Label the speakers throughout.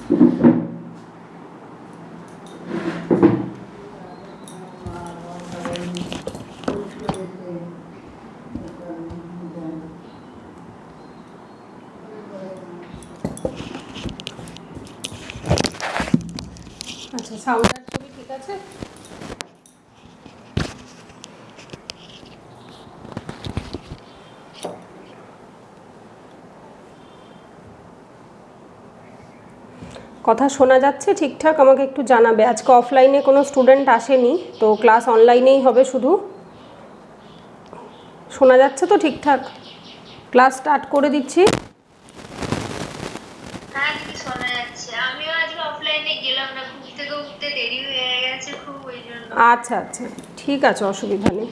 Speaker 1: আচ্ছা, সাউন্ডের ছবি ঠিক আছে? কথা শোনা যাচ্ছে ঠিকঠাক? আমাকে একটু জানাবে। আজকে অফলাইনে কোনো স্টুডেন্ট আসেনি, তো ক্লাস অনলাইনেই হবে শুধু। শোনা যাচ্ছে তো ঠিকঠাক? ক্লাস স্টার্ট করে দিচ্ছি।
Speaker 2: হ্যাঁ দিদি, শোনা যাচ্ছে। আমিও আজকে অফলাইনে গেলাম না, ঘুম থেকে উঠতে দেরি হয়ে গেছে খুব, ওই জন্য।
Speaker 1: আচ্ছা আচ্ছা, ঠিক আছে, অসুবিধা নেই।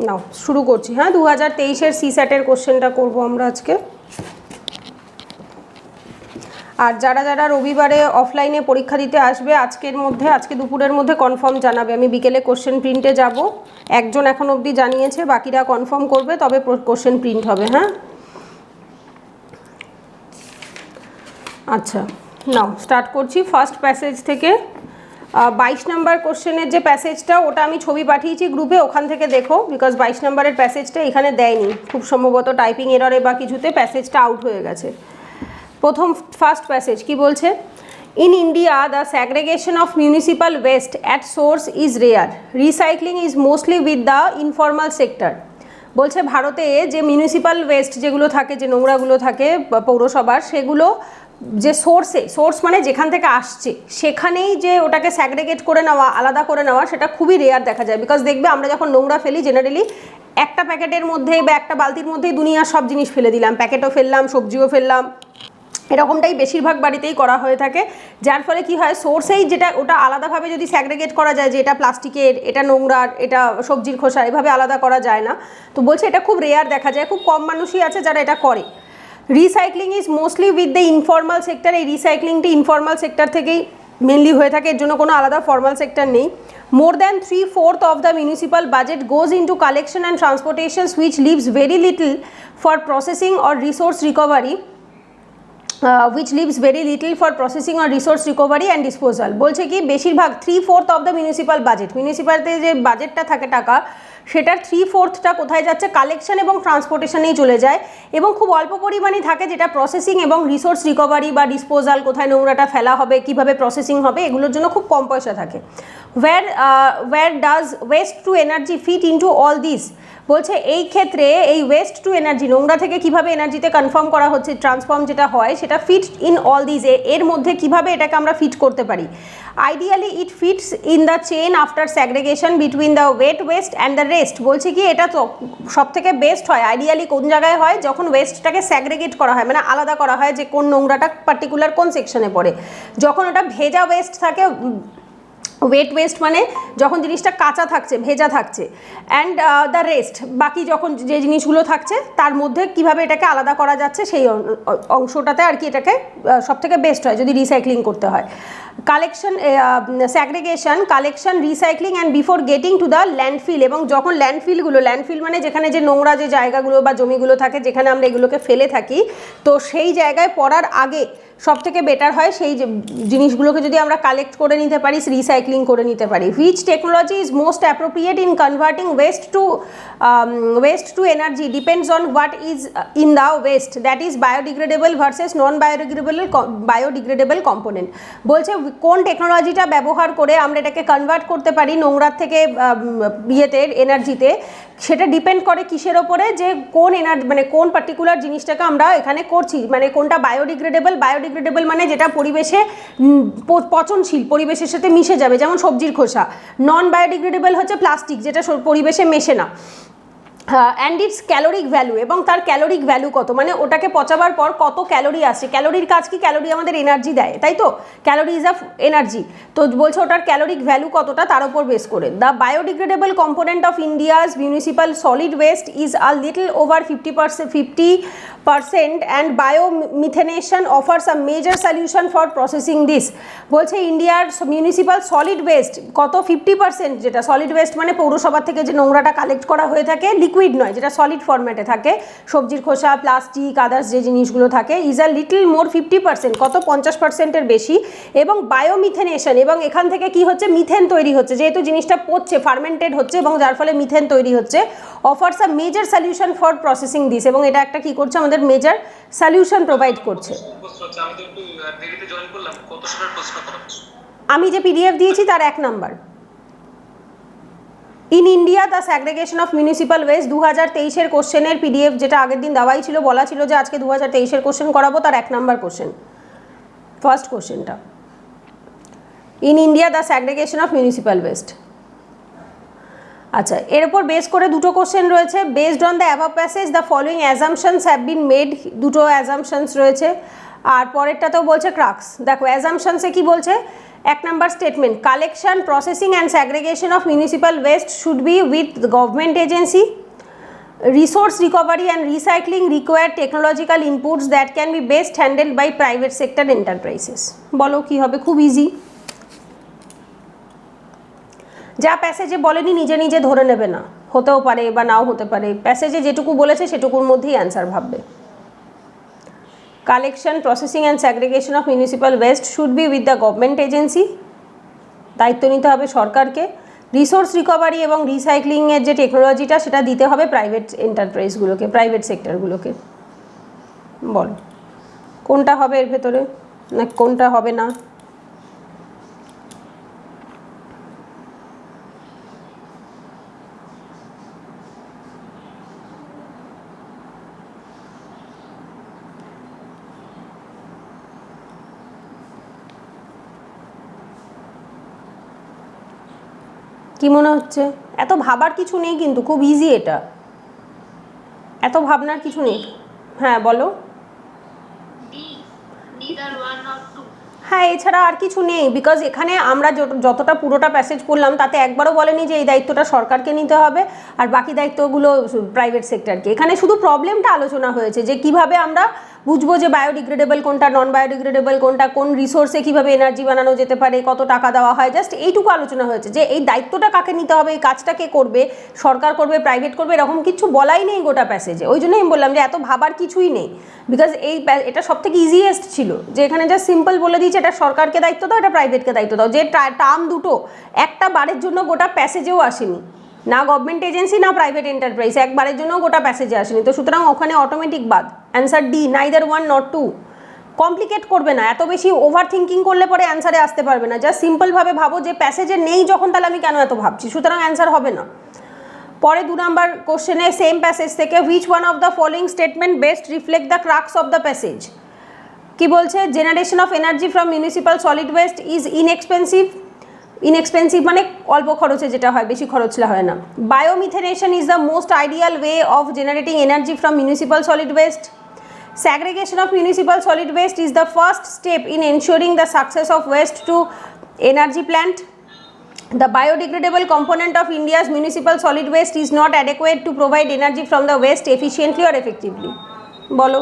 Speaker 1: নাও শুরু করছি। হ্যাঁ, 2023-এর CSAT-এর কোশ্চেনটা করবো আমরা আজকে। আর যারা যারা রবিবারে অফলাইনে পরীক্ষা দিতে আসবে আজকে দুপুরের মধ্যে কনফার্ম জানাবে। আমি বিকেলে কোশ্চেন প্রিন্টে যাব। একজন এখন অবধি জানিয়েছে, বাকিরা কনফার্ম করবে, তবে কোশ্চেন প্রিন্ট হবে। হ্যাঁ, আচ্ছা, নাও স্টার্ট করছি ফার্স্ট প্যাসেজ থেকে। 22 নম্বর কোশ্চেনের যে প্যাসেজটা, ওটা আমি ছবি পাঠিয়েছি গ্রুপে, ওখান থেকে দেখো। বিকজ 22 নম্বরের প্যাসেজটা এখানে দেয়নি, খুব সম্ভবত টাইপিং এররে বা কিছুতে প্যাসেজটা আউট হয়ে গেছে। প্রথম ফার্স্ট প্যাসেজ কি বলছে? In India the segregation of municipal waste at source is rare, recycling is mostly with the informal sector. বলছে ভারতে যে মিউনিসিপ্যাল ওয়েস্ট যেগুলো থাকে, যে নোংরাগুলো থাকে পৌরসভার, সেগুলো যে সোর্স মানে যেখান থেকে আসছে সেখানেই যে ওটাকে স্যাগ্রেগেট করে নেওয়া, আলাদা করে নেওয়া, সেটা খুবই রেয়ার দেখা যায়। বিকজ দেখবে আমরা যখন নোংরা ফেলি জেনারেলি একটা প্যাকেটের মধ্যেই বা একটা বালতির মধ্যেই দুনিয়ার সব জিনিস ফেলে দিলাম, প্যাকেটও ফেললাম, সবজিও ফেললাম, এরকমটাই বেশিরভাগ বাড়িতেই করা হয়ে থাকে। যার ফলে কি হয়, সোর্সেই যেটা ওটা আলাদাভাবে যদি স্যাগ্রেগেট করা যায় যে এটা প্লাস্টিকের, এটা নোংরার, এটা সবজির খোসা, এভাবে আলাদা করা যায় না। তো বলছে এটা খুব রেয়ার দেখা যায়, খুব কম মানুষই আছে যারা এটা করে। Recycling is mostly with the informal sector, এই রিসাইক্লিংটি ইনফর্মাল সেক্টর থেকেই মেনলি হয়ে থাকে, এর জন্য কোনো আলাদা ফর্মাল সেক্টর নেই। More than 3/4 of the municipal budget goes into collection and transportation, which leaves very little for processing or resource recovery. Which leaves very little for processing or resource recovery and disposal. বলছে কি বেশিরভাগ 3/4 of the municipal budget, মিউনিসিপ্যালিটিতে যে বাজেটটা থাকে টাকা, সেটার 3/4টা কোথায় যাচ্ছে? কালেকশন এবং ট্রান্সপোর্টেশনেই চলে যায়, এবং খুব অল্প পরিমাণেই থাকে যেটা প্রসেসিং এবং রিসোর্স রিকভারি বা ডিসপোজাল, কোথায় নোংরাটা ফেলা হবে, কিভাবে প্রসেসিং হবে, এগুলোর জন্য খুব কম পয়সা থাকে। where does waste to energy fit into all this? বলছে এই ক্ষেত্রে এই ওয়েস্ট টু এনার্জি, নোংরা থেকে কিভাবে এনার্জিতে কনফার্ম করা হচ্ছে, ট্রান্সফর্ম যেটা হয়, সেটা ফিট ইন অল দিস, এর মধ্যে কিভাবে এটাকে আমরা ফিট করতে পারি। Ideally it fits in the chain after segregation between the wet waste and the rest. বলছে কি এটা তো সব থেকে বেস্ট হয়, আইডিয়ালি কোন জায়গায় হয়? যখন ওয়েস্টটাকে স্যাগ্রেগেট করা হয়, মানে আলাদা করা হয় যে কোন নোংরাটা পার্টিকুলার কোন সেকশনে পড়ে। যখন ওটা ভেজা ওয়েস্ট থাকে, ওয়েট ওয়েস্ট মানে যখন জিনিসটা কাঁচা থাকছে, ভেজা থাকছে, অ্যান্ড দ্য রেস্ট, বাকি যখন যে জিনিসগুলো থাকছে তার মধ্যে কিভাবে এটাকে আলাদা করা যাচ্ছে, সেই অংশটাতে আর কি এটাকে সবথেকে বেস্ট হয় যদি রিসাইক্লিং করতে হয়। Collection, segregation, collection, recycling and before getting to the landfill, এবং যখন ল্যান্ডফিল মানে যেখানে যে নোংরা যে জায়গাগুলো বা জমিগুলো থাকে যেখানে আমরা এগুলোকে ফেলে থাকি, তো সেই জায়গায় পড়ার আগে সব থেকে বেটার হয় সেই জিনিসগুলোকে যদি আমরা কালেক্ট করে নিতে পারি, রিসাইক্লিং করে নিতে পারি। Which technology is most appropriate in converting waste to energy depends on what is in the waste, that is biodegradable versus non biodegradable component. বলছে কোন টেকনোলজিটা ব্যবহার করে আমরা এটাকে কনভার্ট করতে পারি নোংরার থেকে এনার্জিতে, সেটা ডিপেন্ড করে কিসের ওপরে, যে কোন এনার্জি মানে কোন পার্টিকুলার জিনিসটাকে আমরা এখানে করছি, মানে কোনটা বায়োডিগ্রেডেবল মানে যেটা পরিবেশে পচনশীল, পরিবেশের সাথে মিশে যাবে, যেমন সবজির খোসা। নন বায়োডিগ্রেডেবল হচ্ছে প্লাস্টিক, যেটা পরিবেশে মেশে না। অ্যান্ড ইটস ক্যালোরিক ভ্যালু, এবং তার ক্যালোরিক ভ্যালু কত, মানে ওটাকে পচাবার পর কত ক্যালোরি আসছে। ক্যালোরির কাজ কি? ক্যালোরি আমাদের এনার্জি দেয়, তাই তো? Calorie is a energy. তো বলছে ওটার ক্যালোরিক ভ্যালু কতটা, তার উপর বেস করে। The biodegradable component of India's municipal solid waste is a little over 50%, and biomethanation offers a major solution for processing this. বলছে ইন্ডিয়ার মিউনিসিপাল সলিড ওয়েস্ট কত 50%, যেটা সলিড ওয়েস্ট মানে পৌরসভা থেকে যে নোংরাটা কালেক্ট করা হয়ে থাকে, লিকুইড নয়, যেটা সলিড ফরম্যাটে থাকে, সবজির খোসা, প্লাস্টিক, আদার্স যে জিনিসগুলো থাকে, ইজ আ লিটল মোর 50%, কত 50%-এর বেশি। এবং বায়োমিথেনেশন, এবং এখান থেকে কি হচ্ছে, মিথেন তৈরি হচ্ছে, যেহেতু জিনিসটা পচছে, ফার্মেন্টেড হচ্ছে এবং যার ফলে মিথেন তৈরি হচ্ছে। Offers a major solution for processing this, এবং এটা একটা কি করছে, আমাদের মেজর সলিউশন প্রোভাইড করছে। আমি যে পিডিএফ দিয়েছি তার 1 number. In India the segregation of municipal waste 2023-এর কোশ্চেনের পিডিএফ, যেটা আগের দিন দেওয়াই ছিল, বলা ছিল যে আজকে 2023-এর কোশ্চেন করাবো, তার 1 নাম্বার কোশ্চেন, ফার্স্ট কোশ্চেনটা। In India the segregation of municipal waste. আচ্ছা, এর উপর বেস করে দুটো কোশ্চেন রয়েছে। Based on the above passage the following assumptions have been made, দুটো অ্যাজাম্পশনস রয়েছে। আর পরেরটাতেও বলছে ক্রাক্স। দেখো অ্যাজাম্পশনসে কি বলছে, 1 number statement, collection, processing and segregation of municipal waste should be with government agency. Resource recovery and recycling require technological inputs that can be best handled by private sector enterprises. বলো কি হবে, খুব easy. যা প্যাসেজে বলেনি নিজে নিজে ধরে নেবে না, হতেও পারে বা নাও হতে পারে, প্যাসেজে যেটুকু বলেছে সেটুকুর মধ্যেই অ্যান্সার ভাববে। Collection, processing and segregation of municipal waste should be with the government agency, দায়িত্ব নিতে হবে সরকারকে। রিসোর্স রিকভারি এবং রিসাইক্লিংয়ের যে টেকনোলজিটা সেটা দিতে হবে প্রাইভেট এন্টারপ্রাইজগুলোকে, প্রাইভেট সেক্টরগুলোকে। বল কোনটা হবে এর ভেতরে, না কোনটা হবে না? কি মনে হচ্ছে? এত ভাবার কিছু নেই কিন্তু, খুব ইজি এটা, এত ভাবনার কিছু নেই। হ্যাঁ বলো। হ্যাঁ, এছাড়া আর কিছু নেই, বিকজ এখানে আমরা যতটা পুরোটা প্যাসেজ পড়লাম তাতে একবারও বলেনি যে এই দায়িত্বটা সরকারকে নিতে হবে আর বাকি দায়িত্বগুলো প্রাইভেট সেক্টরকে। এখানে শুধু প্রবলেমটা আলোচনা হয়েছে যে কিভাবে আমরা বুঝবো যে বায়োডিগ্রেডেবল কোনটা, নন বায়োডিগ্রেডেবল কোনটা, কোন রিসোর্সে কীভাবে এনার্জি বানানো যেতে পারে, কত টাকা দেওয়া হয়, জাস্ট এইটুকু আলোচনা হয়েছে। যে এই দায়িত্বটা কাকে নিতে হবে, এই কাজটা কে করবে, সরকার করবে, প্রাইভেট করবে, এরকম কিছু বলাই নেই গোটা প্যাসেজে। ওই জন্যই আমি বললাম যে এত ভাবার কিছুই নেই, বিকজ এটা সব থেকে ইজিয়েস্ট ছিল যে এখানে জাস্ট সিম্পল বলে দিয়েছে এটা সরকারকে দায়িত্ব দাও, এটা প্রাইভেটকে দায়িত্ব দাও। যে টার্ম দুটো একটা বারের জন্য গোটা প্যাসেজেও আসেনি, না গভর্নমেন্ট এজেন্সি না প্রাইভেট এন্টারপ্রাইজ, একবারের জন্য গোটা প্যাসেজে আসেনি। তো সুতরাং ওখানে অটোমেটিক বাদ, answer D, neither 1 not 2। Complicate করবে না, এত বেশি ওভার থিঙ্কিং করলে পরে অ্যান্সারে আসতে পারবে না। জাস্ট সিম্পলভাবে ভাবো যে প্যাসেজে নেই যখন, তাহলে আমি কেন এত ভাবছি, সুতরাং অ্যান্সার হবে না। পরে 2 নাম্বার কোশ্চেনে সেম প্যাসেজ থেকে, which one of the following statement best reflect the crux of the passage. কি বলছে, generation of energy from municipal solid waste is inexpensive. Inexpensive মানে অল্প খরচে যেটা হয়, বেশি খরচলা হয় না। Biomethanation is the most ideal way of generating energy from municipal solid waste. Segregation of municipal solid waste is the first step in ensuring the success of waste to energy plant. The biodegradable component of India's municipal solid waste is not adequate to provide energy from the waste efficiently or effectively. বলো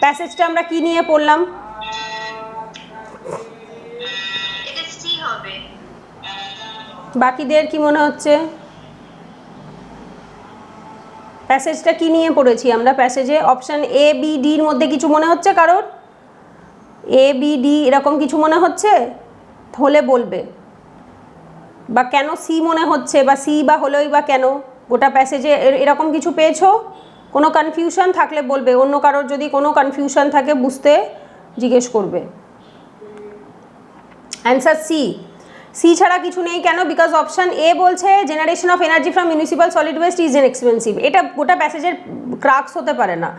Speaker 1: প্যাসেজটা আমরা কি নিয়ে পড়লাম?
Speaker 2: এটা C হবে।
Speaker 1: বাকিদের কি মনে হচ্ছে? প্যাসেজটা কি নিয়ে পড়েছি আমরা? প্যাসেজে অপশান এ বি ডির মধ্যে কিছু মনে হচ্ছে কারোর? এ বি ডি এরকম কিছু মনে হচ্ছে হলে বলবে, বা কেন সি মনে হচ্ছে, বা সি বা হলোই বা কেন, গোটা প্যাসেজে এরকম কিছু পেয়েছো? কোনো কনফিউশন থাকলে বলবে, অন্য কারোর যদি কোনো কনফিউশন থাকে বুঝতে জিজ্ঞেস করবে। Answer C. সি ছাড়া কিছু নেই, কেন? বিকজ অপশান এ বলছে generation of energy from municipal solid waste is inexpensive, এটা গোটা প্যাসেজের ক্রাক্স হতে পারে না।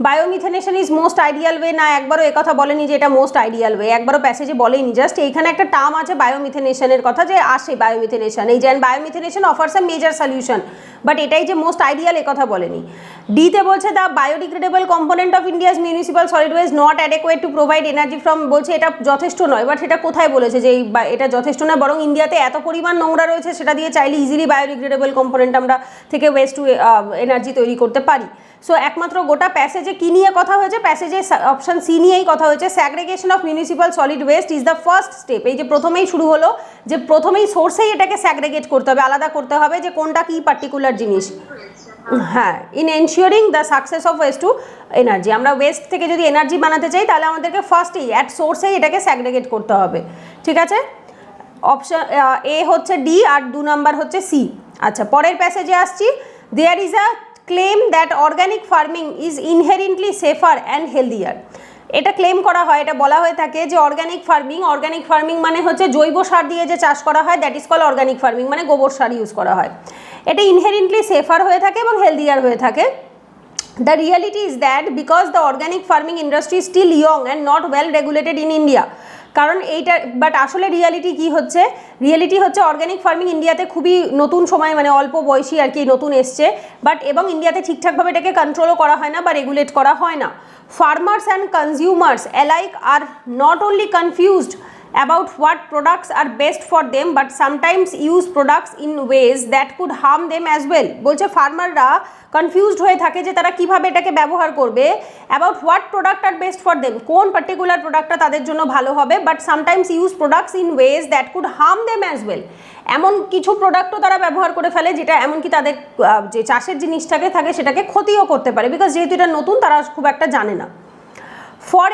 Speaker 1: Biomethanation is most ideal way, না একবারও একথা বলেনি যে এটা মোস্ট আইডিয়াল ওয়ে, একবারও প্যাসেজে বলেনি। জাস্ট এইখানে একটা টার্ম আছে বায়োমিথেনেশনের কথা, যে আসে বায়োমিথেনেশন, এই যে biomethanation offers a major solution, but এটাই যে মোস্ট আইডিয়াল একথা বলেনি। ডিতে বলছে the biodegradable component of India's municipal solid waste not adequate to provide energy from, বলছে এটা যথেষ্ট নয়, বাট সেটা কোথায় বলেছে যে এটা যথেষ্ট নয়, বরং ইন্ডিয়াতে এত পরিমাণ নোংরা রয়েছে সেটা দিয়ে চাইলে ইজিলি বায়োডিগ্রেডেবল কম্পোনেন্ট আমরা থেকে ওয়েস্ট টু এনার্জি তৈরি করতে পারি। সো একমাত্র গোটা প্যাসেজে কী নিয়ে কথা হয়েছে, প্যাসেজে অপশান সি নিয়েই কথা হয়েছে, segregation of municipal solid waste is the first step. এই যে প্রথমেই শুরু হলো যে প্রথমেই সোর্সেই এটাকে স্যাগ্রেগেট করতে হবে, আলাদা করতে হবে যে কোনটা কী পার্টিকুলার জিনিস। হ্যাঁ, in ensuring the success of waste to energy, আমরা ওয়েস্ট থেকে যদি এনার্জি বানাতে চাই তাহলে আমাদেরকে ফার্স্টেই অ্যাট সোর্সেই এটাকে স্যাগ্রেগেট করতে হবে। ঠিক আছে, অপশান এ হচ্ছে ডি আর 2 নাম্বার হচ্ছে সি। আচ্ছা, পরের প্যাসেজে আসছি। There is a claim that organic farming is inherently safer and healthier. এটা ক্লেম করা হয়, এটা বলা হয়ে থাকে যে অর্গ্যানিক ফার্মিং মানে হচ্ছে জৈব সার দিয়ে যে চাষ করা হয়, that is call organic farming, মানে গোবর সার ইউজ করা হয়। এটা ইনহেরেন্টলি সেফার হয়ে থাকে এবং হেলদিয়ার হয়ে থাকে। The reality is that because the organic farming industry is still young and not well regulated in India, কারণ এইটা বাট আসলে রিয়ালিটি কি হচ্ছে, রিয়ালিটি হচ্ছে অর্গ্যানিক ফার্মিং ইন্ডিয়াতে খুবই নতুন সময়, মানে অল্প বয়সী আর কি নতুন এসছে, বাট এবং ইন্ডিয়াতে ঠিকঠাকভাবে এটাকে কন্ট্রোলও করা হয় না বা রেগুলেট করা হয় না। Farmers and consumers alike are not only confused about what products are best for them but sometimes use products in ways that could harm them as well। বলছে ফার্মাররা কনফিউজড হয়ে থাকে যে তারা কিভাবে এটাকে ব্যবহার করবে, about what product are best for them, কোন পার্টিকুলার প্রোডাক্টটা তাদের জন্য ভালো হবে, but sometimes use products in ways that could harm them as well. এমন কিছু প্রোডাক্টও তারা ব্যবহার করে ফেলে যেটা এমনকি তাদের যে চাষের জিনিসটাকে থাকে সেটাকে ক্ষতিও করতে পারে, বিকজ যেহেতু এটা নতুন তারা খুব একটা জানে না। ফর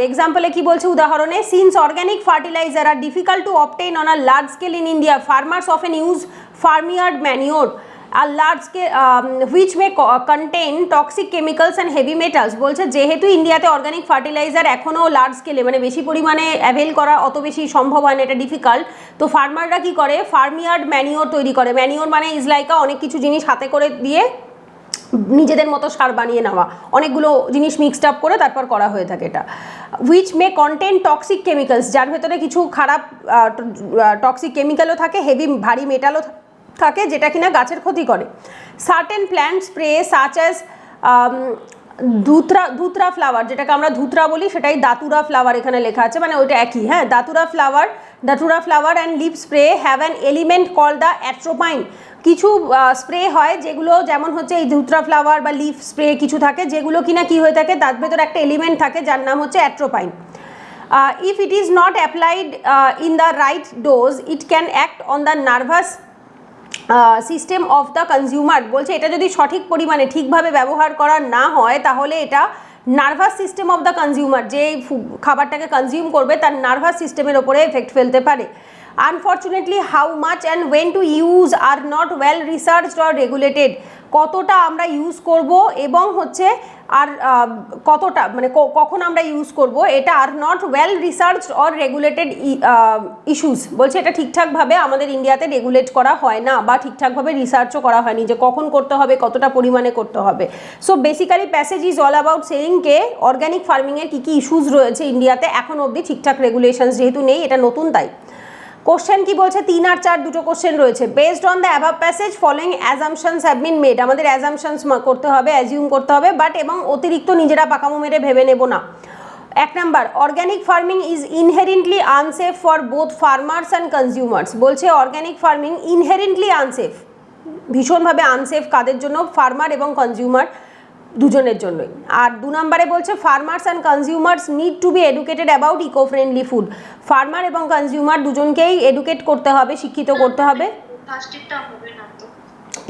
Speaker 1: এক্সাম্পলে কি বলছে উদাহরণে, since organic fertiliser are difficult to obtain on a large scale in India, farmers often use farmyard manure are large scale which may contain toxic chemicals and heavy metals. বলছে যেহেতু ইন্ডিয়াতে অর্গ্যানিক ফার্টিলাইজার এখনও large স্কেলে মানে বেশি পরিমাণে avail করা অত বেশি সম্ভব হয় না, এটা ডিফিকাল্ট, তো ফার্মাররা কী করে ফার্মইয়ার্ড ম্যানিওর তৈরি করে। ম্যানিওর মানে ইজ লাইক অনেক কিছু জিনিস হাতে করে দিয়ে নিজেদের মতো সার বানিয়ে নেওয়া, অনেকগুলো জিনিস মিক্সড আপ করে তারপর করা হয়ে থাকে এটা। Which may contain toxic chemicals, যার ভেতরে কিছু খারাপ টক্সিক কেমিক্যালও থাকে, হেভি ভারী মেটালও থাকে যেটা কিনা গাছের ক্ষতি করে। Certain plant spray such as dhatura flower, যেটাকে আমরা ধুতরা বলি সেটাই দাতুরা ফ্লাওয়ার এখানে লেখা আছে, মানে ওইটা একই। হ্যাঁ, datura flower and leaf spray have an element call the atropine. কিছু স্প্রে হয় যেগুলো যেমন হচ্ছে এই ধুতরা ফ্লাওয়ার বা লিফ স্প্রে কিছু থাকে যেগুলো কিনা কি হয়ে থাকে, তার ভেতরে একটা এলিমেন্ট থাকে যার নাম হচ্ছে atropine. If it is not applied in the right dose it can act on the nervous system of the consumer. বলছে এটা যদি সঠিক পরিমাণে ঠিকভাবে ব্যবহার করা না হয় তাহলে এটা nervous system of the consumer, যে খাবারটাকে কনজিউম করবে তার নার্ভাস সিস্টেমের ওপরে এফেক্ট ফেলতে পারে। Unfortunately how much and went to use are not well researched or regulated, কতটা আমরা ইউজ করব এবং হচ্ছে আর কতটা মানে কখন আমরা ইউজ করব, এটা are not well researched or regulated issues. বলছে এটা ঠিকঠাকভাবে আমাদের ইন্ডিয়াতে রেগুলেট করা হয় না বা ঠিকঠাকভাবে রিসার্চও করা হয়নি যে কখন করতে হবে, কতটা পরিমাণে করতে হবে। So basically passage is all about সেইংকে অর্গ্যানিক ফার্মিংয়ের কী কী ইস্যুস রয়েছে ইন্ডিয়াতে, এখন অবধি ঠিকঠাক রেগুলেশনস যেহেতু নেই, এটা নতুন তাই। কোশ্চেন কি বলছে, 3 আর 4 দুটো কোশ্চেন রয়েছে। Based on the above passage following assumptions have been made, আমাদের অ্যাজাম্পশনস করতে হবে, অ্যাজিউম করতে হবে, বাট এবং অতিরিক্ত নিজেরা পাকামো মেরে ভেবে নেব না। 1 number, organic farming is inherently unsafe for both farmers and consumers. বলছে অর্গ্যানিক ফার্মিং ইনহেরেন্টলি আনসেফ, ভীষণভাবে আনসেফ কাদের জন্য, ফার্মার এবং কনজিউমার দুজনের জন্যই। আর 2 নম্বরে বলছে farmers and consumers need to be educated about eco friendly food. Farmer এবং কনজিউমার দুজনকেই এডুকেট করতে হবে, শিক্ষিত করতে হবে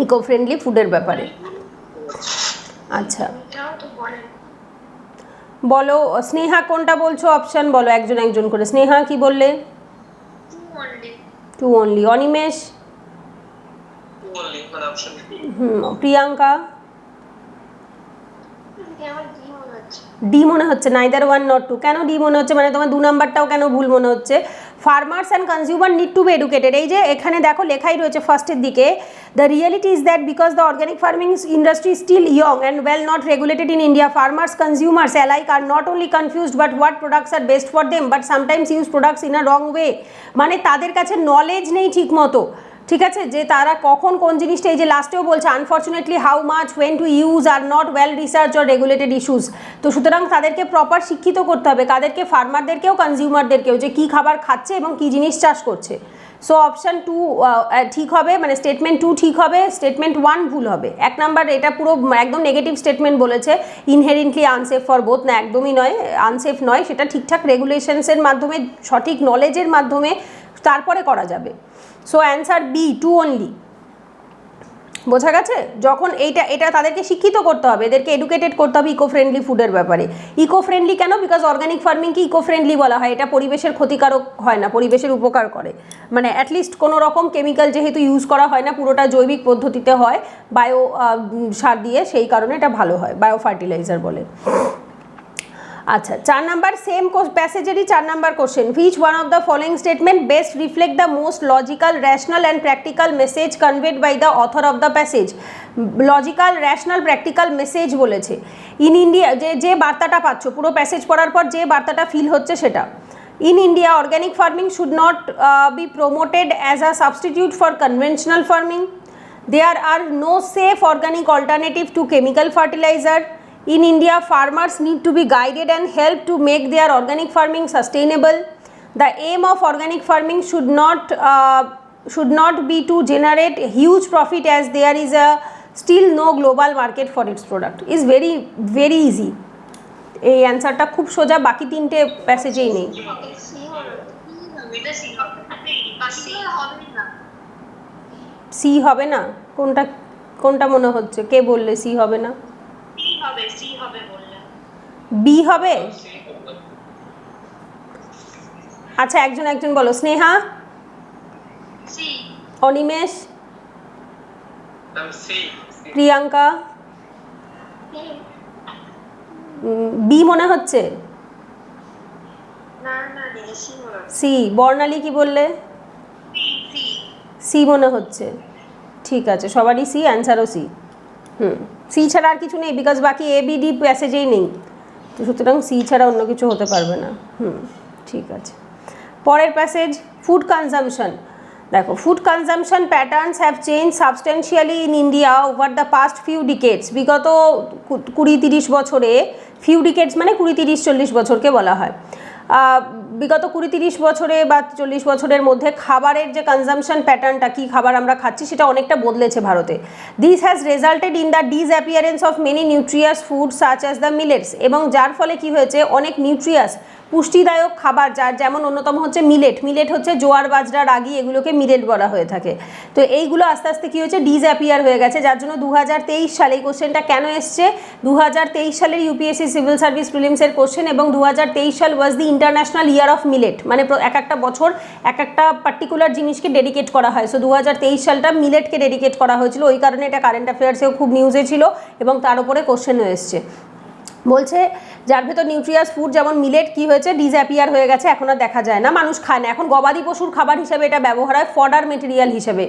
Speaker 1: ইকো ফ্রেন্ডলি ফুডের ব্যাপারে। আচ্ছা বলো স্নেহা কোনটা বলছো, অপশান বলো একজন একজন করে। স্নেহা কি বললে? 2 only। অনিমেষ? প্রিয়াঙ্কা? ডি মনে হচ্ছে, নাইদার 1 নট 2। কেন ডি মনে হচ্ছে, মানে তোমার 2 নাম্বারটাও কেন ভুল মনে হচ্ছে? Farmers and consumer need to be educated, এই যে এখানে দেখো লেখাই রয়েছে ফার্স্টের দিকে, the reality is that because the organic farming industry still young and well not regulated in India, farmers consumers alike are not only confused but what products are best for them but sometimes use products in a wrong way. মানে তাদের কাছে knowledge নেই ঠিক মতো, ঠিক আছে, যে তারা কখন কোন জিনিসটা, এই যে লাস্টেও বলছে unfortunately how much went to use are not well research or regulated issues. তো সুতরাং তাদেরকে প্রপার শিক্ষিত করতে হবে, কাদেরকে, ফার্মারদেরকেও কনজিউমারদেরকেও, যে কী খাবার খাচ্ছে এবং কী জিনিস চাষ করছে, সো অপশান 2 ঠিক হবে, মানে স্টেটমেন্ট 2 ঠিক হবে, স্টেটমেন্ট 1 ভুল হবে। 1 নাম্বার এটা পুরো একদম নেগেটিভ স্টেটমেন্ট বলেছে, ইনহেরেন্টলি আনসেফ ফর বোথ, না একদমই নয়, আনসেফ নয়, সেটা ঠিকঠাক রেগুলেশনসের মাধ্যমে, সঠিক নলেজের মাধ্যমে তারপরে করা যাবে। So answer B, 2 only. বোঝা গেছে? যখন এটা তাদেরকে শিক্ষিত করতে হবে, এদেরকে এডুকেটেড করতে হবে ইকো ফ্রেন্ডলি ফুডের ব্যাপারে। ইকো ফ্রেন্ডলি কেন? বিকজ অর্গানিক ফার্মিংকে ইকো ফ্রেন্ডলি বলা হয়, এটা পরিবেশের ক্ষতিকারক হয় না, পরিবেশের উপকার করে, মানে অ্যাটলিস্ট কোনো রকম কেমিক্যাল যেহেতু ইউজ করা হয় না, পুরোটা জৈবিক পদ্ধতিতে হয়, বায়ো সার দিয়ে, সেই কারণে এটা ভালো হয়, বায়ো ফার্টিলাইজার বলে। আচ্ছা, 4 নাম্বার সেম প্যাসেজেরই 4 number question, which one of the following statement best reflect the most logical, rational and practical message conveyed by the author of the passage. Logical, rational, practical message বলেছে। In India, যে বার্তাটা পাচ্ছ পুরো passage পড়ার পর যে বার্তাটা feel হচ্ছে সেটা, in India organic farming should not be promoted as a substitute for conventional farming, there are no safe organic alternative to chemical fertiliser, in India farmers need to be guided and helped to make their organic farming sustainable, the aim of organic farming should not be to generate huge profit as there is a still no global market for its product, is very very easy। এই অ্যান্সারটা খুব সোজা, বাকি তিনটে প্যাসেজেই নেই। C হবে না? কোনটা মনে হচ্ছে? কে বললে সি হবে না? বি হবে? আচ্ছা, একজন বলো। স্নেহা, অনিমেষ, প্রিয়াঙ্কা, বি মনে হচ্ছে? সি। বর্ণালী কি বললে? সি মনে হচ্ছে। ঠিক আছে, সবারই সি, অ্যান্সারও সি। সি ছাড়া আর কিছু নেই, বিকজ বাকি এ বি ডি প্যাসেজেই নেই, তো সুতরাং সি ছাড়া অন্য কিছু হতে পারবে না। ঠিক আছে, পরের প্যাসেজ, ফুড কনজামশন। দেখো, food consumption patterns have change substantially in India over the past few ডিকেডস। বিগত 20-30 বছরে, ফিউ ডিকেডস মানে 20-30-40 বছরকে বলা হয়, বিগত 20-30 বছরে বা 40 বছরের মধ্যে খাবারের যে কনজামশন প্যাটার্নটা, কী খাবার আমরা খাচ্ছি, সেটা অনেকটা বদলেছে ভারতে। This has resulted in the disappearance of many nutritious food such as the millets, এবং যার ফলে কি হয়েছে, অনেক নিউট্রিয়াস পুষ্টিদায়ক খাবার, যেমন অন্যতম হচ্ছে মিলেট। মিলেট হচ্ছে জোয়ার, বাজরা, রাগি, এগুলোকে মিলেট বলা হয়ে থাকে। তো এইগুলো আস্তে আস্তে কী হয়েছে, ডিসঅ্যাপিয়ার হয়ে গেছে, যার জন্য 2023 সালে, এই কোশ্চেনটা কেন এসছে, 2023 সালের ইউপিএসসি সিভিল সার্ভিস প্রিলিমসের কোশ্চেন, এবং 2023 সাল was the international year of millet, মানে এক একটা বছর এক একটা পার্টিকুলার জিনিসকে ডেডিকেট করা হয়। সো 2023 সালটা মিলেটকে ডেডিকেট করা হয়েছিল, ওই কারণে এটা কারেন্ট অ্যাফেয়ার্সেও খুব নিউজে ছিল, এবং তার উপরে কোশ্চেনও এসছে। বলছে যার ভেতর নিউট্রিয়াস ফুড যেমন মিলেট কী হয়েছে, ডিসঅ্যাপিয়ার হয়ে গেছে, এখন আর দেখা যায় না, মানুষ খায় না, এখন গবাদি পশুর খাবার হিসেবে এটা ব্যবহার হয়, ফডার মেটেরিয়াল হিসেবে।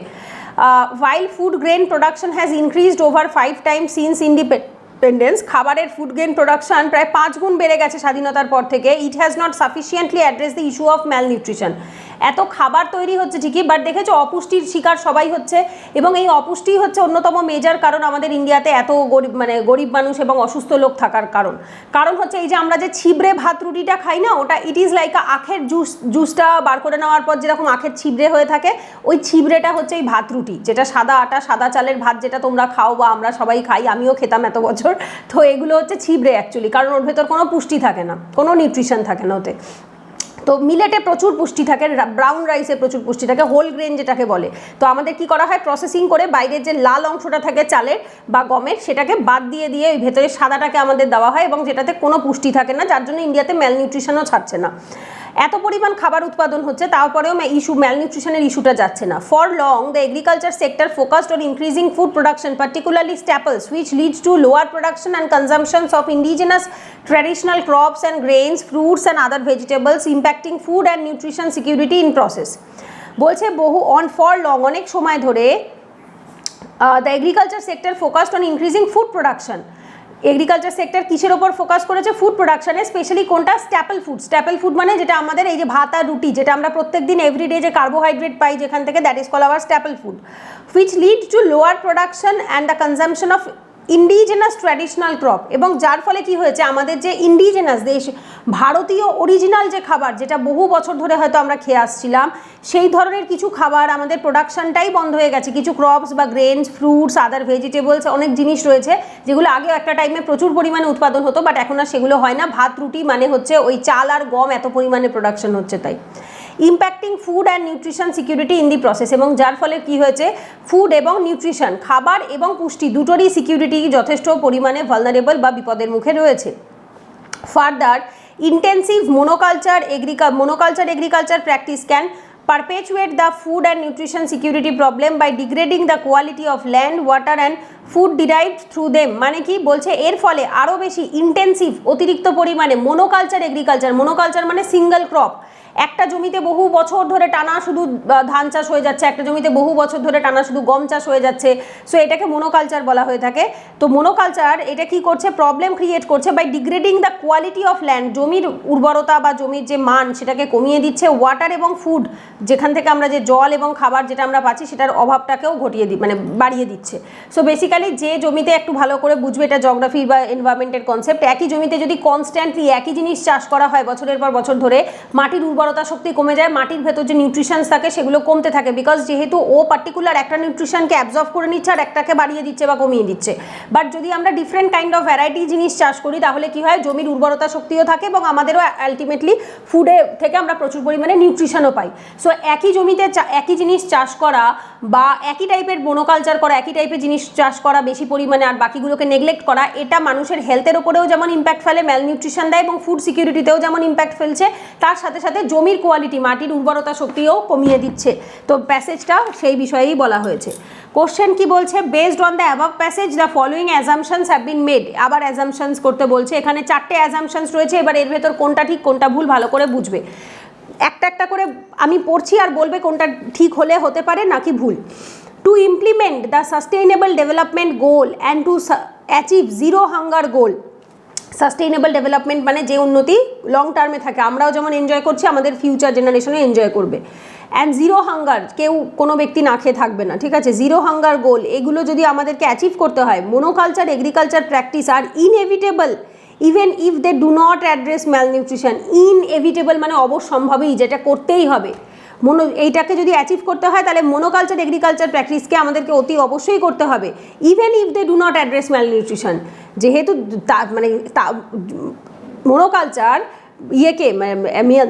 Speaker 1: while food grain production has increased over 5 times since independence, খাবারের ফুড গ্রেন প্রোডাকশন প্রায় 5 গুণ বেড়ে গেছে স্বাধীনতার পর থেকে। It has not sufficiently address the issue of malnutrition. এত খাবার তৈরি হচ্ছে ঠিকই, বাট দেখেছো অপুষ্টির শিকার সবাই হচ্ছে, এবং এই অপুষ্টি হচ্ছে অন্যতম মেজর কারণ আমাদের ইন্ডিয়াতে এত গরিব মানুষ এবং অসুস্থ লোক থাকার কারণ হচ্ছে এই যে আমরা যে ছিবড়ে ভাত রুটিটা খাই না, ওটা ইট ইজ লাইক আখের জুসটা বার করে নেওয়ার পর যেরকম আখের ছিবড়ে হয়ে থাকে, ওই ছিবড়েটা হচ্ছে এই ভাত রুটি, যেটা সাদা আটা, সাদা চালের ভাত, যেটা তোমরা খাও বা আমরা সবাই খাই, আমিও খেতাম এত বছর। তো এগুলো হচ্ছে ছিবড়ে অ্যাকচুয়ালি, কারণ ওর ভেতর কোনো পুষ্টি থাকে না, কোনো নিউট্রিশন থাকে না ওতে। তো মিলেটে প্রচুর পুষ্টি থাকে, ব্রাউন রাইসে প্রচুর পুষ্টি থাকে, হোল গ্রেন যেটাকে বলে। তো আমাদের কি করা হয়, প্রসেসিং করে বাইরের যে লাল অংশটা থাকে চালের বা গমের, সেটাকে বাদ দিয়ে ওই ভেতরে সাদাটাকে আমাদের দেওয়া হয়, এবং যেটাতে কোনো পুষ্টি থাকে না, যার জন্য ইন্ডিয়াতে ম্যালনিউট্রিশনও ছাড়ছে না। এত পরিমাণ খাবার উৎপাদন হচ্ছে, তারপরেও ম্যালনিউট্রিশনের ইস্যুটা যাচ্ছে না। For long the agriculture sector focused on increasing food production, particularly staples, which leads to lower production and consumptions of indigenous traditional crops and grains, fruits and other vegetables, impacting food and nutrition security in process. বলছে for long, অনেক সময় ধরে the agriculture sector focused on increasing food production. Agriculture sector কিসের ওপর focus করেছে, food প্রোডাকশনে, specially কোনটা, staple food মানে যেটা আমাদের এই যে ভাত আর রুটি, যেটা আমরা প্রত্যেকদিন এভরিডে যে কার্বোহাইড্রেট পাই যেখান থেকে, that is call hour staple food, which lead to lower production and the consumption of indigenous traditional crop, এবং যার ফলে কি হয়েছে আমাদের যে ইন্ডিজিনাস দেশ ভারতীয় অরিজিনাল যে খাবার যেটা বহু বছর ধরে হয়তো আমরা খেয়ে আসছিলাম, সেই ধরনের কিছু খাবার আমাদের প্রোডাকশনটাই বন্ধ হয়ে গেছে। কিছু ক্রপস বা গ্রেনস, ফ্রুটস, আদার ভেজিটেবলস, অনেক জিনিস রয়েছে যেগুলো আগেও একটা টাইমে প্রচুর পরিমাণে উৎপাদন হতো, বাট এখন আর সেগুলো হয় না। ভাত রুটি মানে হচ্ছে ওই চাল আর গম এত পরিমাণে প্রোডাকশন হচ্ছে তাই। Impacting food and nutrition security in the process, এবং যার ফলে কি হয়েছে ফুড এবং নিউট্রিশন, খাবার এবং পুষ্টি দুটোরই সিকিউরিটি যথেষ্ট পরিমাণে ভালনারেবল বা বিপদের মুখে রয়েছে। Further, intensive monoculture agriculture practice can perpetuate the food and nutrition security problem by degrading the quality of land, water and food derived through them। মানে কি বলছে, এর ফলে আরও বেশি ইন্টেন্সিভ অতিরিক্ত পরিমাণে মোনোকালচার এগ্রিকালচার, মোনোকালচার মানে সিঙ্গেল ক্রপ, একটা জমিতে বহু বছর ধরে টানা শুধু ধান চাষ হয়ে যাচ্ছে, একটা জমিতে বহু বছর ধরে টানা শুধু গম চাষ হয়ে যাচ্ছে, সো এটাকে মোনোকালচার বলা হয়ে থাকে। তো মোনোকালচার এটা কি করছে, প্রবলেম ক্রিয়েট করছে by degrading the quality of land, জমির উর্বরতা বা জমির যে মান সেটাকে কমিয়ে দিচ্ছে, ওয়াটার এবং ফুড যেখান থেকে আমরা যে জল এবং খাবার যেটা আমরা পাচ্ছি সেটার অভাবটাকেও মানে বাড়িয়ে দিচ্ছে। সো বেসিক্যালি যে জমিতে একটু ভালো করে বুঝবে, এটা জিওগ্রাফি বা এনভায়রনমেন্টের কনসেপ্ট, একই জমিতে যদি কনস্ট্যান্টলি একই জিনিস চাষ করা হয় বছরের পর বছর ধরে, মাটির উর্বরতা শক্তি কমে যায়, মাটির ভেতর যে নিউট্রিশনস থাকে সেগুলো কমতে থাকে, বিকজ যেহেতু ও পার্টিকুলার একটা নিউট্রিশনকে অ্যাবজর্ব করে নিচ্ছে আর একটাকে বাড়িয়ে দিচ্ছে বা কমিয়ে দিচ্ছে। বাট যদি আমরা ডিফারেন্ট কাইন্ড অফ ভ্যারাইটি জিনিস চাষ করি তাহলে কি হয়, জমির উর্বরতা শক্তিও থাকে এবং আমাদেরও আলটিমেটলি ফুডে থেকে আমরা প্রচুর পরিমাণে নিউট্রিশনও পাই। সো একই জমিতে একই জিনিস চাষ করা বা একই টাইপের মোনোকালচার করা, একই টাইপের জিনিস চাষ করা বেশি পরিমাণে আর বাকিগুলোকে নেগলেক্ট করা, এটা মানুষের হেলথের ওপরেও যেমন ইম্প্যাক্ট ফেলে, ম্যালনিউট্রিশন দেয়, এবং ফুড সিকিউরিটিতেও যেমন ইম্প্যাক্ট ফেলছে, তার সাথে সাথে জমির কোয়ালিটি, মাটির উর্বরতা শক্তিও কমিয়ে দিচ্ছে। তো প্যাসেজটা সেই বিষয়েই বলা হয়েছে। কোশ্চেন কি বলছে, based on the above passage the following assumptions have been made. আবার অ্যাজাম্পশনস করতে বলছে, এখানে 4টে অ্যাজাম্পশনস রয়েছে, এবার এর ভেতর কোনটা ঠিক কোনটা ভুল ভালো করে বুঝবে। একটা একটা করে আমি পড়ছি আর বলবে কোনটা ঠিক হলে হতে পারে নাকি ভুল। To implement the sustainable development goal and to achieve zero hunger goal. Sustainable development মানে যে উন্নতি লং টার্মে থাকে, আমরাও যেমন এনজয় করছি আমাদের ফিউচার জেনারেশনও এনজয় করবে। অ্যান্ড জিরো হাঙ্গার, কেউ কোনো ব্যক্তি না খেয়ে থাকবে না, ঠিক আছে, জিরো হাঙ্গার গোল, এগুলো যদি আমাদেরকে অ্যাচিভ করতে হয়, monoculture agriculture practice are inevitable even if they do not address malnutrition. Inevitable মানে অবশ্যম্ভাবী, যেটা করতেই হবে। এইটাকে যদি অ্যাচিভ করতে হয় তাহলে মোনোকালচার এগ্রিকালচার প্র্যাকটিসকে আমাদেরকে অতি অবশ্যই করতে হবে, even if they do not address malnutrition. যেহেতু মোনোকালচার ইয়েকে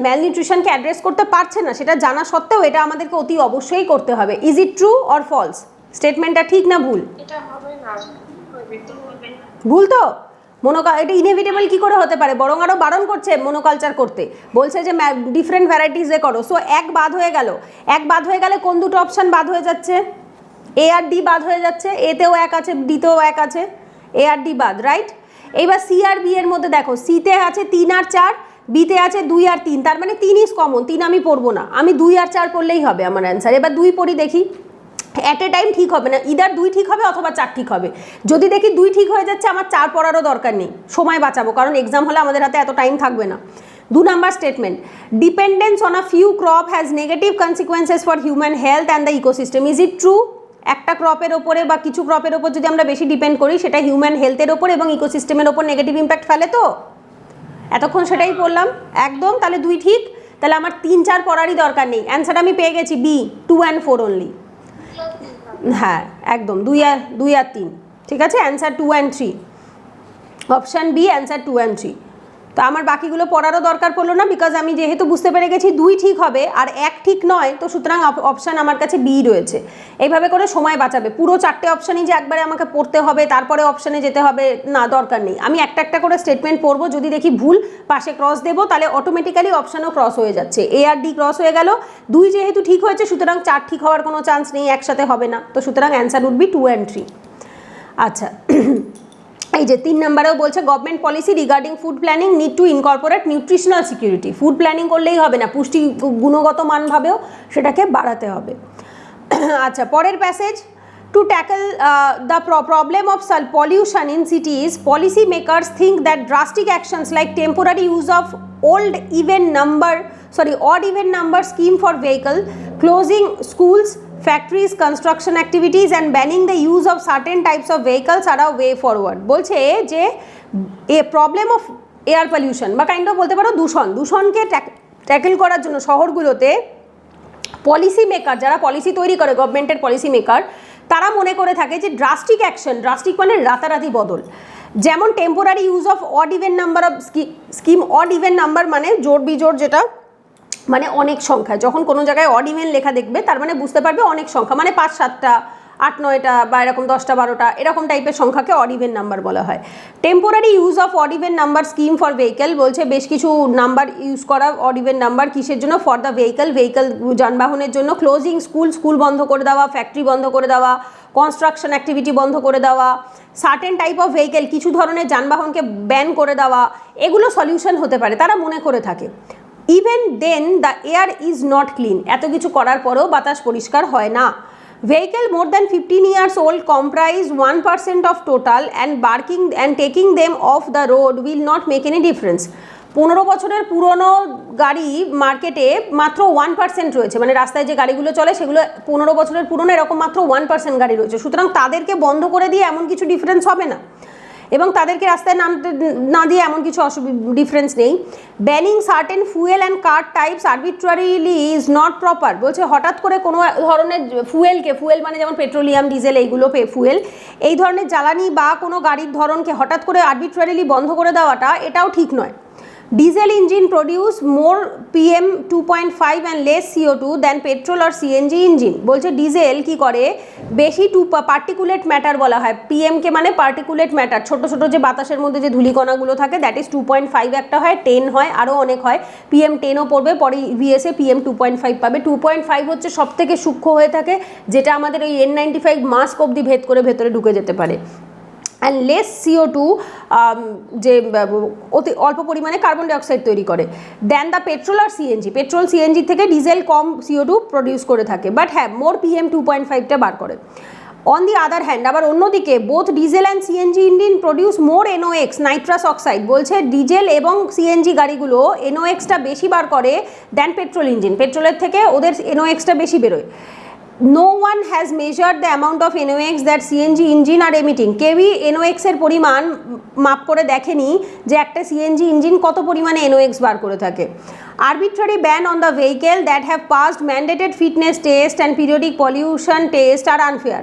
Speaker 1: ম্যালনিউট্রিশনকে অ্যাড্রেস করতে পারছে না, সেটা জানা সত্ত্বেও এটা আমাদেরকে অতি অবশ্যই করতে হবে। Is it true or false? স্টেটমেন্টটা ঠিক না ভুল? ভুল তো। এটা ইনএভিটেবল কী করে হতে পারে, বরং আরও বারণ করছে মোনোকালচার করতে, বলছে যে ডিফারেন্ট ভ্যারাইটিসে করো। সো এক বাদ হয়ে গেল, এক বাদ হয়ে গেলে কোন দুটো অপশান বাদ হয়ে যাচ্ছে? এ আর ডি বাদ হয়ে যাচ্ছে, এতেও এক আছে, ডিতেও এক আছে, এ আর ডি বাদ, রাইট। এইবার সি আর বি এর মধ্যে দেখো, সিতে আছে 3 আর 4, বিতে আছে 2 আর 3, তার মানে 3 ইজ কমন, 3 আমি পড়বো না, আমি 2 আর 4 পড়লেই হবে আমার অ্যান্সার। এবার 2 পড়ি দেখি, অ্যাট এ টাইম ঠিক হবে না, ইদার 2 ঠিক হবে অথবা 4 ঠিক হবে। যদি দেখি 2 ঠিক হয়ে যাচ্ছে, আমার 4 পড়ারও দরকার নেই, সময় বাঁচাবো, কারণ এক্সাম হলে আমাদের হাতে এত টাইম থাকবে না। 2 number statement, dependence on a few crop has negative consequences for human health and the ecosystem. Is it true? একটা ক্রপের ওপরে বা কিছু ক্রপের ওপর যদি আমরা বেশি ডিপেন্ড করি, সেটা হিউম্যান হেলথের ওপর এবং ইকোসিস্টেমের ওপর নেগেটিভ ইম্প্যাক্ট ফেলে। তো এতক্ষণ সেটাই পড়লাম একদম, তাহলে 2 ঠিক, তাহলে আমার 3, 4 পড়ারই দরকার নেই, অ্যান্সার আমি পেয়ে গেছি বি, 2 and 4 অনলি। হ্যাঁ একদম 2 আর 3, ঠিক আছে, answer 2 and 3, option B answer 2 and 3। তো আমার বাকিগুলো পড়ারও দরকার পড়লো না, বিকজ আমি যেহেতু বুঝতে পেরে গেছি 2 ঠিক হবে আর 1 ঠিক নয়, তো সুতরাং অপশান আমার কাছে বি রয়েছে। এইভাবে করে সময় বাঁচাবে, পুরো 4টে অপশানই যে একবারে আমাকে পড়তে হবে তারপরে অপশানে যেতে হবে না, দরকার নেই। আমি একটা একটা করে স্টেটমেন্ট পড়বো, যদি দেখি ভুল পাশে ক্রস দেবো, তাহলে অটোমেটিক্যালি অপশানও ক্রস হয়ে যাচ্ছে। এ আর ডি ক্রস হয়ে গেল, 2 যেহেতু ঠিক হয়েছে সুতরাং 4 ঠিক হওয়ার কোনো চান্স নেই, একসাথে হবে না, তো সুতরাং অ্যান্সার উড বি 2 and 3। আচ্ছা, এই যে 3 নম্বরেও বলছে government policy regarding food planning need to incorporate nutritional security. Food planning করলেই হবে না, পুষ্টি গুণগত মানভাবেও সেটাকে বাড়াতে হবে। আচ্ছা, পরের passage, two tackle the problem of pollution in সিটিজ policy makers think that drastic actions like temporary use of odd even number scheme for vehicle, closing schools, factories, construction activities and banning the use of certain types of vehicles are a way forward. বলছে যে a problem of air pollution বা kind of বলতে পারো দূষণকে tackle করার জন্য শহরগুলোতে policy maker, যারা policy তৈরি করে, গভর্নমেন্টের পলিসি মেকার, তারা মনে করে থাকে যে ড্রাস্টিক অ্যাকশন, ড্রাস্টিক মানে রাতারাতি বদল, যেমন temporary use of odd even number of scheme. Odd even number মানে জোড় বিজোড়, যেটা মানে অনেক সংখ্যা। যখন কোনো জায়গায় অড ইভেন লেখা দেখবে তার মানে বুঝতে পারবে অনেক সংখ্যা, মানে 5-7টা 8-9টা বা এরকম 10টা-12টা এরকম টাইপের সংখ্যাকে অড ইভেন নাম্বার বলা হয়। Temporary use of odd even number scheme for vehicle, বলছে বেশ কিছু নাম্বার ইউজ করা অড ইভেন নাম্বার কিসের জন্য? ফর দ্য ভেহিকেল যানবাহনের জন্য। ক্লোজিং স্কুল বন্ধ করে দেওয়া, ফ্যাক্টরি বন্ধ করে দেওয়া, কনস্ট্রাকশন অ্যাক্টিভিটি বন্ধ করে দেওয়া, সার্টেন টাইপ অফ ভেহিকেল কিছু ধরনের যানবাহনকে ব্যান করে দেওয়া, এগুলো সলিউশন হতে পারে, তারা মনে করে থাকে। Even then the air is not clean, এত কিছু করার পরেও বাতাস পরিষ্কার হয় না। Vehicle more than 15 years old comprise 1% of total and taking them off the road will not make any difference. 15 বছরের পুরনো গাড়ি মার্কেটে মাত্র 1% রয়েছে, মানে রাস্তায় যে গাড়িগুলো চলে সেগুলো 15 বছরের পুরনো, এরকম মাত্র 1% গাড়ি রয়েছে। সুতরাং তাদেরকে বন্ধ করে দিয়ে এমন কিছু ডিফারেন্স হবে না, এবং তাদেরকে রাস্তায় নামতে না দিয়ে এমন কিছু ডিফারেন্স নেই। Banning certain fuel and car types arbitrarily is not proper, বলছে হঠাৎ করে কোনো ধরনের ফুয়েল মানে যেমন পেট্রোলিয়াম, ডিজেল, এইগুলো ফুয়েল, এই ধরনের জ্বালানি বা কোনো গাড়ির ধরনকে হঠাৎ করে আরবিট্রারিলি বন্ধ করে দেওয়াটা এটাও ঠিক নয়। Diesel engine produce more PM 2.5 and less CO2 than petrol আর CNG ইঞ্জিন, বলছে ডিজেল কি করে বেশি পার্টিকুলেট ম্যাটার বলা হয়, PMকে মানে পার্টিকুলেট ম্যাটার, ছোট ছোট যে বাতাসের মধ্যে যে ধূলিকণাগুলো থাকে, দ্যাট ইজ 2.5 একটা হয়, 10 হয়, আরও অনেক হয়, PM10ও পড়বে, পরে EVS-এ PM 2.5 পাবে। 2.5 হচ্ছে সব থেকে সূক্ষ্ম হয়ে থাকে, যেটা আমাদের ওই N95 মাস্ক অবধি ভেদ করে ভেতরে ঢুকে যেতে পারে। অ্যান্ড লেস CO2 যে অতি অল্প পরিমাণে কার্বন ডাইঅক্সাইড তৈরি করে দেন দ্য পেট্রোল আর সিএনজি। পেট্রোল সিএনজি থেকে ডিজেল কম CO2 প্রডিউস করে থাকে, বাট হ্যাঁ মোর PM 2.5টা বার করে। অন দি আদার হ্যান্ড, আবার অন্যদিকে both diesel and CNG engine produce more NOx nitrous oxide, বলছে ডিজেল এবং সিএনজি গাড়িগুলো NOxটা বেশি বার করে দেন পেট্রোল ইঞ্জিন, পেট্রোলের থেকে ওদের NOxটা বেশি বেরোয়। No one has measured the amount of NOx that CNG engine are emitting. কেউই NOx এর পরিমাণ মাপ করে দেখেনি যে একটা CNG ইঞ্জিন কত পরিমাণে NOx বার করে থাকে। Arbitrary ban on the vehicle that have passed mandated fitness test and periodic pollution test are unfair.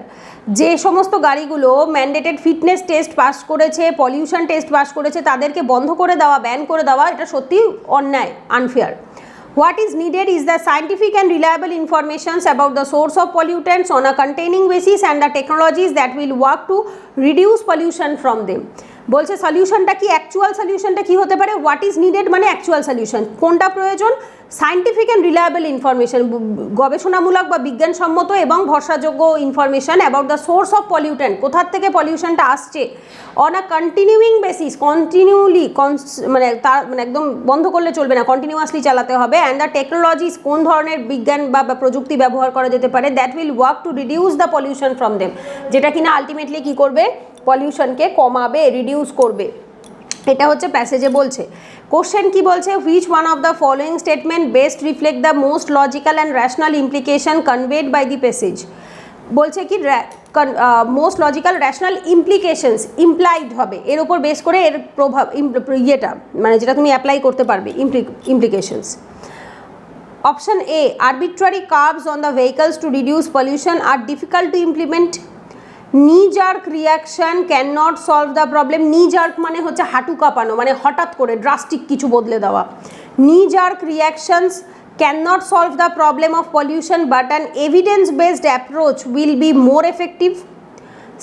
Speaker 1: যে সমস্ত গাড়িগুলো ম্যান্ডেটেড ফিটনেস টেস্ট পাস করেছে, পলিউশন টেস্ট পাস করেছে, তাদেরকে বন্ধ করে দেওয়া, ব্যান করে দেওয়া, এটা সত্যি অন্যায়, unfair. What is needed is the scientific and reliable information about the source of pollutants on a containing basis and the technologies that will work to reduce pollution from them. বলছে সলিউশনটা কি, actual সলিউশনটা কি হতে পারে? What is needed মানে actual solution, কোনটা প্রয়োজন? সায়েন্টিফিক অ্যান্ড রিলায়েবল ইনফরমেশন, গবেষণামূলক বা বিজ্ঞানসম্মত এবং ভরসাযোগ্য information about the source of pollutant, কোথার থেকে পলিউশনটা আসছে, on a continuing basis, continually মানে তার মানে একদম বন্ধ করলে চলবে না, কন্টিনিউয়াসলি চালাতে হবে। অ্যান্ড দ্য টেকনোলজিস, কোন ধরনের বিজ্ঞান বা প্রযুক্তি ব্যবহার করা যেতে পারে, that will work to reduce the pollution from them, যেটা কিনা আলটিমেটলি কী করবে, পলিউশনকে কমাবে, রিডিউস করবে। এটা হচ্ছে প্যাসেজে বলছে। কোশ্চেন কি বলছে, which one of the following statement best reflect the most logical and rational implication conveyed by the passage, বলছে কি most logical rational implications implied হবে, এর উপর বেস করে এর প্রভাব ইয়েটা মানে যেটা তুমি অ্যাপ্লাই করতে পারবে, implications. Option A, arbitrary curbs on the vehicles to reduce pollution are difficult to implement. knee-jerk reaction cannot solve the problem. knee-jerk মানে হচ্ছে হাঁটু কাঁপানো, মানে হঠাৎ করে ড্রাস্টিক কিছু বদলে দেওয়া। knee-jerk reactions cannot solve the problem of pollution, but an evidence-based approach will be more effective.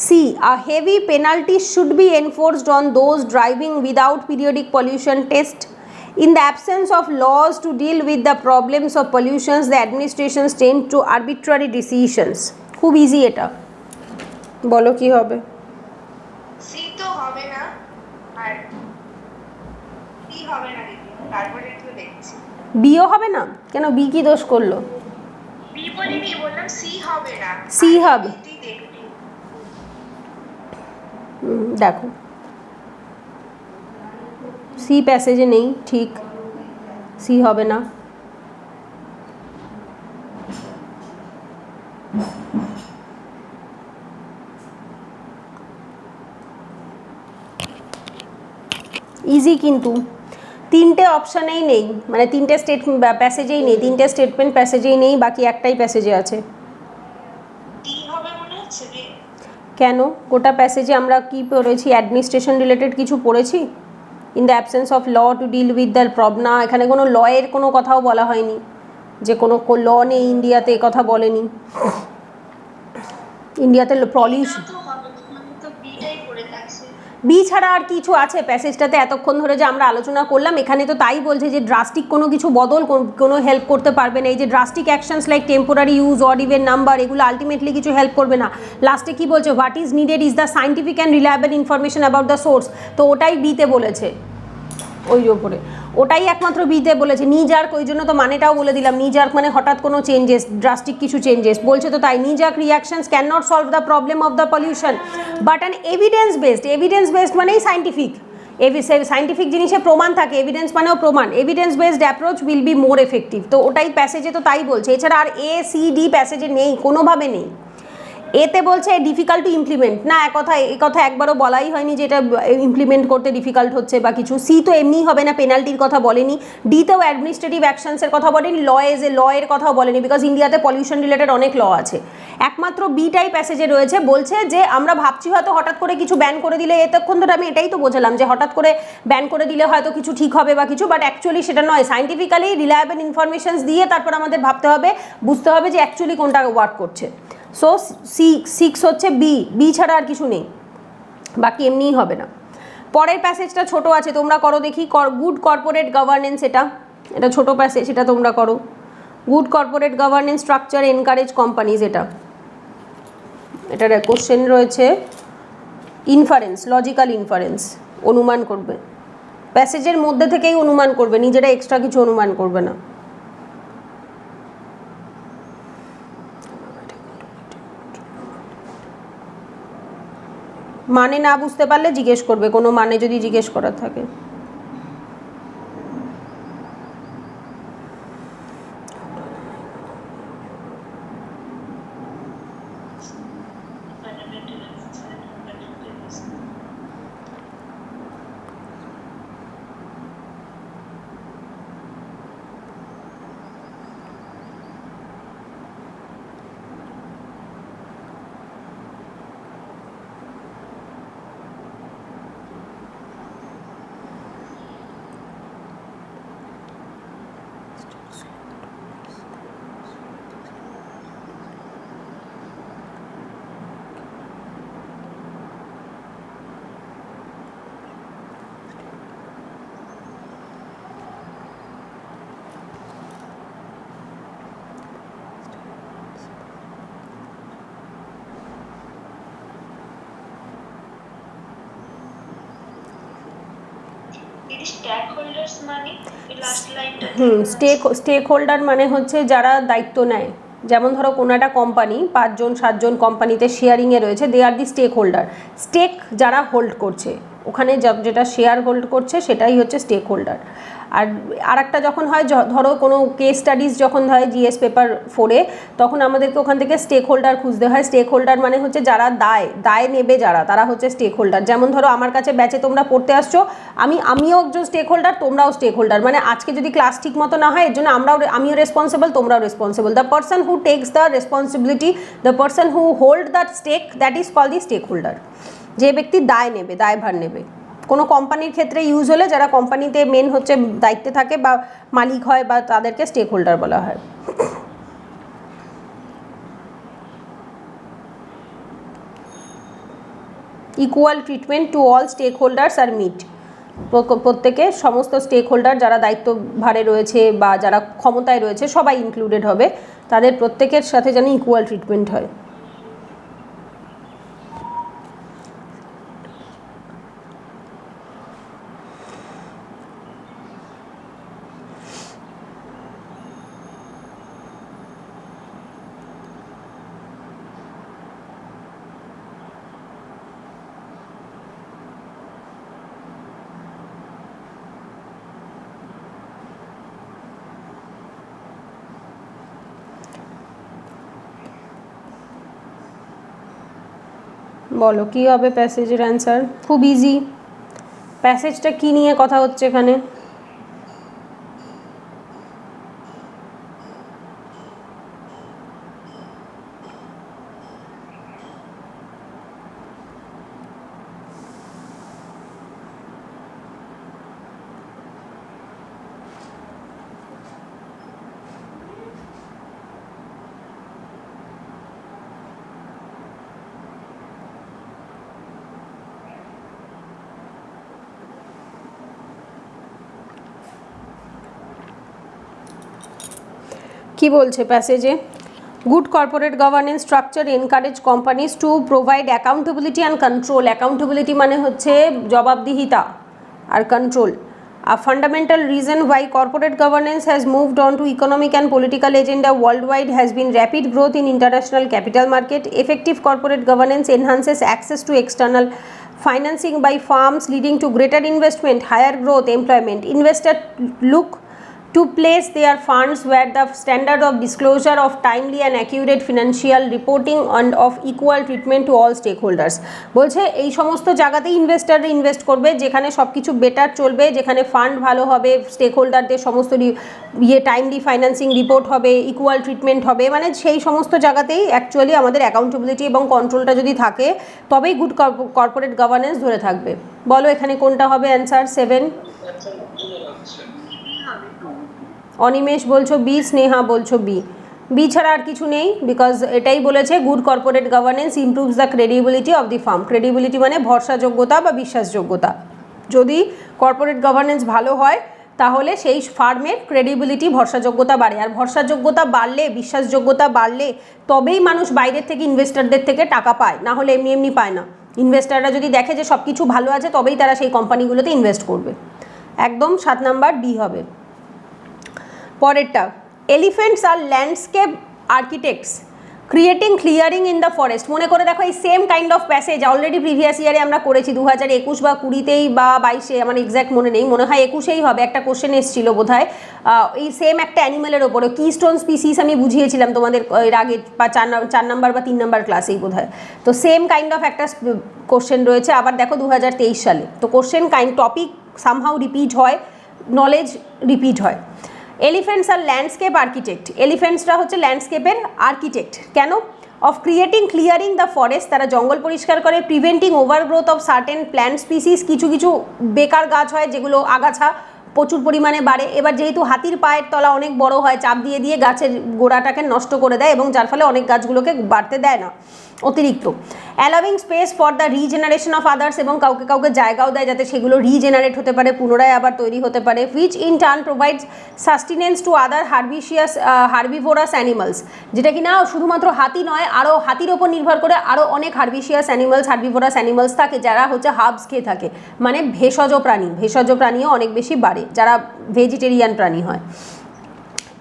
Speaker 1: C, a heavy penalty should be enforced on those driving without periodic pollution test. In the absence of laws to deal with the problems of pollution, the administration tend to arbitrary decisions. খুব easy এটা, বলো কি হবে?
Speaker 2: C তো হবে না, আর B হবে না দিদি, তারপরে একটু দেখছি।
Speaker 1: বিও হবে না কেন? বি কি দোষ করলো?
Speaker 2: বি বলিনি, বললাম সি হবে না।
Speaker 1: সি হবে, দেখো সি প্যাসেজে নেই, ঠিক সি হবে না। ইজি কিন্তু তিনটে অপশানেই নেই, মানে তিনটে প্যাসেজেই নেই, তিনটে স্টেটমেন্ট প্যাসেজেই নেই, বাকি একটাই প্যাসেজে আছে।
Speaker 2: ডি হবে মনে হচ্ছে ডি।
Speaker 1: কেন? গোটা প্যাসেজে আমরা কি পড়েছি? অ্যাডমিনিস্ট্রেশন রিলেটেড কিছু পড়েছি? In the absence of law to deal with the problem, না এখানে কোনো লয়ের কোনো কথাও বলা হয়নি, যে কোনো ল নেই ইন্ডিয়াতে, এ কথা বলেনি। ইন্ডিয়াতে পলিউশন,
Speaker 2: তো হবে মানে তো বিটাই পড়ে থাকছে।
Speaker 1: বি ছাড়া আর কিছু আছে প্যাসেজটাতে? এতক্ষণ ধরে যে আমরা আলোচনা করলাম, এখানে তো তাই বলছে যে ড্রাস্টিক কোনো কিছু বদল কোনো হেল্প করতে পারবে না। এই যে drastic actions like temporary use, odd even number, এগুলো আলটিমেটলি কিছু হেল্প করবে না। লাস্টে কি বলছে? What is needed is the scientific and reliable information about the source. তো ওটাই বিতে বলেছে, ওই ওপরে ওটাই একমাত্র বিতে বলেছে। নিজার্ক, ওই জন্য তো মানেটাও বলে দিলাম, নিজার্ক মানে হঠাৎ কোনো চেঞ্জেস, ড্রাস্টিক কিছু চেঞ্জেস বলছে তো তাই। Knee jerk reactions can not solve the problem of the pollution but an evidence based, evidence based মানেই সাইন্টিফিক, সাইন্টিফিক জিনিসে প্রমাণ থাকে, এভিডেন্স মানেও প্রমাণ, evidence based approach will be more effective. তো ওটাই প্যাসেজে তো তাই বলছে, এছাড়া আর এ সি ডি প্যাসেজে নেই, কোনোভাবে নেই। এতে বলছে ডিফিকাল্ট টু ইমপ্লিমেন্ট, না এ কথা একবারও বলাই হয়নি যে এটা ইমপ্লিমেন্ট করতে ডিফিকাল্ট হচ্ছে বা কিছু। সি তো এমনিই হবে না, পেনাল্টির কথা বলেনি। ডিতেও অ্যাডমিনিস্ট্রেটিভ অ্যাকশনসের কথা বলেনি, লয়ের কথাও বলেনি, বিকজ ইন্ডিয়াতে পলিউশন রিলেটেড অনেক ল আছে। একমাত্র বিটাই প্যাসেজে রয়েছে, বলছে যে আমরা ভাবছি হয়তো হঠাৎ করে কিছু ব্যান করে দিলে, এতক্ষণ ধরে আমি এটাই তো বোঝালাম যে হঠাৎ করে ব্যান করে দিলে হয়তো কিছু ঠিক হবে বা কিছু, বাট অ্যাকচুয়ালি সেটা নয়। সাইন্টিফিক্যালি রিলায়েবল ইনফরমেশনস দিয়ে তারপর আমাদের ভাবতে হবে, বুঝতে হবে যে অ্যাকচুয়ালি কোনটা ওয়ার্ক করছে। সো সিক্স হচ্ছে বি ছাড়া আর কিছু নেই, বাকি এমনিই হবে না। পরের প্যাসেজটা ছোট আছে, তোমরা করো দেখি। গুড কর্পোরেট গভর্নেন্স, এটা ছোট প্যাসেজ, এটা তোমরা করো। Good corporate governance structure encourage companies, এটার কোশ্চেন রয়েছে ইনফারেন্স, লজিক্যাল ইনফারেন্স, অনুমান করবে, প্যাসেজের মধ্যে থেকেই অনুমান করবে, নিজেরা এক্সট্রা কিছু অনুমান করবে না। মানে না বুঝতে পারলে জিজ্ঞেস করবে, কোনো মানে যদি জিজ্ঞেস করার থাকে। স্টেক হোল্ডার মানে হচ্ছে যারা দায়িত্ব নেয়। যেমন ধরো কোনো একটা কোম্পানি 5-7জন কোম্পানিতে শেয়ারিংয়ে রয়েছে, দে আর দি স্টেক হোল্ডার। স্টেক যারা হোল্ড করছে, ওখানে যেটা শেয়ার হোল্ড করছে সেটাই হচ্ছে স্টেক হোল্ডার। আর একটা যখন হয়, ধরো কোনো কেস স্টাডিজ যখন হয় জিএস পেপার 4-এ, তখন আমাদেরকে ওখান থেকে স্টেক হোল্ডার খুঁজতে হয়। স্টেক হোল্ডার মানে হচ্ছে যারা দায় নেবে, তারা হচ্ছে স্টেক হোল্ডার। যেমন ধরো আমার কাছে ব্যাচে তোমরা পড়তে আসছো, আমিও একজন স্টেক হোল্ডার, তোমরাও স্টেক হোল্ডার। মানে আজকে যদি ক্লাস ঠিক মতো না হয়, এর জন্য আমিও রেসপন্সিবল, তোমরাও responsible. The person who takes the responsibility, the person who hold the stake, that is call the stake holder. যে ব্যক্তি দায়ভার নেবে। কোনো কোম্পানির ক্ষেত্রে ইউজ হলে যারা কোম্পানিতে মেন হচ্ছে দায়িত্বে থাকে বা মালিক হয়, বা তাদেরকে স্টেক হোল্ডার বলা হয়। Equal treatment to all stake holders are met, প্রত্যেকে, সমস্ত স্টেক হোল্ডার যারা দায়িত্বভারে রয়েছে বা যারা ক্ষমতায় রয়েছে সবাই ইনক্লুডেড হবে, তাদের প্রত্যেকের সাথে যেন ইকুয়াল ট্রিটমেন্ট হয়। বলো কি হবে প্যাসেজের অ্যান্সার? খুব ইজি, প্যাসেজটা কি নিয়ে কথা হচ্ছে এখানে? কি বলছে প্যাসেজে? Good corporate governance structure encourage companies to provide accountability and control. Accountability মানে হচ্ছে জবাবদিহিতা, আর control. A fundamental reason why corporate governance has moved on to economic and political agenda worldwide has been rapid growth in international capital market. Effective corporate governance enhances access to external financing by firms, leading to greater investment, higher growth, employment. Investors look to place their funds where the standard of disclosure of timely and accurate financial reporting and of equal treatment to all stakeholders. বলছে এই সমস্ত জায়গাতেই ইনভেস্টাররা invest করবে যেখানে সব কিছু better চলবে, যেখানে ফান্ড ভালো হবে, স্টেক হোল্ডারদের সমস্ত টাইমলি ফাইন্যান্সিং রিপোর্ট হবে, ইকুয়াল ট্রিটমেন্ট হবে, মানে সেই সমস্ত জায়গাতেই অ্যাকচুয়ালি আমাদের অ্যাকাউন্টেবিলিটি এবং কন্ট্রোলটা যদি থাকে তবেই গুড কর্পোরেট গভর্নেন্স ধরে থাকবে। বলো এখানে কোনটা হবে অ্যান্সার? 7। অনিমেষ বলছো বি, স্নেহা বলছো বি। বি ছাড়া আর কিছু নেই, বিকজ এটাই বলেছে good corporate governance improves the credibility of the farm. Credibility মানে ভরসাযোগ্যতা বা বিশ্বাসযোগ্যতা। যদি কর্পোরেট গভর্নেন্স ভালো হয় তাহলে সেই ফার্মের ক্রেডিবিলিটি, ভরসাযোগ্যতা বাড়ে, আর ভরসাযোগ্যতা বাড়লে, বিশ্বাসযোগ্যতা বাড়লে তবেই মানুষ বাইরের থেকে ইনভেস্টারদের থেকে টাকা পায়, না হলে এমনি এমনি পায় না। ইনভেস্টাররা যদি দেখে যে সব কিছু ভালো আছে তবেই তারা সেই কোম্পানিগুলোতে ইনভেস্ট করবে। একদম 7 নাম্বার বি হবে। পরেরটা, elephants are landscape architects creating clearing in the forest. মনে করে দেখো এই same kind of passage already previous ইয়ারে আমরা করেছি, 2021 বা 20তেই বা 22-এ, আমার এক্স্যাক্ট মনে নেই, মনে হয় 21-এই হবে, একটা কোশ্চেন এসেছিল বোধহয় এই সেম একটা অ্যানিমেলের ওপরে, কিস্টোন স্পিসিস আমি বুঝিয়েছিলাম তোমাদের এর আগে, বা 4 নাম্বার বা 3 নাম্বার ক্লাসেই বোধহয়। তো সেম কাইন্ড অফ একটা কোশ্চেন রয়েছে আবার দেখো 2023 সালে। তো কোশ্চেন টপিক সামহাউ রিপিট হয়, নলেজ রিপিট হয়। Elephants are landscape architect. এলিফেন্টসরা হচ্ছে ল্যান্ডস্কেপের আর্কিটেক্ট। কেন? Of creating clearing the forest, তারা জঙ্গল পরিষ্কার করে। Preventing overgrowth of certain plant species, কিছু কিছু বেকার গাছ হয় যেগুলো আগাছা প্রচুর পরিমাণে বাড়ে। এবার যেহেতু হাতির পায়ের তলা অনেক বড় হয়, চাপ দিয়ে দিয়ে গাছের গোড়াটাকে নষ্ট করে দেয় এবং যার ফলে অনেক গাছগুলোকে বাড়তে দেয় না অতিরিক্ত। Allowing space for the regeneration of others, এবং কাউকে কাউকে জায়গাও দেয় যাতে সেগুলো রিজেনারেট হতে পারে, পুনরায় আবার তৈরি হতে পারে। Which in turn provides sustenance to other herbivorous animals, যেটা কিনা শুধুমাত্র হাতি নয়, আরও হাতির ওপর নির্ভর করে আরও অনেক হার্বিভোরাস অ্যানিমালস থাকে যারা হচ্ছে হার্বস খেয়ে থাকে, মানে ভেষজ প্রাণীও অনেক বেশি বাড়ে যারা ভেজিটেরিয়ান প্রাণী হয়।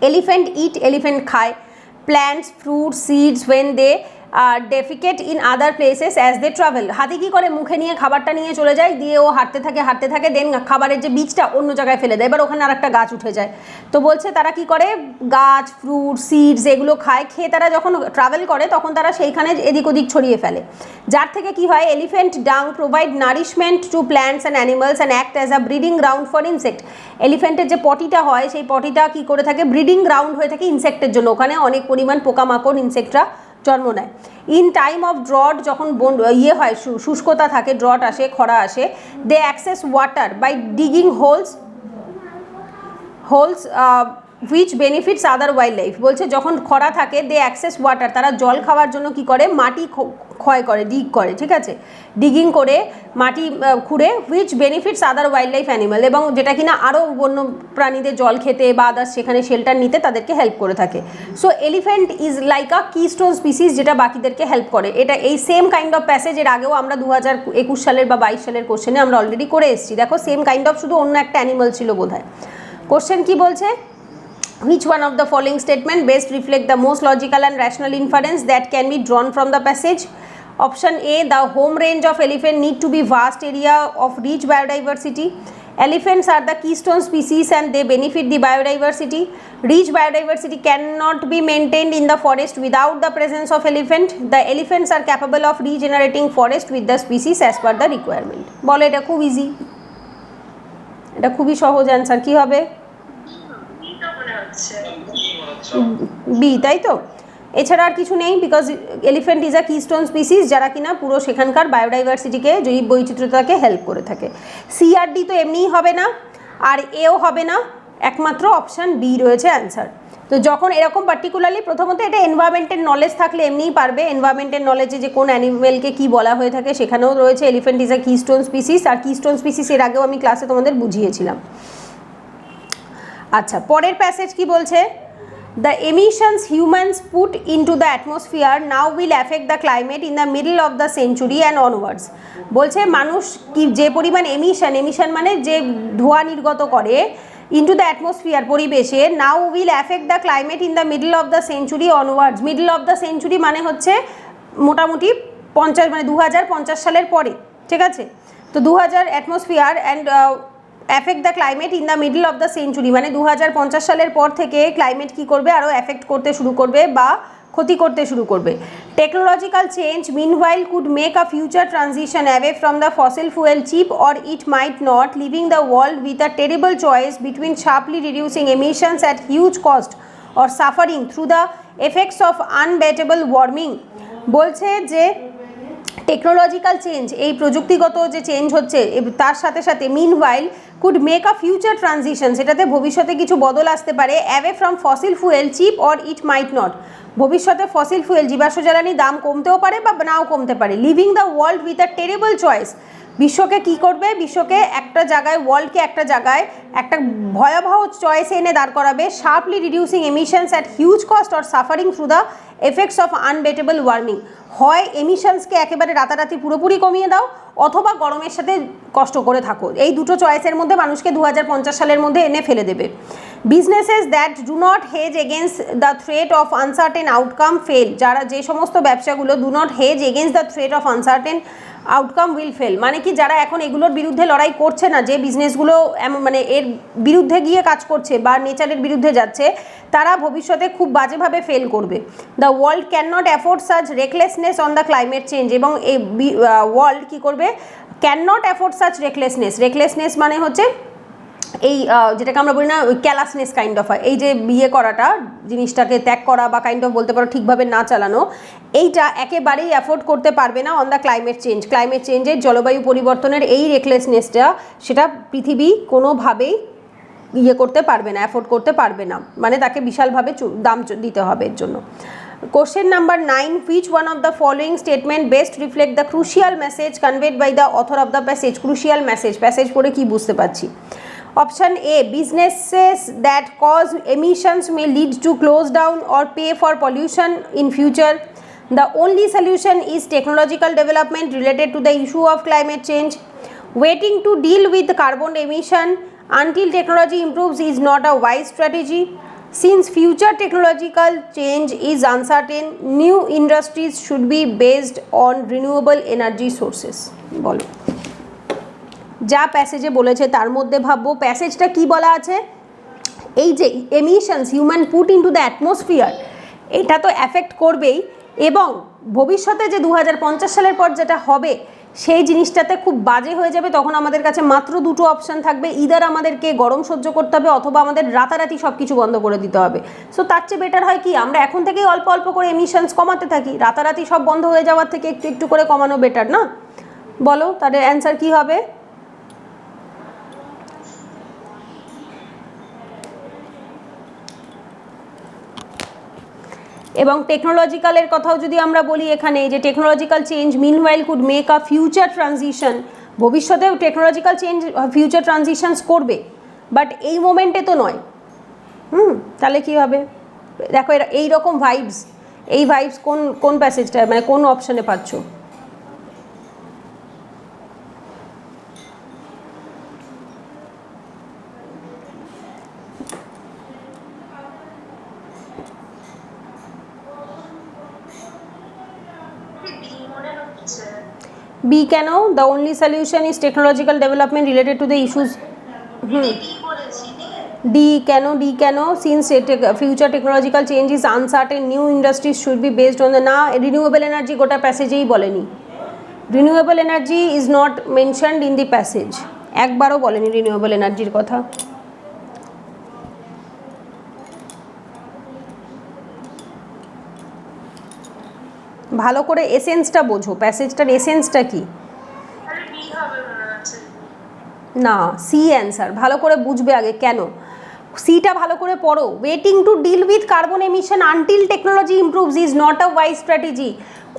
Speaker 1: এলিফেন্ট ইট, এলিফেন্ট খায় plants, fruit, seeds when they defecate in other places as they travel. হাতি কী করে? মুখে নিয়ে খাবারটা নিয়ে চলে যায়, দিয়ে ও হাঁটতে থাকে, দেন খাবারের যে বীজটা অন্য জায়গায় ফেলে দেয়, এবার ওখানে আর একটা গাছ উঠে যায়। তো বলছে তারা কি করে? গাছ, ফ্রুট, সিডস এগুলো খায়, খেয়ে তারা যখন ট্রাভেল করে তখন তারা সেইখানে এদিক ওদিক ছড়িয়ে ফেলে, যার থেকে কি হয়? Elephant dung provide nourishment to plants and animals and act as a breeding ground for insect. এলিফেন্টের যে পটিটা হয় সেই পটিটা কি করে থাকে? ব্রিডিং গ্রাউন্ড হয়ে থাকে ইনসেক্টের জন্য, ওখানে অনেক পরিমাণ পোকামাকড়, ইনসেক্টরা জন্ম নেয়। ইন টাইম অফ ড্রট, যখন হয় শুষ্কতা থাকে, ড্রট আসে, খরা আসে, they access water by digging holes which benefits other wildlife. বলছে যখন খরা থাকে দে অ্যাক্সেস ওয়াটার, তারা জল খাওয়ার জন্য কি করে? মাটি ক্ষয় করে, ডিগ করে, ঠিক আছে, ডিগিং করে মাটি খুঁড়ে। Which benefits other wild life animal, এবং যেটা কিনা আরও বন্য প্রাণীদের জল খেতে বা আদার্স সেখানে শেল্টার নিতে তাদেরকে হেল্প করে থাকে। So elephant is like a keystone species যেটা বাকিদেরকে হেল্প করে। এটা এই সেম কাইন্ড অফ প্যাসেজ এর আগেও আমরা 2021 সালের বা 22 সালের কোশ্চেনে আমরা অলরেডি করে এসেছি। দেখো সেম কাইন্ড অফ, শুধু অন্য একটা অ্যানিমাল ছিল বোধহয়। কোশ্চেন কি বলছে? Which one of the following statement best reflect the most logical and rational inference that can be drawn from the passage? Option A, the home range of elephant need to be vast area of rich biodiversity. Elephants are the keystone species and they benefit the biodiversity. Rich biodiversity cannot be maintained in the forest without the presence of elephant. The elephants are capable of regenerating forest with the species as per the requirement. বলো, এটা খুব easy. এটা খুবই সহজ answer. কি হবে? B, তাই তো? এছাড়া আর কিছু নেই, because elephant is a keystone species, যারা কিনা পুরো সেখানকার বায়োডাইভার্সিটিকে, জৈব বৈচিত্র্যতাকে হেল্প করে থাকে। সি আর ডি তো এমনিই হবে না, আর এও হবে না, একমাত্র অপশান বি রয়েছে অ্যান্সার। তো যখন এরকম পার্টিকুলারলি, প্রথমত এটা এনভায়রনমেন্টের নলেজ থাকলে এমনিই পারবে। এনভায়রনমেন্টের নলেজে যে কোন অ্যানিমেলকে কি বলা হয়ে থাকে সেখানেও রয়েছে elephant is a keystone species, আর কিস্টোন স্পিসিস এর আগেও আমি ক্লাসে তোমাদের বুঝিয়েছিলাম। আচ্ছা, পরের প্যাসেজ কি বলছে? The emissions humans put into the atmosphere now will affect the climate in the middle of the century and onwards. বলছে মানুষ কি যে পরিমাণ এমিশন মানে যে ধোঁয়া নির্গত করে ইনটু দ্য অ্যাটমসফিয়ার, পরিবেশে, now will affect the climate in the middle of the century onwards. Middle of the century মানে হচ্ছে মোটামুটি 50, মানে 2050 সালের পরে, ঠিক আছে? তো 2000 atmosphere and affect the climate in the middle of the century, মানে 2050 সালের পর থেকে ক্লাইমেট কী করবে, আরও অ্যাফেক্ট করতে শুরু করবে বা ক্ষতি করতে শুরু করবে। Technological change meanwhile could make a future transition away from the fossil fuel cheap or it might not, leaving the world with a terrible choice between sharply reducing emissions at huge cost or suffering through the effects of unabated warming. বলছে যে technological change, এই প্রযুক্তিগত যে change হচ্ছে তার সাথে সাথে meanwhile could make a future transition, সেটাতে ভবিষ্যতে কিছু বদল আসতে পারে, away from fossil fuel cheap or it might not, ভবিষ্যতে ফসিল ফুয়েল জীবাশ্ম জ্বালানির দাম কমতেও পারে বা নাও কমতে পারে। Living the world with a terrible choice, বিশ্বকে কি করবে, বিশ্বকে একটা জায়গায়, ওয়ার্ল্ডকে একটা জায়গায় একটা ভয়াবহ চয়েসে এনে দাঁড় করাবে। Sharply reducing emissions at huge cost or suffering through the effects of unabated warming, হয় এমিশনসকে একেবারে রাতারাতি পুরোপুরি কমিয়ে দাও, অথবা গরমের সাথে কষ্ট করে থাকো। এই দুটো চয়েসের মধ্যে মানুষকে 2050 সালের মধ্যে এনে ফেলে দেবে। Businesses that do not hedge against the threat of uncertain outcome fail, যারা যে সমস্ত ব্যবসাগুলো do not hedge against the threat of uncertain outcome will fail, মানে কি যারা এখন এগুলোর বিরুদ্ধে লড়াই করছে না, যে বিজনেসগুলো মানে এর বিরুদ্ধে গিয়ে কাজ করছে বা নেচারের বিরুদ্ধে যাচ্ছে, তারা ভবিষ্যতে খুব বাজেভাবে ফেল করবে। The world can not afford such recklessness on the climate change, এবং এই ওয়ার্ল্ড কী করবে, can not afford such recklessness, recklessness মানে হচ্ছে এই যেটাকে আমরা বলি না ক্যালাসনেস কাইন্ড অফ হয়, এই যে বিয়ে করাটা, জিনিসটাকে ত্যাগ করা বা কাইন্ড অফ বলতে পারো ঠিকভাবে না চালানো, এইটা একেবারেই অ্যাফোর্ড করতে পারবে না on the climate change. Climate চেঞ্জের, জলবায়ু পরিবর্তনের এই রেকলেসনেসটা, সেটা পৃথিবী কোনোভাবেই ইয়ে করতে পারবে না, অ্যাফোর্ড করতে পারবে না, মানে তাকে বিশালভাবে দাম দিতে হবে এর জন্য। Question number 9, which one of the following statement best reflect the crucial message conveyed by the author of the passage? Crucial message, passage পড়ে কি বুঝতে পারছি? Option A, businesses that cause emissions may lead to close down or pay for pollution in future. The only solution is technological development related to the issue of climate change. Waiting to deal with carbon emission until technology improves is not a wise strategy. Since future technological change is uncertain, new industries should be based on renewable energy sources. বলো, যা প্যাসেজে বলেছে তার মধ্যে ভাববো প্যাসেজটা কি বলা আছে। এই যে emissions human put into the atmosphere, এটা তো অ্যাফেক্ট করবেই, এবং ভবিষ্যতে যে 2050 সালের পর যেটা হবে সেই জিনিসটাতে খুব বাজে হয়ে যাবে। তখন আমাদের কাছে মাত্র দুটো অপশান থাকবে, ইদার আমাদেরকে গরম সহ্য করতে হবে অথবা আমাদের রাতারাতি সব কিছু বন্ধ করে দিতে হবে। সো তার চেয়ে বেটার হয় কি আমরা এখন থেকেই অল্প অল্প করে এমিশনস কমাতে থাকি, রাতারাতি সব বন্ধ হয়ে যাওয়ার থেকে একটু একটু করে কমানো বেটার না? বলো তাদের অ্যান্সার কি হবে? এবং টেকনোলজিক্যালের কথাও যদি আমরা বলি এখানে, যে technological change meanwhile could make a future transition, ভবিষ্যতেও টেকনোলজিক্যাল চেঞ্জ ফিউচার ট্রানজিশনস করবে, বাট এই মোমেন্টে তো নয়। তাহলে কি হবে? দেখো এই রকম ভাইবস, এই ভাইবস কোন প্যাসেজটা, মানে কোন অপশানে পাচ্ছ? বি কেন? The only solution is technological development related to the issues. D কেন? ডি কেন? Since future technological change is uncertain, new industries should be based on the, না রিনিউয়েবল এনার্জি গোটা প্যাসেজেই বলেনি, renewable energy is not mentioned in the passage. একবারও বলেনি renewable এনার্জির কথা। ভালো করে এসেন্সটা বোঝো, প্যাসেজটার এসেন্সটা কি। না, সি অ্যান্সার। ভালো করে বুঝবে আগে কেন। সিটা ভালো করে পড়ো। Waiting to deal with carbon emission until technology improves is not a wise strategy.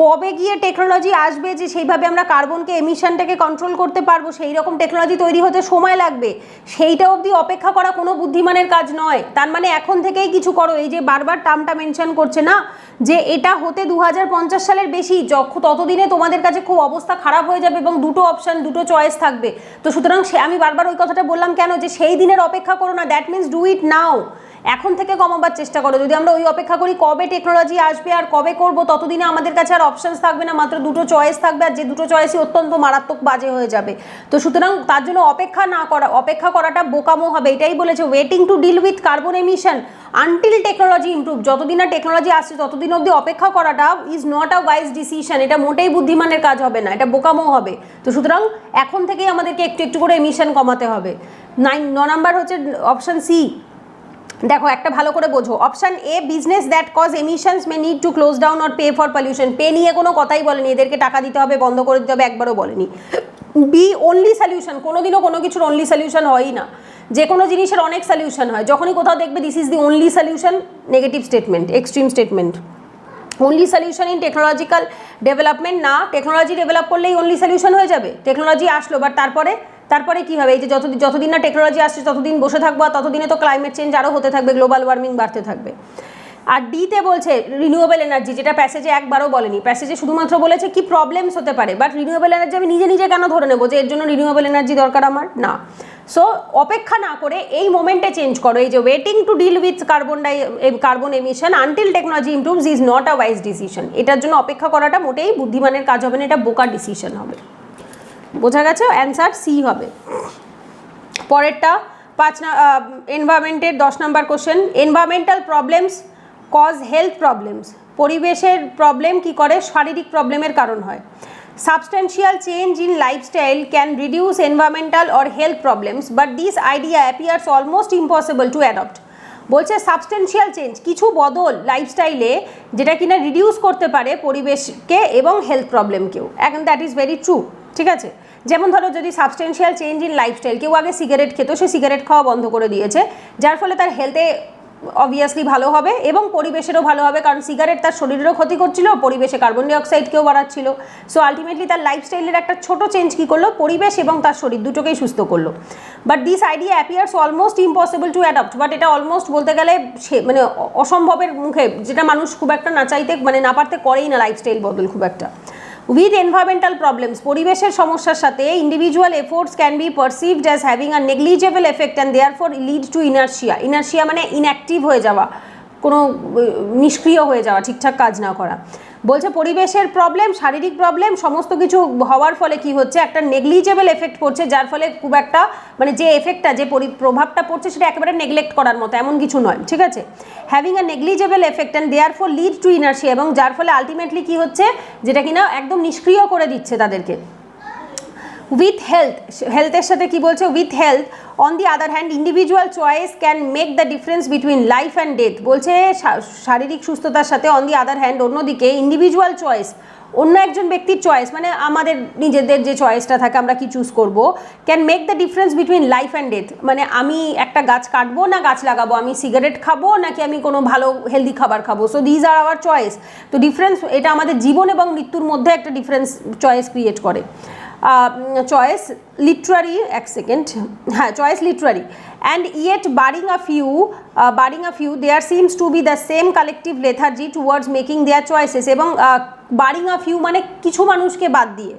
Speaker 1: কবে গিয়ে টেকনোলজি আসবে যে সেইভাবে আমরা কার্বনকে এমিশনটাকে কন্ট্রোল করতে পারবো, সেই রকম টেকনোলজি তৈরি হতে সময় লাগবে, সেইটা অবধি অপেক্ষা করা কোনো বুদ্ধিমানের কাজ নয়। তার মানে এখন থেকেই কিছু করো। এই যে বারবার টার্মটা মেনশন করছে না যে এটা হতে 2050 সালের বেশি, ততদিনে তোমাদের কাছে খুব অবস্থা খারাপ হয়ে যাবে এবং দুটো অপশান, দুটো চয়েস থাকবে। তো সুতরাং আমি বারবার ওই কথাটা বললাম কেন, যে সেই দিনের অপেক্ষা করো না, দ্যাট মিনস ডু ইট নাও। এখন থেকে কমাবার চেষ্টা করো। যদি আমরা ওই অপেক্ষা করি কবে টেকনোলজি আসবে আর কবে করব, ততদিনে আমাদের কাছে আর অপশানস থাকবে না, মাত্র দুটো চয়েস থাকবে, আর যে দুটো চয়েসই অত্যন্ত মারাত্মক বাজে হয়ে যাবে। তো সুতরাং তার জন্য অপেক্ষা করাটা বোকামো হবে। এটাই বলেছে, waiting to deal with carbon emission until technology improve, যতদিন না টেকনোলজি আসছে ততদিন অবধি অপেক্ষা করাটা is not a wise decision. এটা মোটেই বুদ্ধিমানের কাজ হবে না, এটা বোকামো হবে। তো সুতরাং এখন থেকেই আমাদেরকে একটু একটু করে এমিশন কমাতে হবে। 9 নাম্বার হচ্ছে অপশান সি। দেখো একটা ভালো করে বোঝো। Option A, business that cause emissions may need to close down or pay for pollution. Pay নিয়ে কোনো কথাই বলেনি, এদেরকে টাকা দিতে হবে, বন্ধ করে দিতে হবে, একবারও বলেনি। B, only solution. কোনোদিনও কোনো কিছুর অনলি সলিউশন হয়ই না, যে কোনো জিনিসের অনেক সলিউশন হয়। যখনই কোথাও দেখবে this is the only solution, negative statement, extreme statement. Only solution in technological development না, টেকনোলজি ডেভেলপ করলেই অনলি সলিউশন হয়ে যাবে। টেকনোলজি আসলো, বাট তারপরে কি হবে? এই যে যতদিন না টেকনোলজি আসছে ততদিন বসে থাকবো, আর ততদিনে তো ক্লাইমেট চেঞ্জ আরও হতে থাকবে, গ্লোবাল ওয়ার্মিং বাড়তে থাকবে। আর ডিতে বলছে রিনিউয়েবল এনার্জি, যেটা প্যাসেজে একবারও বলেনি। প্যাসেজে শুধুমাত্র বলেছে কি প্রবলেমস হতে পারে, বাট রিনিউয়েবল এনার্জি আমি নিজে নিজে কেন ধরে নেবো যে এর জন্য রিনিউয়েবল এনার্জি দরকার আমার? না। সো অপেক্ষা না করে এই মোমেন্টে চেঞ্জ করো। এই যে waiting to deal with carbon emission until technology improves is not a wise decision. এটার জন্য অপেক্ষা করাটা মোটেই বুদ্ধিমানের কাজ হবে না, এটা বোকার ডিসিশন হবে। বোঝা গেছে? অ্যান্সার সি হবে। পরেরটা এনভায়রনমেন্টের 10 number question. Environmental problems cause health problems. পরিবেশের প্রবলেম কি করে? শারীরিক প্রবলেমের কারণ হয়। Substantial change in lifestyle can reduce environmental or health problems, but this idea appears almost impossible to adopt. বলছে সাবস্টেন্সিয়াল চেঞ্জ, কিছু বদল লাইফস্টাইলে, যেটা কিনা রিডিউস করতে পারে পরিবেশকে এবং হেলথ প্রবলেমকেও। এখন দ্যাট ইজ ভেরি ট্রু, ঠিক আছে? যেমন ধরো যদি সাবস্টেন্সিয়াল চেঞ্জ ইন লাইফস্টাইল, কেউ আগে সিগারেট খেত, সে সিগারেট খাওয়া বন্ধ করে দিয়েছে, যার ফলে তার হেলথে অবভিয়াসলি ভালো হবে এবং পরিবেশেরও ভালো হবে, কারণ সিগারেট তার শরীরেরও ক্ষতি করছিল, পরিবেশে কার্বন ডাইঅক্সাইডকেও বাড়াচ্ছিল। সো আলটিমেটলি তার লাইফস্টাইলের একটা ছোট চেঞ্জ কী করলো? পরিবেশ এবং তার শরীর দুটোকেই সুস্থ করলো। But this idea appears almost impossible to adopt. But এটা অলমোস্ট বলতে গেলে মানে অসম্ভবের মুখে, যেটা মানুষ খুব একটা না চাইতে মানে না পারতে করেই না লাইফস্টাইল বদল খুব একটা। উইথ এনভায়রনমেন্টাল প্রবলেমস, পরিবেশের সমস্যার সাথে individual efforts can be perceived as having a negligible effect and therefore lead to inertia. Inertia মানে ইনঅ্যাক্টিভ হয়ে যাওয়া, কোনো নিষ্ক্রিয় হয়ে যাওয়া, ঠিকঠাক কাজ না করা। বলছে পরিবেশের প্রবলেম, শারীরিক প্রবলেম, সমস্ত কিছু হওয়ার ফলে কি হচ্ছে? একটা নেগলিজেবল এফেক্ট পড়ছে, যার ফলে খুব একটা মানে যে এফেক্টটা, যে প্রভাবটা পড়ছে সেটা একেবারে নেগলেক্ট করার মতো এমন কিছু নয়, ঠিক আছে? Having a negligible effect and therefore lead to inertia, এবং যার ফলে আলটিমেটলি কি হচ্ছে? যেটা কিনা একদম নিষ্ক্রিয় করে দিচ্ছে তাদেরকে। উইথ হেলথের সাথে কি বলছে? With health on the other hand individual choice can make the difference between life and death. বলছে শারীরিক সুস্থতার সাথে অন দি আদার হ্যান্ড, অন্যদিকে ইন্ডিভিজুয়াল চয়েস, অন্য একজন ব্যক্তির চয়েস, মানে আমাদের নিজেদের যে চয়েসটা থাকে আমরা কি চুজ করব, can make the difference between life and death. মানে আমি একটা গাছ কাটবো না গাছ লাগাবো, আমি সিগারেট খাবো নাকি আমি কোনো ভালো হেলদি খাবার খাবো। So these are our choice. তো ডিফারেন্স, এটা আমাদের জীবন এবং মৃত্যুর মধ্যে একটা ডিফারেন্স চয়েস ক্রিয়েট করে। চয়েস লিটারারি, এক সেকেন্ড, হ্যাঁ choice literally, and yet barring a few there seems to be the same collective lethargy towards making their choices. এবং বারিং আ ফিউ মানে কিছু মানুষকে বাদ দিয়ে,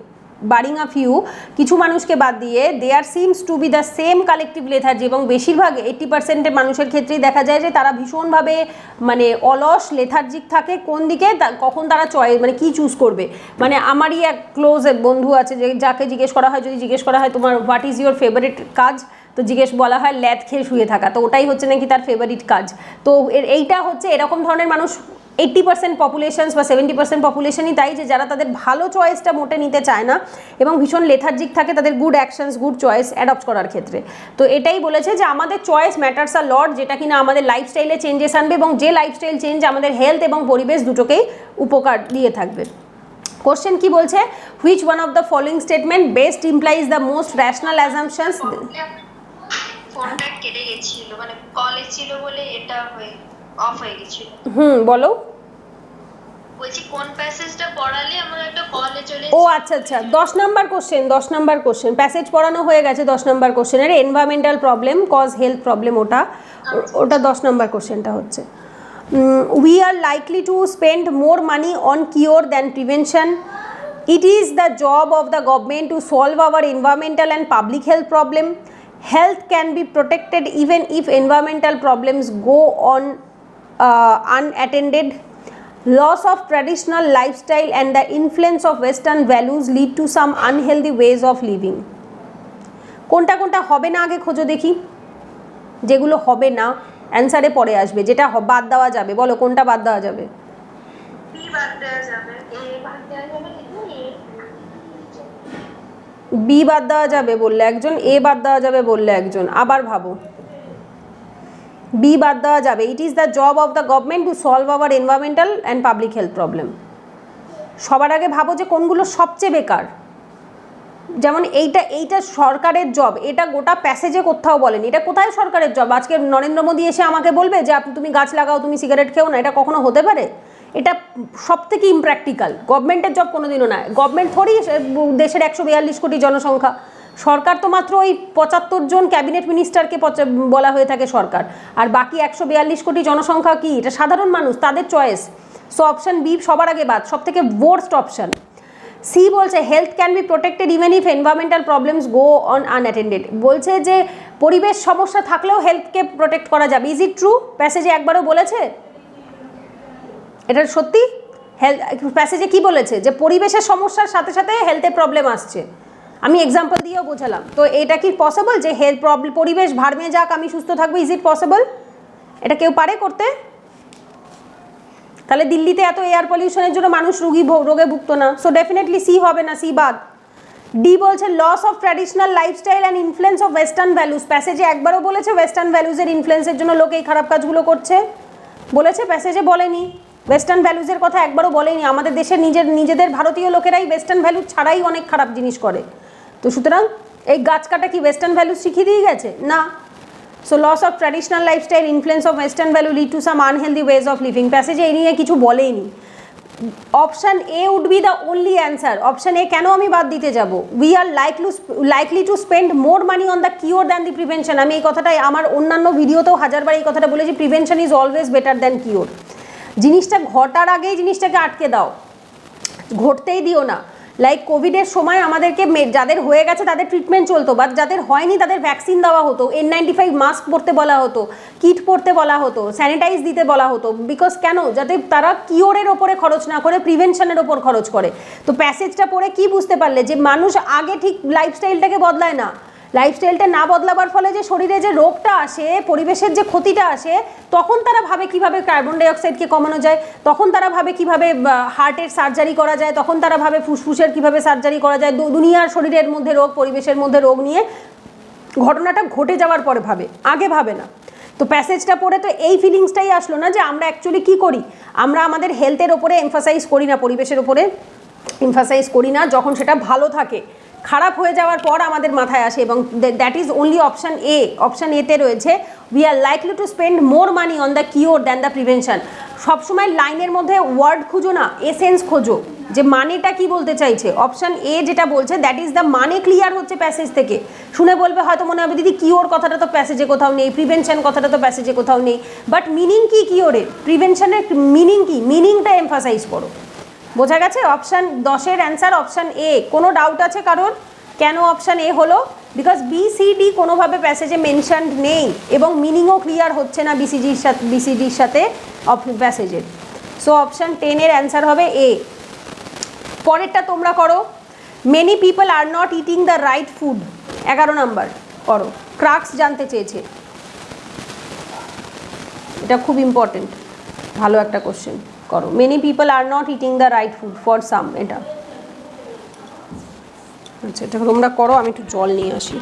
Speaker 1: বারিং আ ফিউ কিছু মানুষকে বাদ দিয়ে, there seems to be the same collective lethargy, এবং বেশিরভাগ 80% মানুষের ক্ষেত্রেই দেখা যায় যে তারা ভীষণভাবে মানে অলস লেথার্জিক থাকে। কোন দিকে? কখন তারা মানে কি চুজ করবে। মানে আমারই এক ক্লোজ বন্ধু আছে, যে যাকে জিজ্ঞেস করা হয়, যদি জিজ্ঞেস করা হয় তোমার হোয়াট ইজ ইউর ফেভারিট কাজ, তো বলা হয় ল্যাদ খেয়ে শুয়ে থাকা, তো ওটাই হচ্ছে নাকি তার ফেভারিট কাজ। তো এইটা হচ্ছে, এরকম ধরনের মানুষ 80% পপুলেশনস বা 70% পপুলেশনই তাই, যে যারা তাদের ভালো চয়েসটা মোটে নিতে চায় না এবং ভীষণ লেথার্জিক থাকে তাদের good actions good choice adopt করার ক্ষেত্রে। তো এটাই বলেছে যে আমাদের চয়েস ম্যাটার্স আ লট, যেটা কিনা আমাদের লাইফস্টাইলে চেঞ্জেস আনবে এবং যে লাইফস্টাইল চেঞ্জ আমাদের হেলথ এবং পরিবেশ দুটোকেই উপকার দিয়ে থাকবে। কোশ্চেন কি বলছে, which one of the following statement best implies the most rational assumptions.
Speaker 2: ফোনটা কেটে গেছিল, মানে কলে ছিল বলে এটা অফ হয়ে গেছিল।
Speaker 1: বলো।
Speaker 2: বলছি কোন প্যাসেজটা পড়ালে আমরা একটা কলে চলে।
Speaker 1: ও আচ্ছা আচ্ছা, 10 নাম্বার কোশ্চেন প্যাসেজ পড়ানো হয়ে গেছে। 10 নাম্বার কোশ্চেনের environmental problem cause health problem, ওটা 10 নাম্বার কোশ্চেনটা হচ্ছে। We are likely to spend more money on cure than prevention. It is the job of the government to solve our environmental and public health problem. Health can be protected even if environmental problems go on unattended. Loss of traditional lifestyle and the influence of Western values lead to some unhealthy ways of living. কোনটা কোনটা হবে না আগে খোঁজো দেখি, যেগুলো হবে না অ্যান্সারে পরে আসবে, যেটা বাদ দেওয়া যাবে। বলো কোনটা বাদ দেওয়া যাবে?
Speaker 2: বি বাদ দেওয়া যাবে, এ বাদ দেওয়া যাবে,
Speaker 1: বি বাদ দেওয়া যাবে বললে একজন, এ বাদ দেওয়া যাবে বললে একজন। আবার ভাবো, বি বাদ দেওয়া যাবে। It is the job of the government to solve hour environmental and public health problem. সবার আগে ভাবো যে কোনগুলো সবচেয়ে বেকার। যেমন এইটা সরকারের জব, এটা গোটা প্যাসেজে কোথাও বলেনি। এটা কোথায় সরকারের জব? আজকে নরেন্দ্র মোদী এসে আমাকে বলবে যে তুমি গাছ লাগাও, তুমি সিগারেট খেও না, এটা কখনো হতে পারে? এটা সব থেকে ইমপ্র্যাকটিক্যাল। গভর্নমেন্টের জব কোনোদিনও নয়। গভর্নমেন্ট থোড়ি দেশের 142 কোটি জনসংখ্যা, সরকার তো মাত্র ওই 75 জন ক্যাবিনেট মিনিস্টারকে বলা হয়ে থাকে সরকার, আর বাকি 142 কোটি জনসংখ্যা কি? এটা সাধারণ মানুষ, তাদের চয়েস। সো অপশান বি সবার আগে বাদ, সব থেকে ওয়ার্স্ট অপশান। সি বলছে health can be protected even if environmental problems go on unattended. বলছে যে পরিবেশ সমস্যা থাকলেও হেলথকে প্রোটেক্ট করা যাবে। Is it true? প্যাসেজে একবারও বলেছে এটা সত্যি? প্যাসেজে কি বলেছে? যে পরিবেশের সমস্যার সাথে সাথে হেলথের প্রবলেম আসছে। আমি এক্সাম্পল দিয়েও বোঝালাম। তো এটা কি পসিবল যে হেলথ প্রবলেম, পরিবেশ ভাড়মে যাক আমি সুস্থ থাকবো? Is it possible? এটা কেউ পারে করতে? তাহলে দিল্লিতে এত এয়ার পলিউশনের জন্য মানুষ রোগে ভুগতো না। সো ডেফিনেটলি সি হবে না, সি বাদ। ডি বলছে loss of traditional lifestyle and influence of western values. প্যাসেজে একবারও বলেছে ওয়েস্টার্ন ভ্যালুজের ইনফ্লুয়েন্সের জন্য লোক এই খারাপ কাজগুলো করছে? বলেছে? প্যাসেজে বলেনি। ওয়েস্টার্ন ভ্যালুজের কথা একবারও বলেনি। আমাদের দেশের নিজেদের ভারতীয় লোকেরাই ওয়েস্টার্ন ভ্যালুজ ছাড়াই অনেক খারাপ জিনিস করে। তো সুতরাং এই গাছ কাটা কি ওয়েস্টার্ন ভ্যালুজ শিখিয়ে দিয়ে গেছে? না। So loss of traditional lifestyle, influence of western value lead to some unhealthy ways of living. প্যাসেজে এই নিয়ে কিছু বলেইনি। Option A would be the only answer. Option A কেন আমি বাদ দিতে যাব? We are likely to spend more money on the cure than the prevention. আমি এই কথাটাই আমার অন্যান্য ভিডিওতেও হাজারবার এই কথাটা বলেছি, prevention is always better than cure. জিনিসটা ঘটার আগেই জিনিসটাকে আটকে দাও, ঘটতেই দিও না। লাইক কোভিডের সময় আমাদেরকে যাদের হয়ে গেছে তাদের ট্রিটমেন্ট চলতো, বাট যাদের হয়নি তাদের ভ্যাকসিন দেওয়া হতো, N95 মাস্ক পরতে বলা হতো, কিট পরতে বলা হতো, স্যানিটাইজ দিতে বলা হতো। বিকজ কেন? যাতে তারা কিওরের ওপরে খরচ না করে প্রিভেনশনের ওপর খরচ করে। তো প্যাসেজটা পড়ে কি বুঝতে পারলে? যে মানুষ আগে ঠিক লাইফস্টাইলটাকে বদলায় না। লাইফস্টাইলটা না বদলাবার ফলে যে শরীরে যে রোগটা আসে, পরিবেশের যে ক্ষতিটা আসে, তখন তারা ভাবে কিভাবে কার্বন ডাইঅক্সাইডকে কমানো যায়, তখন তারা ভাবে কিভাবে হার্টের সার্জারি করা যায়, তখন তারা ভাবে ফুসফুসের কিভাবে সার্জারি করা যায়। দুনিয়ার শরীরের মধ্যে রোগ, পরিবেশের মধ্যে রোগ নিয়ে ঘটনাটা ঘটে যাওয়ার পরে ভাবে, আগে ভাবে না। তো প্যাসেজটা পড়ে তো এই ফিলিংসটাই আসলো না যে আমরা অ্যাকচুয়ালি কী করি। আমরা আমাদের হেলথের ওপরে এমফাসাইজ করি না, পরিবেশের ওপরে এমফাসাইজ করি না যখন সেটা ভালো থাকে। খারাপ হয়ে যাওয়ার পর আমাদের মাথায় আসে, এবং that is only option A. Option এতে রয়েছে we are likely to spend more money on the cure than the prevention. সবসময় লাইনের মধ্যে ওয়ার্ড খুঁজো না, এসেন্স খোঁজো, যে মানেটা কি বলতে চাইছে। অপশান এ যেটা বলছে দ্যাট ইজ দ্য মানে ক্লিয়ার হচ্ছে প্যাসেজ থেকে। শুনে বলবে হয়তো মনে হবে দিদি কিওর কথাটা তো প্যাসেজে কোথাও নেই, প্রিভেনশন কথাটা তো প্যাসেজে কোথাও নেই, বাট মিনিং কি কিওরের, প্রিভেনশনের মিনিং কি, মিনিংটা এমফাসাইজ করো। বোঝা গেছে? অপশান 10-এর অ্যান্সার অপশান এ। কোনো ডাউট আছে কারোর? কেন অপশান এ হলো? বিকজ BCD কোনোভাবে প্যাসেজে মেনশনড নেই এবং মিনিংও ক্লিয়ার হচ্ছে না BCDর সাথে প্যাসেজের। সো অপশান 10-এর অ্যান্সার হবে এ। পরেরটা তোমরা করো। Many people are not eating the right food. 11 number করো। ক্রাক্স জানতে চেয়েছে, এটা খুব ইম্পর্টেন্ট, ভালো একটা কোশ্চেন। করো, many people are not eating the right food for some, এটা আচ্ছা এটা তোমরা করো, আমি একটু জল নিয়ে আসি।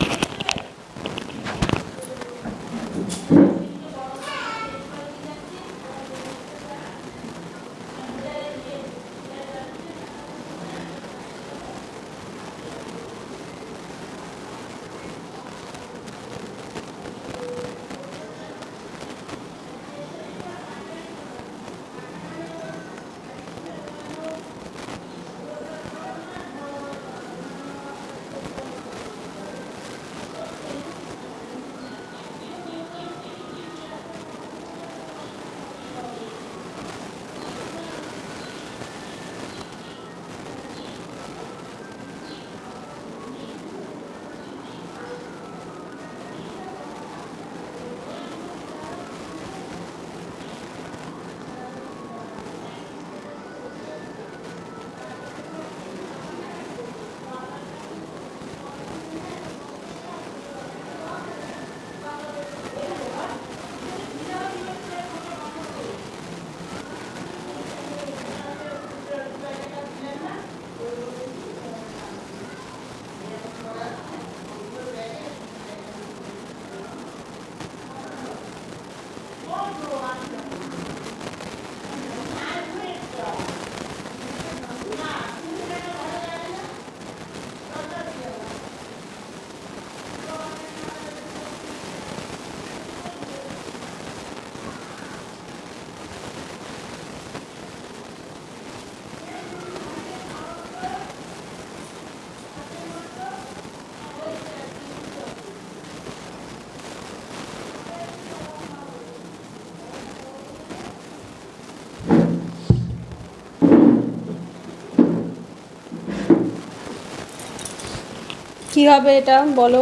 Speaker 1: কি হবে এটা বলো?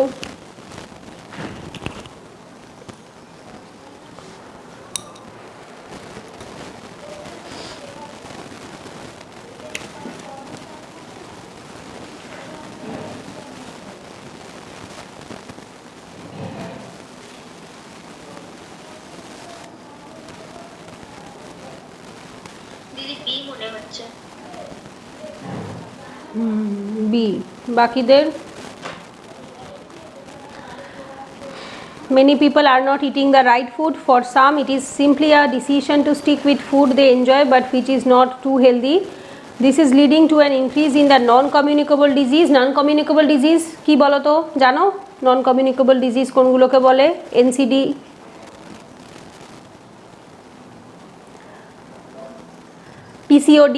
Speaker 2: দিদি বি মনে হচ্ছে।
Speaker 1: বি। বাকিদের? Many people are not eating the right food. For some, it is simply a decision to stick with food they enjoy but which is not too healthy. This is leading to an increase in the non-communicable disease. Non-communicable disease কি বলো তো জানো? Non-communicable disease কোনগুলোকে বলে? NCD, PCOD,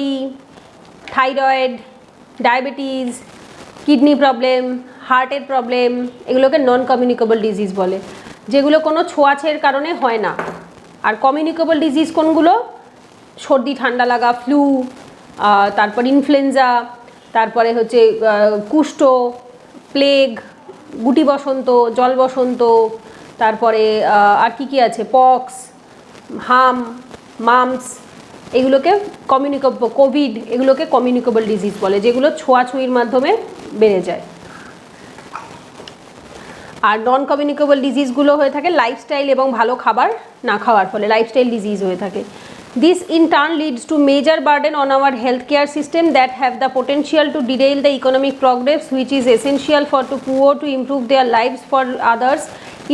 Speaker 1: thyroid, diabetes, kidney problem, হার্টের problem, এগুলোকে non communicable disease বলে, যেগুলো কোনো ছোঁয়াচের কারণে হয় না। আর কমিউনিকেবল ডিজিজ কোনগুলো? সর্দি ঠান্ডা লাগা, ফ্লু, তারপর ইনফ্লুয়েঞ্জা, তারপরে হচ্ছে কুষ্ঠ, প্লেগ, গুটি বসন্ত, জল বসন্ত, তারপরে আর কি কি আছে, পক্স, হাম, মামস, এগুলোকে কমিউনিকেবল, কোভিড, এগুলোকে কমিউনিকেবল ডিজিজ বলে, যেগুলো ছোঁয়াছুঁয়ির মাধ্যমে বেড়ে যায়। আর নন কমিউনিকেবল ডিজিজগুলো হয়ে থাকে লাইফস্টাইল এবং ভালো খাবার না খাওয়ার ফলে, লাইফস্টাইল ডিজিজ হয়ে থাকে। This in turn leads to major burden on our healthcare system that have the potential to derail the economic progress which is essential for the poor to improve their lives for others.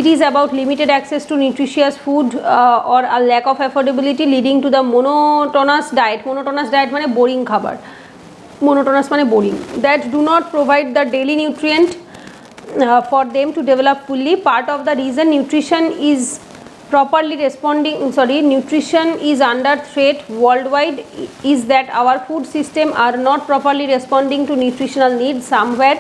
Speaker 1: It is about limited access to nutritious food or a lack of affordability leading to the monotonous diet. Monotonous diet মানে boring খাবার, monotonous মানে boring, that do not provide the daily nutrient for them to develop fully. Part of the reason nutrition is under threat worldwide is that our food system are not properly responding to nutritional needs. Somewhere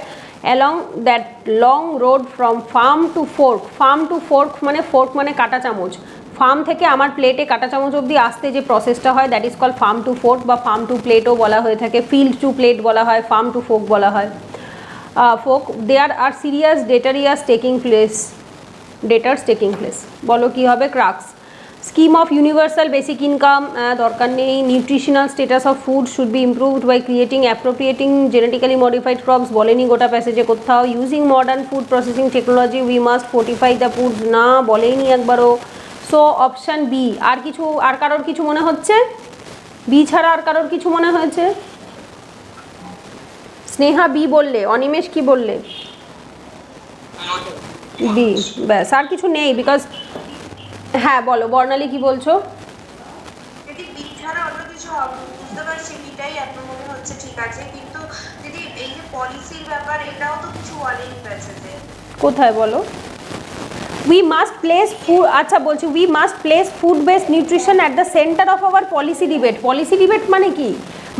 Speaker 1: along that long road from farm to fork, farm to fork মানে fork মানে কাঁটা চামচ, farm থেকে আমার প্লেটে কাঁটা চামচ অবধি আসতে যে প্রসেসটা হয় that is call farm to fork বা ফার্ম টু প্লেটও বলা হয়ে থাকে, ফিল্ড টু প্লেট বলা হয়, ফার্ম টু ফোর্ক বলা হয়। Folk, there are serious deleterious taking place, deters taking place. বলো কি হবে? Crux. Scheme of universal basic income দরকার নেই। Nutritional status of food should be improved by creating appropriating genetically modified crops, বলেনি গোটা প্যাসেজে কোথাও। Using modern food processing technology we must fortify the food, না বলেনি একবারও। So option B. আর কিছু, আর কারোর কিছু মনে হচ্ছে? বি ছাড়া আর কারোর কিছু মনে হয়েছে? স্নেহা বি বললে, অনিমেষ কি বললে? বি, ব্যাস আর কিছু নেই বিকজ, হ্যাঁ বলো বর্ণালী কি বলছো?
Speaker 2: যদি বি ছাড়া অন্য কিছু বুঝতে পারছি, বিটাই এখন মনে হচ্ছে ঠিক আছে, কিন্তু যদি এই যে পলিসির ব্যাপার এটাও তো কিছু বলেনি প্যাসেজে।
Speaker 1: কোথায় বলো? উই মাস্ট প্লেস ফুড, আচ্ছা বলছি we must place food based nutrition at the centre of our policy debate. Policy debate মানে কি?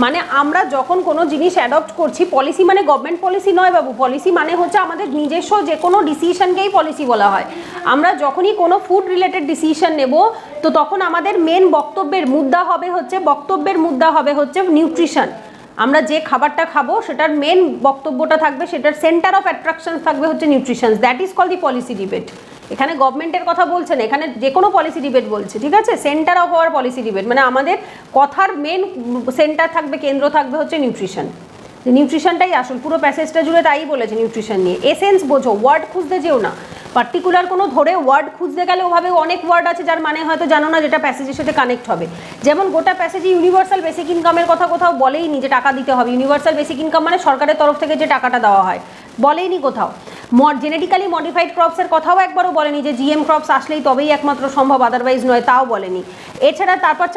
Speaker 1: মানে আমরা যখন কোনো জিনিস অ্যাডপ্ট করছি, পলিসি মানে গভর্নমেন্ট পলিসি নয় বাবু, পলিসি মানে হচ্ছে আমাদের নিজস্ব যে কোনো ডিসিশনকেই পলিসি বলা হয়। আমরা যখনই কোনো ফুড রিলেটেড ডিসিশন নেব, তো তখন আমাদের মেন বক্তব্যের মুদ্রা হবে হচ্ছে নিউট্রিশন। আমরা যে খাবারটা খাবো সেটার মেন বক্তব্যটা থাকবে, সেটার সেন্টার অফ অ্যাট্রাকশন থাকবে হচ্ছে nutrition. That is call the policy debate. এখানে গভর্নমেন্টের কথা বলছে না, এখানে যে কোনো পলিসি ডিবেট বলছে, ঠিক আছে? Centre of our policy debate মানে আমাদের কথার মেন সেন্টার থাকবে, কেন্দ্র থাকবে হচ্ছে নিউট্রিশন। নিউট্রিশনটাই আসল, পুরো প্যাসেজটা জুড়ে তাই বলেছে নিউট্রিশন নিয়ে। এসেন্স বোঝো, ওয়ার্ড খুঁজতে যেও না, পার্টিকুলার কোনো ধরে ওয়ার্ড খুঁজতে গেলে ওভাবে অনেক ওয়ার্ড আছে যার মানে হয়তো জানো না, যেটা প্যাসেজের সাথে কানেক্ট হবে। যেমন গোটা প্যাসেজে ইউনিভার্সাল বেসিক ইনকামের কথা কোথাও বলেইনি যে টাকা দিতে হবে। ইউনিভার্সাল বেসিক ইনকাম মানে সরকারের তরফ থেকে যে টাকাটা দেওয়া হয়, বলেইনি কোথাও। জেনেটিক্যালি মডিফাইড ক্রপসের কথাও একবারও বলেনি যে জিএম ক্রপস আসলেই তবেই একমাত্র সম্ভব, আদারওয়াইজ নয়, তাও বলেনি। এছাড়া তারপর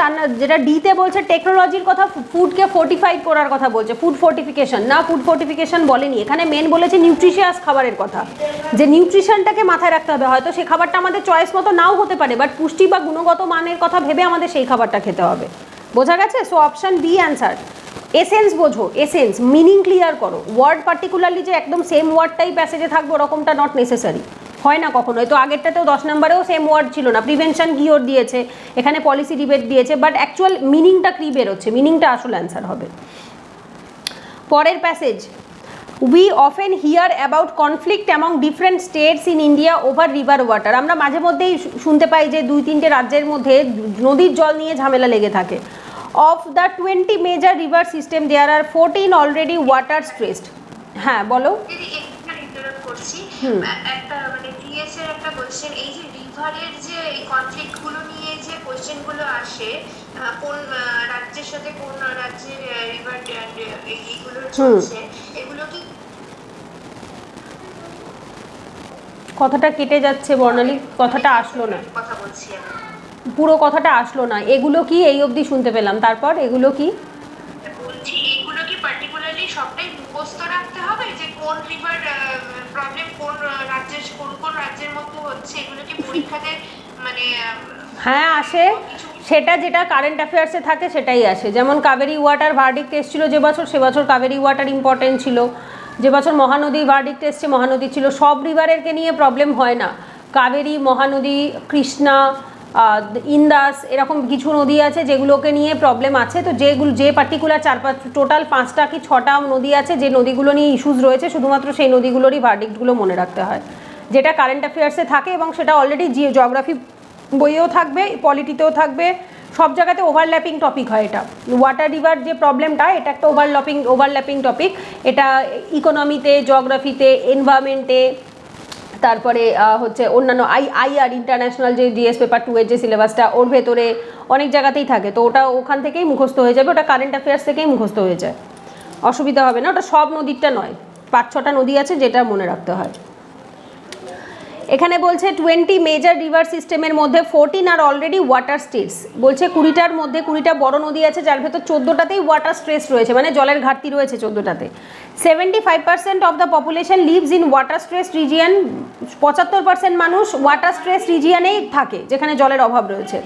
Speaker 1: যেটা ডিতে বলছে টেকনোলজির কথা, ফুডকে ফোর্টিফাইড করার কথা বলছে, ফুড ফোর্টিফিকেশন না, ফুড ফোর্টিফিকেশন বলেনি। এখানে মেন বলেছে নিউট্রিশিয়াস খাবারের কথা, যে নিউট্রিশনটাকে মাথায় রাখতে হবে। হয়তো সেই খাবারটা আমাদের চয়েস মতো নাও হতে পারে, বাট পুষ্টি বা গুণগত মানের কথা ভেবে আমাদের সেই খাবারটা খেতে হবে। বোঝা গেছে? So option B answer. Essence বোঝো, এসেন্স মিনিং ক্লিয়ার করো। ওয়ার্ড পার্টিকুলারলি যে একদম সেম ওয়ার্ডটাই প্যাসেজে থাকবে ওরকমটা নট নেসেসারি, হয় না কখনোই। তো আগেরটাতেও 10 নম্বরেও সেম ওয়ার্ড ছিল না, প্রিভেনশন কিওর দিয়েছে, এখানে পলিসি ডিবেট দিয়েছে, বাট অ্যাকচুয়াল মিনিংটা কি বেরোচ্ছে, মিনিংটা আসল অ্যান্সার হবে। পরের passage, we often hear about conflict among different states in India over river water. আমরা মাঝে মধ্যেই শুনতে পাই যে 2-3টে রাজ্যের মধ্যে নদীর জল নিয়ে ঝামেলা লেগে থাকে। Of the 20 major river system there are 14 already water stressed. হ্যাঁ বলো।
Speaker 2: করছি একটা মানে জিএস এর একটা কোশ্চেন, এই যে রিভারের যে এই কনফ্লিক্ট গুলো নিয়ে যে কোশ্চেন গুলো আসে, কোন রাজ্যের সাথে কোন রাজ্যের রিভার এইগুলো চলছে, এগুলো কি?
Speaker 1: কথাটা কেটে যাচ্ছে বর্ণালী, কথাটা আসলো না,
Speaker 2: কথা বলছি আমি,
Speaker 1: পুরো কথাটা আসলো না। এগুলো কি এই অবধি শুনতে পেলাম, তারপর এগুলো কি
Speaker 2: বলছি? এইগুলো কি পার্টিকুলারলি সবটাই মুখস্থ রাখতে হবে যে কোন রিভার প্রবলেম কোন রাজ্যের কোন রাজ্যের মধ্যে হচ্ছে, এগুলো কি পরীক্ষাতে মানে?
Speaker 1: হ্যাঁ আসে, সেটা যেটা কারেন্ট অ্যাফেয়ার্সে থাকে সেটাই আসে। যেমন কাবেরী ওয়াটার ভার্ডিক্ট এসেছিল যে বছর, সে বছর কাবেরী ওয়াটার ইম্পর্টেন্ট ছিল। যে বছর মহানদী ভার্ডিক্ট এসছে, মহানদী ছিল। সব রিভারেরকে নিয়ে প্রবলেম হয় না, কাবেরী, মহানদী, কৃষ্ণা, ইন্দাস, এরকম কিছু নদী আছে যেগুলোকে নিয়ে প্রবলেম আছে। তো যে পার্টিকুলার টোটাল 5টা কি 6টা নদী আছে যে নদীগুলো নিয়ে ইস্যুস রয়েছে, শুধুমাত্র সেই নদীগুলোরই ভার্ডিক্টগুলো মনে রাখতে হয়, যেটা কারেন্ট অ্যাফেয়ার্সে থাকে এবং সেটা অলরেডি জিওগ্রাফি বইয়েও থাকবে, পলিটিতেও থাকবে, সব জায়গাতে ওভারল্যাপিং টপিক হয়। এটা ওয়াটার রিভার যে প্রবলেমটা, এটা একটা ওভারল্যাপিং টপিক। এটা ইকোনমিতে, জিওগ্রাফিতে, এনভায়রনমেন্টে, তারপরে হচ্ছে অন্যান্য আইআর ইন্টারন্যাশনাল যে জিএস পেপার 2 এর যে সিলেবাসটা, ওর ভেতরে অনেক জায়গাতেই থাকে। তো ওটা ওখান থেকেই মুখস্থ হয়ে যাবে, ওটা কারেন্ট অ্যাফেয়ার্স থেকেই মুখস্থ হয়ে যায়, অসুবিধা হবে না। ওটা সব নদীরটা নয়, 5-6টা নদী আছে যেটা মনে রাখতে হয়। এখানে বলছে 20 মেজর রিভার সিস্টেমের মধ্যে 14 আর অলরেডি ওয়াটার স্টেটস। বলছে 20টার মধ্যে 20টা বড় নদী আছে যার ভেতর 14টাতেই ওয়াটার স্ট্রেস রয়েছে, মানে জলের ঘাটতি রয়েছে 14টাতে। 75% of the population lives in water stress region. 75% মানুষ ওয়াটার স্ট্রেস রিজিয়নেই থাকে, যেখানে জলের অভাব রয়েছে।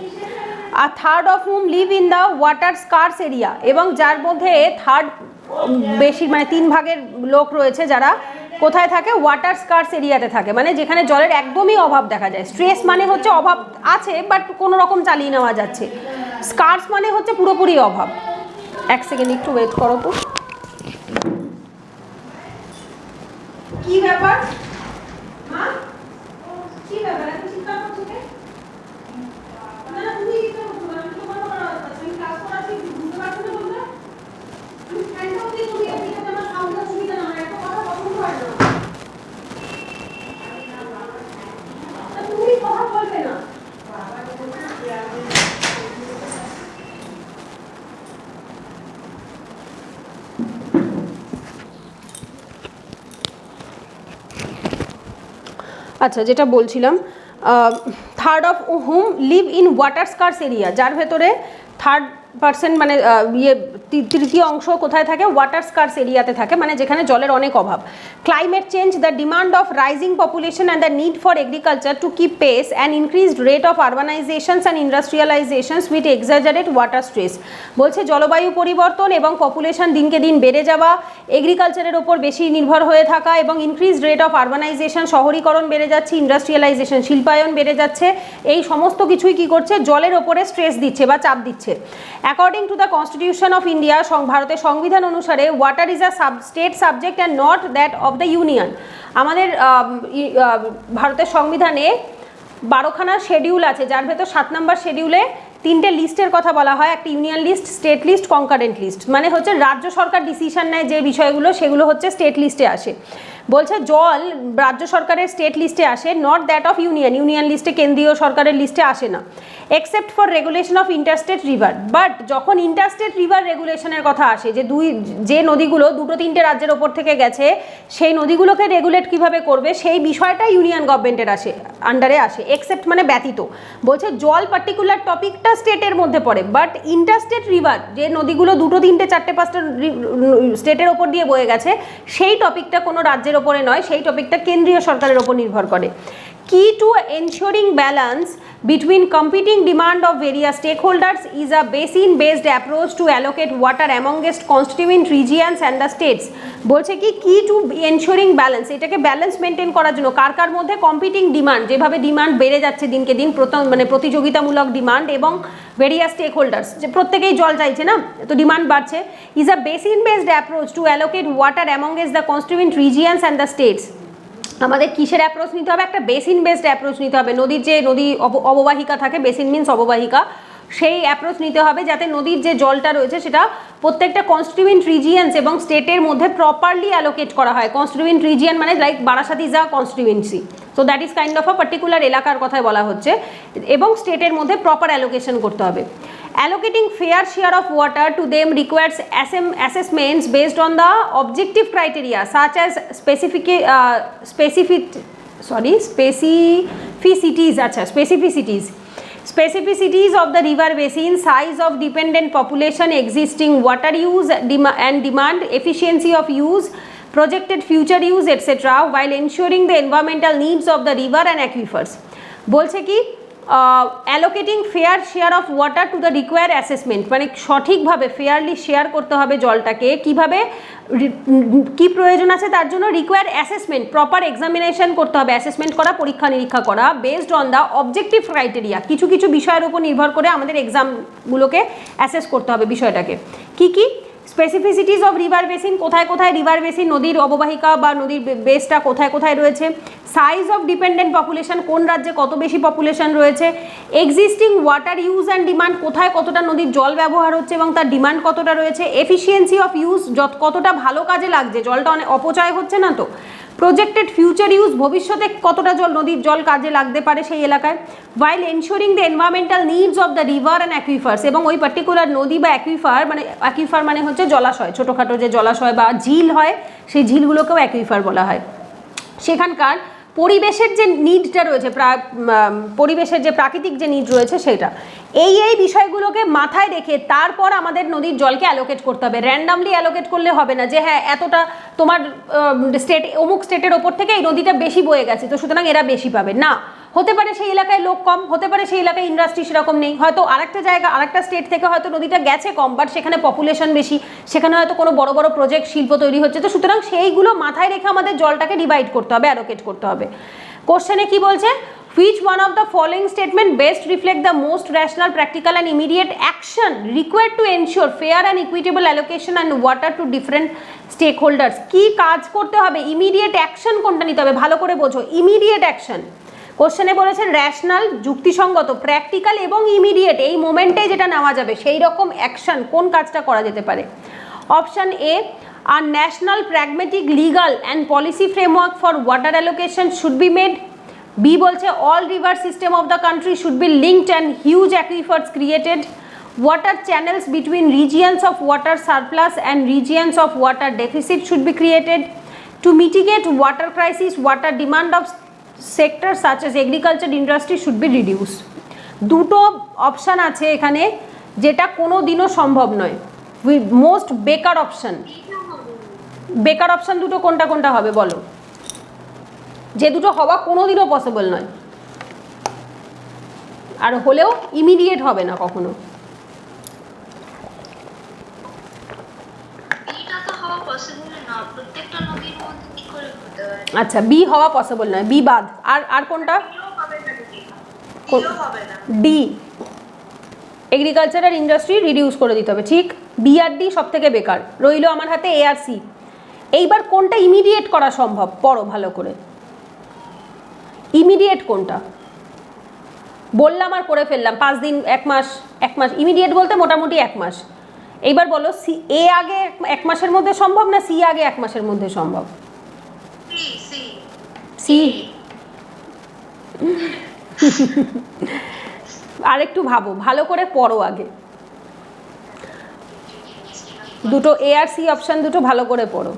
Speaker 1: আর third of whom live in the water scarce area, এবং যার মধ্যে থার্ড বেশি মানে 3 ভাগের লোক রয়েছে যারা কোথায় থাকে, ওয়াটার স্কার্স এরিয়াতে থাকে, মানে যেখানে জলের একদমই অভাব দেখা যায়। স্ট্রেস মানে হচ্ছে অভাব আছে বাট কোনো রকম চালিয়ে নেওয়া যাচ্ছে, স্কার্স মানে হচ্ছে পুরোপুরি অভাব। এক সেকেন্ড একটু ওয়েট করো তো। কি ব্যাপার মা, কি ব্যাপার এত চিন্তা করছো কে? না তুমি কি করছো? আমি তো কোনো আমি ক্লাস করাচ্ছি, বুঝতে পারছো না তোমরা? আমি ফ্রেন্ড অফ দিই তুমি এদিকে আমার সাউন্ড অসুবিধা না, আমার একটা কথা পছন্দ হয় না। তুমি কথা বলবে না। আচ্ছা, যেটা বলছিলাম, third of whom live in water scarce area, যার ভেতরে 3% মানে তৃতীয় অংশ কোথায় থাকে, ওয়াটার স্কার্স এরিয়াতে থাকে, মানে যেখানে জলের অনেক অভাব। Climate change, the demand of rising population and the need for agriculture to keep pace and increased rate of urbanisations and industrialisations with exaggerate water stress. বলছে জলবায়ু পরিবর্তন এবং পপুলেশন দিনকে দিন বেড়ে যাওয়া, এগ্রিকালচারের ওপর বেশি নির্ভর হয়ে থাকা এবং ইনক্রিজড রেট অফ আরবানাইজেশন, শহরীকরণ বেড়ে যাচ্ছে, ইন্ডাস্ট্রিয়ালাইজেশন শিল্পায়ন বেড়ে যাচ্ছে, এই সমস্ত কিছুই কি করছে, জলের ওপরে স্ট্রেস দিচ্ছে বা চাপ দিচ্ছে। According to the constitution of India, ভারতের সংবিধান অনুসারে water is a state subject and not that of the union. আমাদের ভারতের সংবিধানে 12খানা শেডিউল আছে, যার ভেতর 7 নম্বর শেডিউলে 3টে লিস্টের কথা বলা হয়, একটা union list, state list, concurrent list, মানে হচ্ছে রাজ্য সরকার ডিসিশন নেয় যে বিষয়গুলো, সেগুলো হচ্ছে স্টেট লিস্টে আসে। বলছে জল রাজ্য সরকারের স্টেট লিস্টে আসে, not that of union, union লিস্টে, কেন্দ্রীয় সরকারের লিস্টে আসে না, except for regulation of interstate river. But যখন ইন্টারস্টেট রিভার রেগুলেশনের কথা আসে, যে নদীগুলো 2-3টে রাজ্যের ওপর থেকে গেছে, সেই নদীগুলোকে রেগুলেট কিভাবে করবে, সেই বিষয়টা ইউনিয়ন গভর্নমেন্টের আন্ডারে আসে, এক্সেপ্ট মানে ব্যতীত। বলছে জল পার্টিকুলার টপিকটা স্টেটের মধ্যে পড়ে, বাট ইন্টারস্টেট রিভার, যে নদীগুলো 2-3-4-5টা স্টেটের ওপর দিয়ে বয়ে গেছে, সেই টপিকটা কোনো রাজ্যের ওপরে নয়, সেই টপিকটা কেন্দ্রীয় সরকারের ওপর নির্ভর করে। Key to ensuring balance between competing demand of various stakeholders is a basin-based approach to allocate water amongst constituent regions and the states. বলছে কি key to ensuring balance, এটাকে ব্যালেন্স মেনটেন করার জন্য কার কার মধ্যে, কম্পিটিং ডিমান্ড, যেভাবে demand বেড়ে যাচ্ছে দিনকে দিন, মানে প্রতিযোগিতামূলক ডিমান্ড, এবং ভেরিয়াস স্টেক হোল্ডার্স, যে প্রত্যেকেই জল চাইছে না, তো ডিমান্ড বাড়ছে, is a basin based approach to allocate water amongst the constituent regions and the states. আমাদের কিসের অ্যাপ্রোচ নিতে হবে, একটা বেসিন বেসড অ্যাপ্রোচ নিতে হবে, নদীর যে অববাহিকা থাকে, বেসিন মিন্স অববাহিকা, সেই অ্যাপ্রোচ নিতে হবে, যাতে নদীর যে জলটা রয়েছে সেটা প্রত্যেকটা কনস্টিটিউয়েন্ট রিজিয়নস এবং স্টেটের মধ্যে প্রপারলি অ্যালোকেট করা হয়। কনস্টিটিউয়েন্ট রিজিয়ন মানে like Barasat is a constituency, so that is kind of a particular এলাকার কথাই বলা হচ্ছে, এবং স্টেটের মধ্যে প্রপার অ্যালোকেশন করতে হবে। Allocating fair share of water to them requires assessments based on the objective criteria such as specificities of the river basin, size of dependent population, existing water use and demand, efficiency of use, projected future use, etc., while ensuring the environmental needs of the river and aquifers. বলছে কি allocating fair share of water to the require assessment, মানে সঠিকভাবে fairly share করতে হবে জলটাকে, কিভাবে কি প্রয়োজন আছে তার জন্য রিকোয়ার অ্যাসেসমেন্ট, প্রপার এক্সামিনেশন করতে হবে, অ্যাসেসমেন্ট করা, পরীক্ষা নিরীক্ষা করা, based on the objective criteria, কিছু কিছু বিষয়ের উপর নির্ভর করে আমাদের এক্সামগুলোকে অ্যাসেস করতে হবে বিষয়টাকে। কি কি স্পেসিফিসিটিস অফ রিভার বেসিন, কোথায় কোথায় রিভার বেসিন, নদীর অববাহিকা বা নদীর বেসটা কোথায় কোথায় রয়েছে, সাইজ অফ ডিপেন্ডেন্ট পপুলেশন, কোন রাজ্যে কত বেশি পপুলেশন রয়েছে, existing water use and demand, কোথায় কতটা নদীর জল ব্যবহার হচ্ছে এবং তার ডিমান্ড কতটা রয়েছে, এফিসিয়েন্সি অফ ইউজ, কতটা ভালো কাজে লাগছে, জলটা অনেক অপচয় হচ্ছে না তো, প্রজেক্টেড ফিউচার ইউজ, ভবিষ্যতে কতটা নদীর জল কাজে লাগতে পারে সেই এলাকায়, while ensuring the environmental needs of the river and aquifers, এবং ওই পার্টিকুলার নদী বা অ্যাকুইফার মানে হচ্ছে জলাশয়, ছোটোখাটো যে জলাশয় বা ঝিল হয়, সেই ঝিলগুলোকেও অ্যাকুইফার বলা হয়, সেখানকার পরিবেশের যে নিডটা রয়েছে, পরিবেশের যে প্রাকৃতিক যে নিড রয়েছে সেটা, এই বিষয়গুলোকে মাথায় রেখে তারপর আমাদের নদীর জলকে অ্যালোকেট করতে হবে। র্যান্ডামলি অ্যালোকেট করলে হবে না যে হ্যাঁ এতটা তোমার অমুক স্টেটের ওপর থেকে এই নদীটা বেশি বয়ে গেছে তো সুতরাং এরা বেশি পাবে না, হতে পারে সেই এলাকায় লোক কম, হতে পারে সেই এলাকায় ইন্ডাস্ট্রি সেরকম নেই, হয়তো আরেকটা স্টেট থেকে হয়তো নদীটা গেছে কম, বাট সেখানে পপুলেশন বেশি, সেখানে হয়তো কোনো বড় বড় প্রজেক্ট শিল্প তৈরি হচ্ছে, তো সুতরাং সেইগুলো মাথায় রেখে আমাদের জলটাকে ডিভাইড করতে হবে, অ্যালোকেট করতে হবে। কোশ্চেনে কি বলছে, which one of the following statement best reflect the most rational, practical and immediate action required to ensure fair and equitable allocation and water to different stakeholders? কি কাজ করতে হবে, ইমিডিয়েট অ্যাকশন কোনটা নিতে হবে, ভালো করে বোঝো, ইমিডিয়েট অ্যাকশন। কোশ্চেনে বলেছেন র্যাশনাল, যুক্তিসঙ্গত, প্র্যাকটিক্যাল এবং ইমিডিয়েট, এই মোমেন্টে যেটা নেওয়া যাবে সেই রকম অ্যাকশন, কোন কাজটা করা যেতে পারে। Option A, a national pragmatic legal and policy framework for water allocation should be made. B বলছে all river system of the country should be linked and huge aquifers created. Water channels between regions of water surplus and regions of water deficit should be created. To mitigate water crisis, water demand of sector such as agriculture industry should be reduce. দুটো option আছে এখানে যেটা কোনো দিনও সম্ভব নয়, most বেকার option. বেকার অপশান দুটো কোনটা কোনটা হবে বলো, যে দুটো হওয়া কোনোদিনও পসিবল নয়, আর হলেও ইমিডিয়েট হবে না কখনো। আচ্ছা, বি হওয়া পসিবল নয়, বি বাদ। আর কোনটা? ডি, এগ্রিকালচার আর ইন্ডাস্ট্রি রিডিউস করে দিতে হবে, ঠিক। বি আর ডি সব থেকে বেকার, রইল আমার হাতে এ আর সি। এইবার কোনটা ইমিডিয়েট করা সম্ভব পড়ো ভালো করে, ইমিডিয়েট কোনটা বললাম আর করে ফেললাম, 5 দিন, 1 মাস। 1 মাস ইমিডিয়েট বলতে মোটামুটি 1 মাস। এইবার বলো, সি এ আগে 1 মাসের মধ্যে সম্ভব না সি আগে 1 মাসের মধ্যে সম্ভব? সি। আর একটু ভাবো, ভালো করে পড়ো আগে, দুটো এ আর সি অপশান দুটো ভালো করে পড়ো।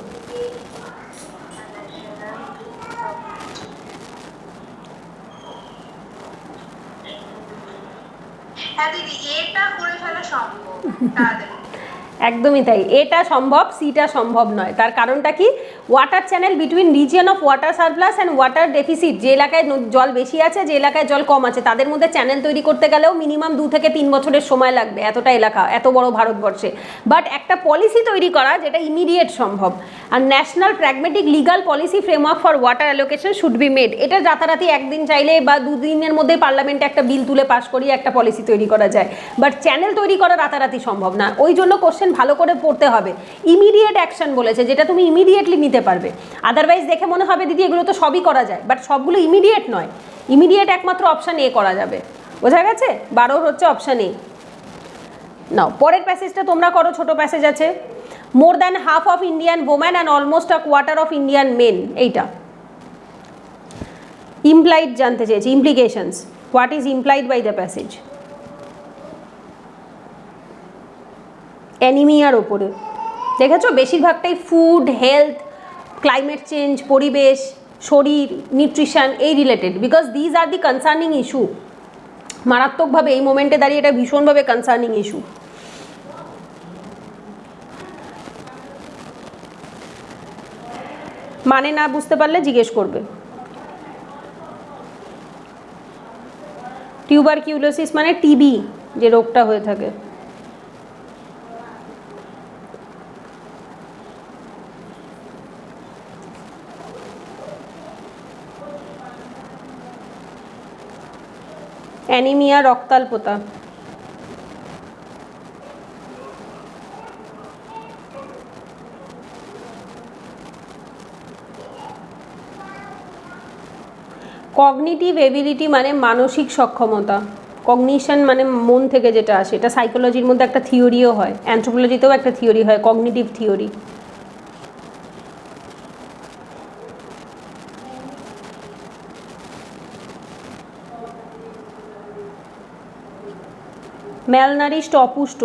Speaker 1: একদমই তাই, এটা সম্ভব, সিটা সম্ভব নয়। তার কারণটা কি? Water channel between region of water surplus and water deficit, যে এলাকায় জল বেশি আছে যে এলাকায় জল কম আছে তাদের মধ্যে চ্যানেল তৈরি করতে গেলেও মিনিমাম 2 থেকে 3 বছরের সময় লাগবে, এতটা এলাকা, এত বড় ভারতবর্ষে। বাট একটা পলিসি তৈরি করা যেটা ইমিডিয়েট সম্ভব, আর national pragmatic legal policy framework for water allocation should be made. এটা রাতারাতি একদিন চাইলে বা 2 দিনের মধ্যে পার্লামেন্টে একটা বিল তুলে পাস করিয়ে একটা পলিসি তৈরি করা যায়, বাট চ্যানেল তৈরি করা রাতারাতি সম্ভব না। ওই জন্য কোশ্চেন ভালো করে পড়তে হবে, ইমিডিয়েট অ্যাকশন বলেছে যেটা তুমি ইমিডিয়েটলি নিতে পারবে। আদারওয়াইজ দেখে মনে হবে দিদি এগুলো তো সবই করা যায়, বাট সবগুলো ইমিডিয়েট নয়। ইমিডিয়েট একমাত্র অপশান এ করা যাবে, বোঝা গেছে? 12 হচ্ছে অপশান এ। নাও পরের প্যাসেজটা তোমরা করো, ছোট প্যাসেজ আছে। More than half of Indian women and almost a quarter of Indian men, এইটা ইমপ্লাইড জানতে চেয়েছি, implications, what is implied by the passage. অ্যানিমিয়ার ওপরে দেখেছো বেশিরভাগটাই ফুড, হেলথ, ক্লাইমেট চেঞ্জ, পরিবেশ, শরীর, নিউট্রিশন, এই related, because these are the concerning issue. মারাত্মকভাবে এই মোমেন্টে দাঁড়িয়ে এটা ভীষণভাবে কনসার্নিং ইস্যু। মানে না বুঝতে পারলে জিজ্ঞেস করবে। টিউবারকিউলোসিস মানে টিবি, যে রোগটা হয়ে থাকে। অ্যানিমিয়া, রক্তাল্পতা। কগনিটিভ এবিলিটি মানে মানসিক সক্ষমতা, কগনিশন মানে মন থেকে যেটা আসে, এটা সাইকোলজির মধ্যে একটা থিওরিও হয়, অ্যানথ্রোপোলজিতেও একটা থিওরি হয়, কগনিটিভ থিওরি। ম্যালনারিশড, অপুষ্ট।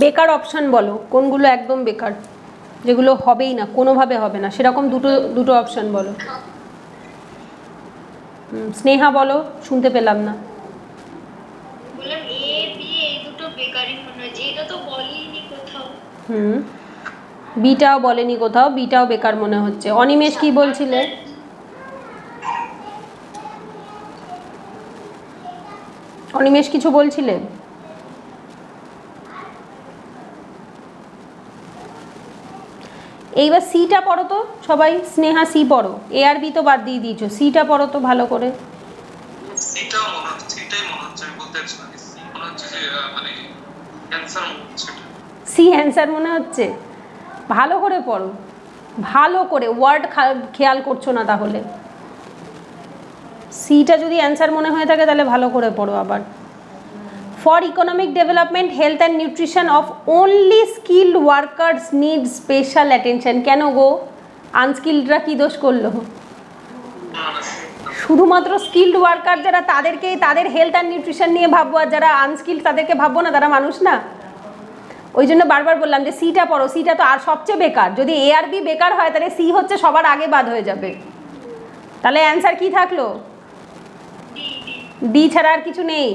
Speaker 1: বেকার অপশান বলো, কোনগুলো একদম বেকার, যেগুলো হবেই না, কোনোভাবে হবে না, সেরকম দুটো অপশান বলো। স্নেহা বলো, শুনতে পেলাম না। বিটাও বলেনি কোথাও, বিটাও বেকার মনে হচ্ছে। অনিমেষ কি বলছিলে? অনিমেষ কিছু বলছিলে? এইবার সিটা পড়ো তো সবাই, স্নেহা সি পড়ো, এ আর বি তো বাদ দিয়ে দিয়েছো, সিটা পড়ো তো ভালো করে।
Speaker 3: সিটাও মনে হচ্ছে, এটাই মনে হচ্ছে, আমি বলতে চাচ্ছি না, সি মনে হচ্ছে যে মানে অ্যানসার মনে হচ্ছে এটা।
Speaker 1: সি অ্যান্সার মনে হচ্ছে? ভালো করে পড়ো, ভালো করে, ওয়ার্ড খেয়াল করছো না তাহলে। সিটা যদি অ্যান্সার মনে হয়ে থাকে তাহলে ভালো করে পড়ো আবার। For economic development, health and nutrition of only skilled workers need special attention. কেন গো, আনস্কিল্ডরা কি দোষ করলো? শুধুমাত্র স্কিল্ড ওয়ার্কার যারা তাদেরকেই তাদের হেলথ অ্যান্ড নিউট্রিশন নিয়ে ভাববো, আর যারা আনস্কিল্ড তাদেরকে ভাববো না? তারা মানুষ না? ওই জন্য বারবার বললাম যে সিটা পড়ো, সিটা তো আর সবচেয়ে বেকার। যদি এ আর বি বেকার হয় তাহলে সি হচ্ছে সবার আগে বাদ হয়ে যাবে। তাহলে অ্যান্সার কি থাকলো? ডি ছাড়া আর কিছু নেই।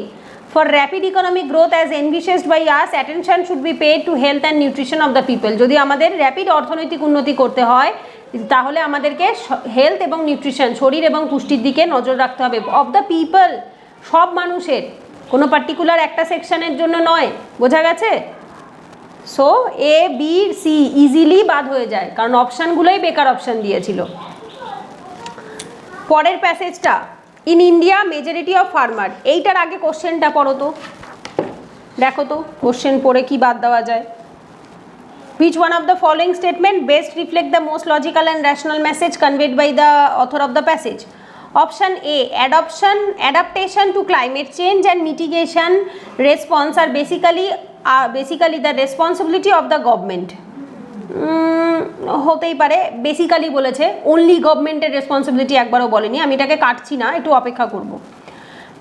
Speaker 1: For rapid economic growth as envisaged by us, attention should be paid to health and nutrition of the people. যদি আমাদের র্যাপিড অর্থনৈতিক উন্নতি করতে হয় তাহলে আমাদেরকে হেলথ এবং নিউট্রিশন, শরীর এবং পুষ্টির দিকে নজর রাখতে হবে। অফ দ্য পিপল, সব মানুষের, কোনো পার্টিকুলার একটা সেকশনের জন্য নয়। বোঝা গেছে? So A B C easily বাদ হয়ে যায়, কারণ অপশানগুলোই বেকার অপশান দিয়েছিল। পরের প্যাসেজটা, in India majority of farmer. এইটার আগে কোশ্চেনটা পড়ো তো, দেখো তো কোশ্চেন পড়ে কি বাদ দেওয়া যায়। Which one of the following statement best reflect the most logical and rational message conveyed by the author of the passage? Option A, adaptation to climate change and mitigation response are basically the responsibility of the government. হতেই পারে, basically বলেছে, only গভর্নমেন্টের responsibility একবারও বলেনি। আমি এটাকে কাটছি না, একটু অপেক্ষা করব।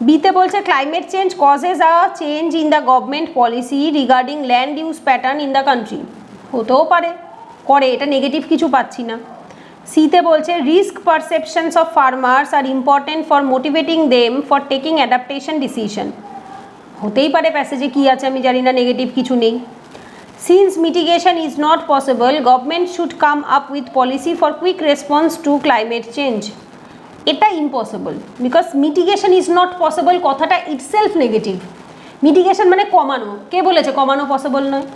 Speaker 1: বিতে বলছে climate change causes a change in the government policy regarding land use pattern in the country. হতেও পারে, করে, এটা নেগেটিভ কিছু পাচ্ছি না। সিতে বলছে risk perceptions of farmers are important for motivating them for taking adaptation decision. হতেই পারে, প্যাসেজে কি আছে আমি জানি না, নেগেটিভ কিছু নেই। Since mitigation is not possible, government should come up with policy for quick response to climate change. এটা impossible, because mitigation is not possible কথাটা ইটসেলফ নেগেটিভ। মিটিগেশন মানে কমানো, কে বলেছে কমানো পসিবল নয়?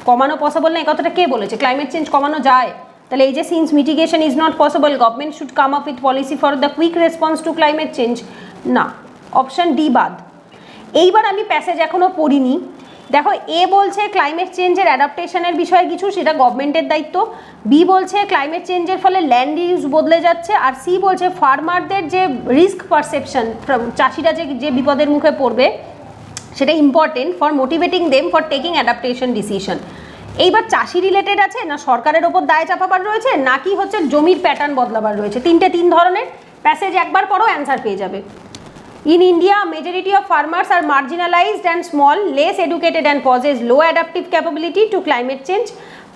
Speaker 1: কমানো পসিবল নয়, কথাটা কে বলেছে? ক্লাইমেট চেঞ্জ কমানো যায়? তাহলে এই যে since mitigation is not possible, government should come up with policy for the quick response to climate change, না, অপশন ডি বাদ। এইবার আমি প্যাসেজ এখনও পড়িনি। দেখো, এ বলছে ক্লাইমেট চেঞ্জের অ্যাডাপ্টেশনের বিষয়ে কিছু, সেটা গভর্নমেন্টের দায়িত্ব। বি বলছে ক্লাইমেট চেঞ্জের ফলে ল্যান্ড ইউজ বদলে যাচ্ছে। আর সি বলছে ফার্মারদের যে রিস্ক পারসেপশন, চাষিরা যে বিপদের মুখে পড়বে সেটা important for motivating them for taking adaptation decision. এইবার চাষি রিলেটেড আছে না সরকারের ওপর দায় চাপাবার রয়েছে, নাকি হচ্ছে জমির প্যাটার্ন বদলাবার রয়েছে? তিন ধরনের। প্যাসেজ একবার পড়ো, অ্যান্সার পেয়ে যাবে। In India, majority of farmers are marginalized and small, less educated and possess low adaptive capability to climate change,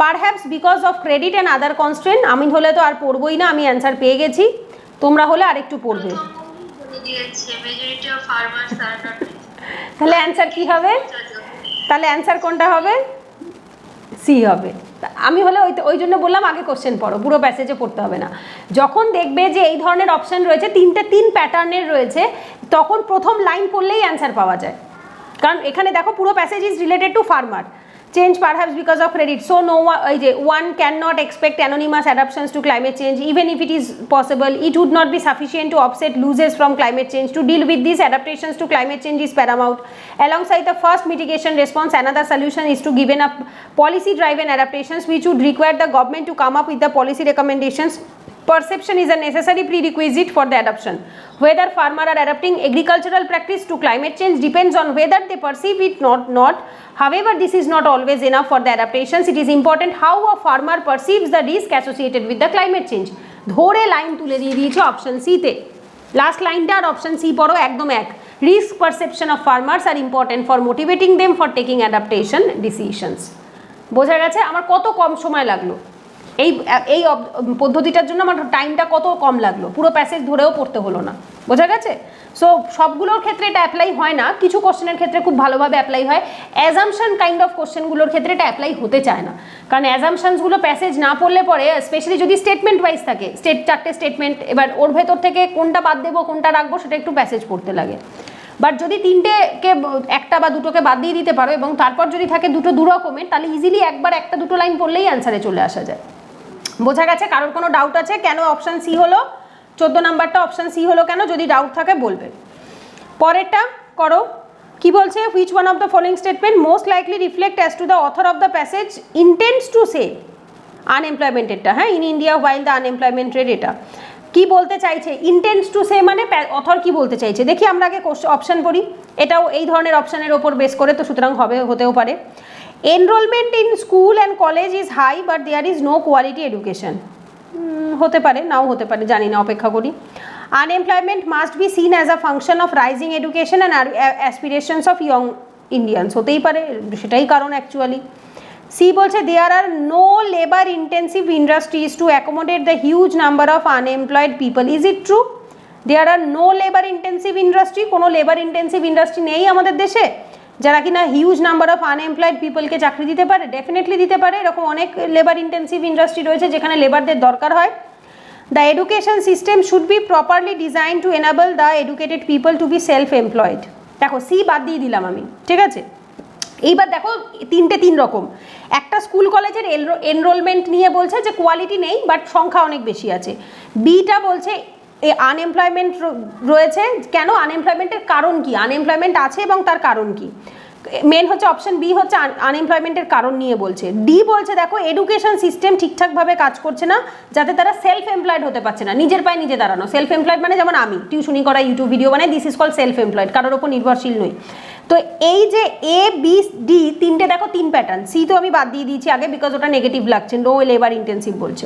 Speaker 1: perhaps because of credit and other constraint. আমি হলে তো আর পড়বই না, আমি অ্যান্সার পেয়ে গেছি, তোমরা হলে আরেকটু পড়বে। তাহলে অ্যান্সার কি হবে? তাহলে অ্যান্সার কোনটা হবে? সি হবে। আমি হলে ওই জন্য বললাম আগে কোশ্চেন পড়ো, পুরো প্যাসেজে পড়তে হবে না। যখন দেখবে যে এই ধরনের অপশান রয়েছে, তিন প্যাটার্নের রয়েছে, তখন প্রথম লাইন পড়লেই অ্যান্সার পাওয়া যায়। কারণ এখানে দেখো পুরো passage is related to farmer change perhaps because of credit, so no এই যে one can not expect anonymous adaptations to climate change even if it is possible, it would not be sufficient to offset losses from climate change, to deal with this adaptations to climate change is paramount, alongside the first mitigation response another solution is to given up policy driven adaptations which would require the government to come up with the policy recommendations. Perception is a necessary prerequisite for the adoption. Whether farmers are adapting agricultural practice to climate change depends on whether they perceive it not. However, this is not always enough for the adaptations. It is important how a farmer perceives the risk associated with the climate change. ধরে line তুলে দিয়ে দিয়েছে option C তে। Last লাইনটা আর option C পড়ো, একদম এক। Risk perception of farmers are important for motivating them for taking adaptation decisions. বোঝা গেছে? আমার কত কম সময় লাগলো এই পদ্ধতিটার জন্য, আমার টাইমটা কত কম লাগলো, পুরো প্যাসেজ ধরেও পড়তে হলো না। বোঝা গেছে? সো সবগুলোর ক্ষেত্রে এটা অ্যাপ্লাই হয় না, কিছু কোশ্চেনের ক্ষেত্রে খুব ভালোভাবে অ্যাপ্লাই হয়। অ্যাজামশন কাইন্ড অফ কোশ্চেনগুলোর ক্ষেত্রে এটা অ্যাপ্লাই হতে চায় না, কারণ অ্যাজামশনসগুলো প্যাসেজ না পড়লে পরে, স্পেশালি যদি স্টেটমেন্ট ওয়াইজ থাকে, চারটে স্টেটমেন্ট, এবার ওর ভেতর থেকে কোনটা বাদ দেবো কোনটা রাখবো সেটা একটু প্যাসেজ পড়তে লাগে। বাট যদি তিনটেকে একটা বা দুটোকে বাদ দিয়ে দিতে পারো এবং তারপর যদি থাকে দু রকমের, তাহলে ইজিলি একবার একটা দুটো লাইন পড়লেই অ্যান্সারে চলে আসা যায়। বোঝা গেছে? কারোর কোনো ডাউট আছে কেন অপশান সি হলো? 14 নাম্বারটা অপশান সি হলো কেন? যদি ডাউট থাকে বলবে। পরেরটা করো, কি বলছে, which one of the following statement most likely reflect as to the author of the passage intends to say, আনএমপ্লয়মেন্টেরটা, হ্যাঁ, in India while the unemployment rate, এটা কি বলতে চাইছে, ইন্টেন্ডস টু সে মানে অথর কি বলতে চাইছে। দেখি আমরা আগে অপশান পড়ি, এটাও এই ধরনের অপশানের ওপর বেস করে, তো সুতরাং হতেও পারে। Enrolment in school and college is high but there is no quality education, হতে পারে, নাও হতে পারে, জানি না, অপেক্ষা করি। Unemployment must be seen as a function of rising education and aspirations of young Indians, হতেই পারে, সেটাই কারণ অ্যাকচুয়ালি। সি বলছে there are no labour intensive industries to accommodate the huge number of unemployed people, is it true? There are no labour intensive industry, কোনো labour intensive industry নেই আমাদের দেশে যারা কিনা হিউজ নাম্বার অফ আনএমপ্লয়েড পিপলকে চাকরি দিতে পারে? ডেফিনেটলি দিতে পারে, এরকম অনেক লেবার ইন্টেন্সিভ ইন্ডাস্ট্রি রয়েছে যেখানে লেবারদের দরকার হয়। The education system should be properly design to enable the educated people to be self employed. দেখো সি বাদ দিয়ে দিলাম আমি, ঠিক আছে। এইবার দেখো তিন রকম, একটা স্কুল কলেজের এনরোলমেন্ট নিয়ে বলছে যে কোয়ালিটি নেই বাট সংখ্যা অনেক বেশি আছে। বিটা বলছে আনএমপ্লয়মেন্ট রয়েছে, কেন, আনএমপ্লয়মেন্টের কারণ কি, আনএমপ্লয়মেন্ট আছে এবং তার কারণ কি, মেন হচ্ছে অপশন বি হচ্ছে আনএমপ্লয়মেন্টের কারণ নিয়ে বলছে। ডি বলছে দেখো এডুকেশন সিস্টেম ঠিকঠাকভাবে কাজ করছে না, যাতে তারা সেলফ এমপ্লয়েড হতে পারছে না, নিজের পায়ে নিজে দাঁড়ানো। সেলফ এমপ্লয়েড মানে যেমন আমি টিউশনি করা, ইউটিউব ভিডিও বানাই, this is call self employed, কারোর ওপর নির্ভরশীল নই। তো এই যে এ বি ডি তিনটে দেখো তিন প্যাটার্ন, সি তো আমি বাদ দিয়ে দিয়েছি আগে বিকজ ওটা নেগেটিভ লাগছে, নো লেবার ইন্টেন্সিভ বলছে।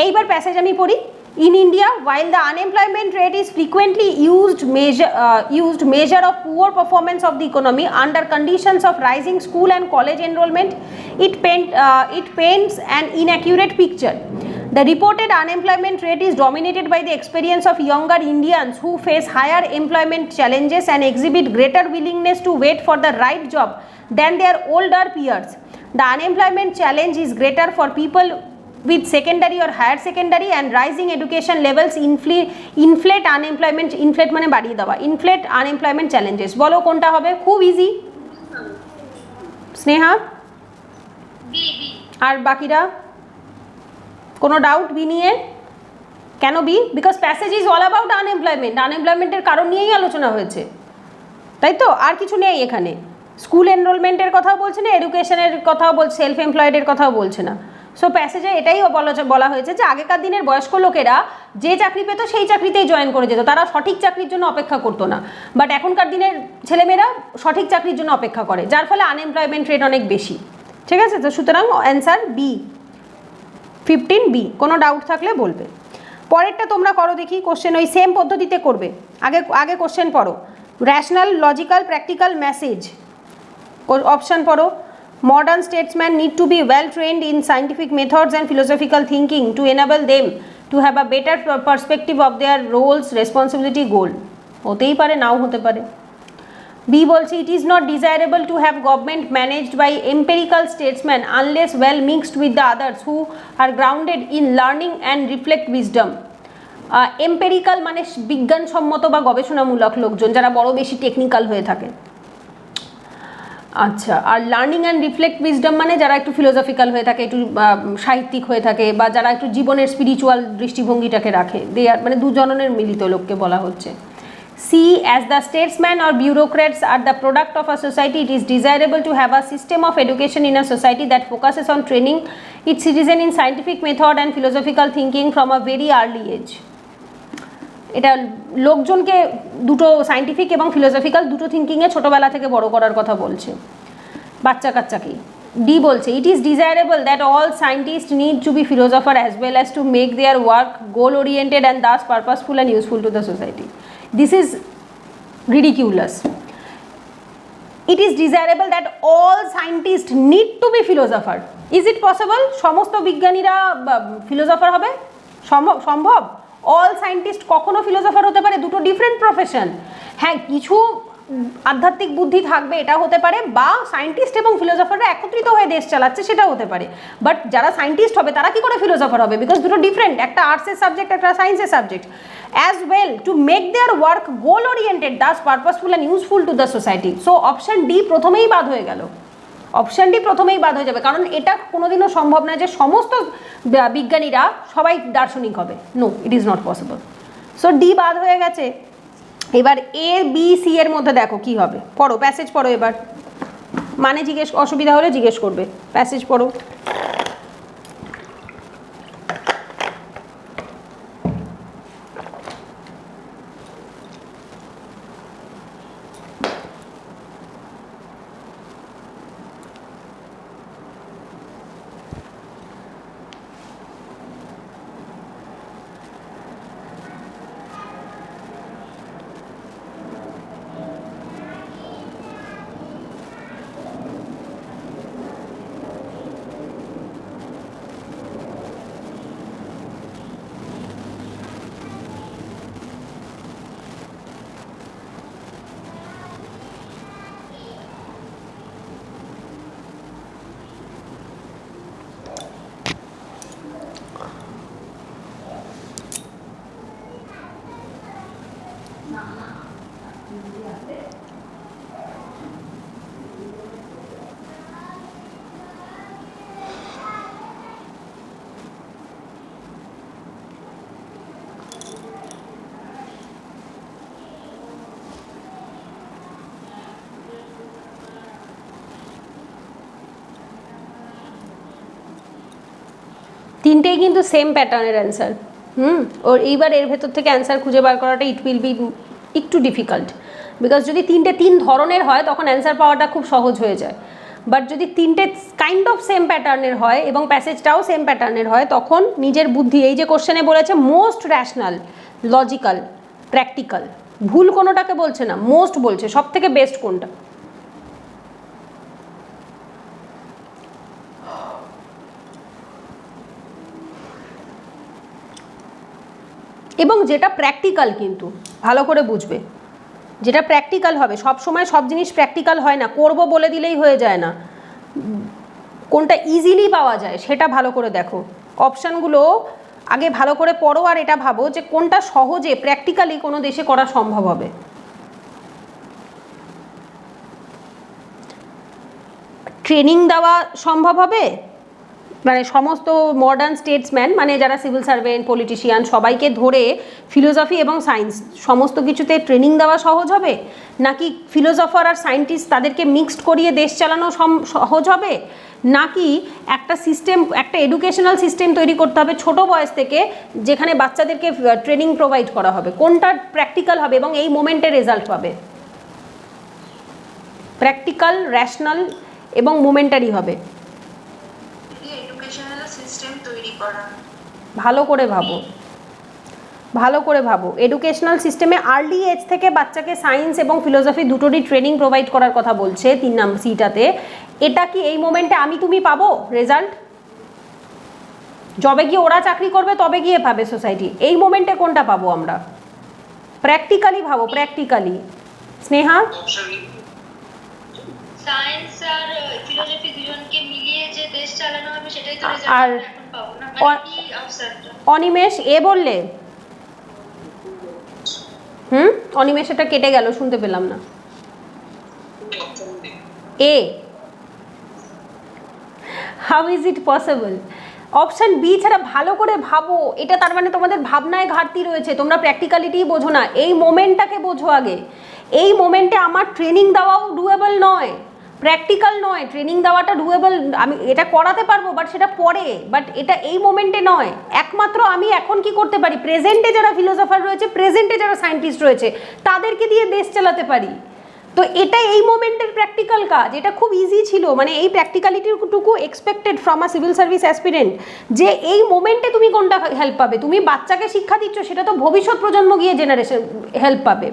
Speaker 1: এইবার প্যাসেজ আমি পড়ি। In India, while the unemployment rate is frequently used measure of poor performance of the economy under conditions of rising school and college enrollment, it paints an inaccurate picture. The reported unemployment rate is dominated by the experience of younger Indians who face higher employment challenges and exhibit greater willingness to wait for the right job than their older peers. The unemployment challenge is greater for people with secondary or higher secondary, and rising education levels inflate unemployment, inflate মানে বাড়িয়ে দেওয়া, inflate unemployment challenges। বলো কোনটা হবে? খুব easy, Sneha আর বাকিরা কোনো doubt B নিয়ে? কেন B? Because passage is all about unemployment, আনএমপ্লয়মেন্টের কারণ নিয়েই আলোচনা হয়েছে, তাই তো, আর কিছু নেই এখানে। স্কুল এনরোলমেন্টের কথাও বলছে না, এডুকেশনের কথাও বলছে, সেলফ এমপ্লয়েডের কথাও বলছে না। সো প্যাসেজে এটাই বলা হয়েছে যে আগেকার দিনের বয়স্ক লোকেরা যে চাকরি পেত সেই চাকরিতেই জয়েন করে যেত, তারা সঠিক চাকরির জন্য অপেক্ষা করতো না। বাট এখনকার দিনের ছেলেমেয়েরা সঠিক চাকরির জন্য অপেক্ষা করে, যার ফলে আনএমপ্লয়মেন্ট রেট অনেক বেশি, ঠিক আছে। তো সুতরাং অ্যান্সার বি, 15B। কোনো ডাউট থাকলে বলবে। পরেরটা তোমরা করো দেখি, কোশ্চেন ওই সেম পদ্ধতিতে করবে। আগে কোশ্চেন পড়ো, rational, logical, practical, message. Option পড়ো। Modern statesmen need to be well trained in scientific methods and philosophical thinking to enable them to have a better perspective of their roles, responsibility, goal. হতেই পারে, নাও হতে পারে। B বলছে it is not desirable to have government managed by empirical statesmen unless well mixed with the others who are grounded in learning and reflect wisdom. Empirical মানে বিজ্ঞানসম্মত বা গবেষণামূলক লোকজন, যারা বড় বেশি টেকনিক্যাল হয়ে থাকে। আচ্ছা, are learning and reflect wisdom মানে যারা একটু ফিলোসফিক্যাল হয়ে থাকে, একটু সাহিত্যিক হয়ে থাকে, বা যারা একটু জীবনের স্পিরিচুয়াল দৃষ্টিভঙ্গিটাকে রাখে, দে আর মানে দুজনের মিলিত লোককে বলা হচ্ছে। C, as the statesman or bureaucrats are the product of a society, it is desirable to have a system of education in a society that focuses on training its citizen in scientific method and philosophical thinking from a very early age. এটা লোকজনকে দুটো scientific এবং philosophical দুটো থিঙ্কিংয়ে ছোটোবেলা থেকে বড় করার কথা বলছে বাচ্চা কাচ্চাকেই। ডি বলছে it is desirable that all scientist need to be philosopher as well as to make their work goal oriented and thus purposeful and useful to the society. This is ridiculous. It is desirable that all scientist need to be philosopher. Is it possible? সমস্ত বিজ্ঞানীরা philosopher হবে সম্ভব? All scientist কখনো philosopher হতে পারে? দুটো different profession. হ্যাঁ, কিছু আধ্যাত্মিক বুদ্ধি থাকবে, এটা হতে পারে, বা সায়েন্টিস্ট এবং ফিলোসফাররা একত্রিত হয়ে দেশ চালাচ্ছে, সেটাও হতে পারে। বাট যারা সায়েন্টিস্ট হবে তারা কি করে ফিলোসফার হবে? বিকজ দুটো ডিফারেন্ট, একটা আর্টসের সাবজেক্ট, একটা সায়েন্সের subject. As well to make their work goal oriented, Das purposeful and useful to the society. So option D প্রথমেই বাদ হয়ে গেল, অপশান ডি প্রথমেই বাদ হয়ে যাবে, কারণ এটা কোনোদিনও সম্ভব নয় যে সমস্ত বিজ্ঞানীরা সবাই দার্শনিক হবে। No, it is not possible. So D বাদ হয়ে গেছে। এবার এ বি সি এর মধ্যে দেখো কি হবে, পড়ো প্যাসেজ পড়ো এবার, মানে জিজ্ঞেস অসুবিধা হলে জিজ্ঞেস করবে, প্যাসেজ পড়ো। তিনটেই কিন্তু সেম প্যাটার্নের অ্যান্সার। ওর এইবার এর ভেতর থেকে অ্যান্সার খুঁজে বার করাটা ইট উইল বি একটু ডিফিকাল্ট, বিকজ যদি তিনটে তিন ধরনের হয় তখন অ্যান্সার পাওয়াটা খুব সহজ হয়ে যায়, বাট যদি তিনটে কাইন্ড অফ সেম প্যাটার্নের হয় এবং প্যাসেজটাও সেম প্যাটার্নের হয় তখন নিজের বুদ্ধি, এই যে কোশ্চেনে বলেছে মোস্ট র্যাশনাল, লজিক্যাল, প্র্যাকটিক্যাল, ভুল কোনোটাকে বলছে না, মোস্ট বলছে সব থেকে বেস্ট কোনটা। এবং যেটা প্র্যাকটিক্যাল কিন্তু ভালো করে বুঝবে, যেটা প্র্যাকটিক্যাল হবে, সব সময় সব জিনিস প্র্যাকটিক্যাল হয় না, করব বলে দিলেই হয়ে যায় না, কোনটা ইজিলি পাওয়া যায় সেটা ভালো করে দেখো, অপশানগুলো আগে ভালো করে পড়ো আর এটা ভাবো যে কোনটা সহজে প্র্যাকটিক্যালি কোনো দেশে করা সম্ভব হবে। ট্রেনিং দেওয়া সম্ভব হবে, মানে সমস্ত মডার্ন স্টেটসম্যান, মানে যারা সিভিল সার্ভেন্ট, পলিটিশিয়ান, সবাইকে ধরে ফিলোসফি এবং সায়েন্স সমস্ত কিছুতে ট্রেনিং দেওয়া সহজ হবে, নাকি ফিলোসফার আর সায়েন্টিস্ট তাদেরকে মিক্সড করিয়ে দেশ চালানো সহজ হবে, নাকি একটা সিস্টেম, একটা এডুকেশনাল সিস্টেম তৈরি করতে হবে ছোট বয়স থেকে যেখানে বাচ্চাদেরকে ট্রেনিং প্রোভাইড করা হবে, কোনটা প্র্যাকটিক্যাল হবে এবং এই মোমেন্টে রেজাল্ট পাবে? প্র্যাকটিক্যাল, র্যাশনাল এবং মোমেন্টারি হবে। ভালো করে ভাবো, ভালো করে ভাবো। এডুকেশনাল সিস্টেমে আর্লি এজ থেকে বাচ্চাকে সায়েন্স এবং ফিলোসফি দুটোরই ট্রেনিং প্রোভাইড করার কথা বলছে 3 নম্বর সিটাতে। এটা কি এই মোমেন্টে আমি তুমি পাবো রেজাল্ট? যবে গিয়ে ওরা চাকরি করবে তবে গিয়ে পাবে সোসাইটি। এই মোমেন্টে কোনটা পাবো আমরা? প্র্যাকটিক্যালি ভাবো, প্র্যাকটিক্যালি। স্নেহা?
Speaker 4: সায়েন্স আর ফিলোসফি দুজনকে মিলিয়ে যে দেশ চালানো হবে সেটাই তো রেজাল্ট
Speaker 1: আর
Speaker 4: এখন পাবো না, মানে কি অপশনটা?
Speaker 1: অনিমেষ এ বললে? অনিমেষ এটা কেটে গেল, শুনতে পেলাম না। A, how is it possible? Option B ছাড়া ভালো করে ভাবো। এটা তার মানে তোমাদের ভাবনায় ঘাটতি রয়েছে, তোমরা প্র্যাকটিক্যালিটি বোঝো না, এই মোমেন্টটাকে বোঝো আগে। এই মোমেন্টে আমার ট্রেনিং দেওয়াও ডুয়েবল নয়, প্র্যাকটিক্যাল নয়। ট্রেনিং দেওয়াটা ডুয়েবল, আমি এটা করাতে পারবো, বাট সেটা পরে, বাট এটা এই মোমেন্টে নয়। একমাত্র আমি এখন কি করতে পারি, প্রেজেন্টে যারা ফিলোসফার রয়েছে, প্রেজেন্টে যারা সায়েন্টিস্ট রয়েছে তাদেরকে দিয়ে দেশ চালাতে পারি। তো এটা এই মোমেন্টের প্র্যাকটিক্যাল কাজ, এটা খুব ইজি ছিল, মানে এই প্র্যাকটিক্যালিটিটুকু expected from a civil service aspirant, যে এই মোমেন্টে তুমি কোনটা হেল্প পাবে। তুমি বাচ্চাকে শিক্ষা দিচ্ছ, সেটা তো ভবিষ্যৎ প্রজন্ম গিয়ে জেনারেশন হেল্প পাবে।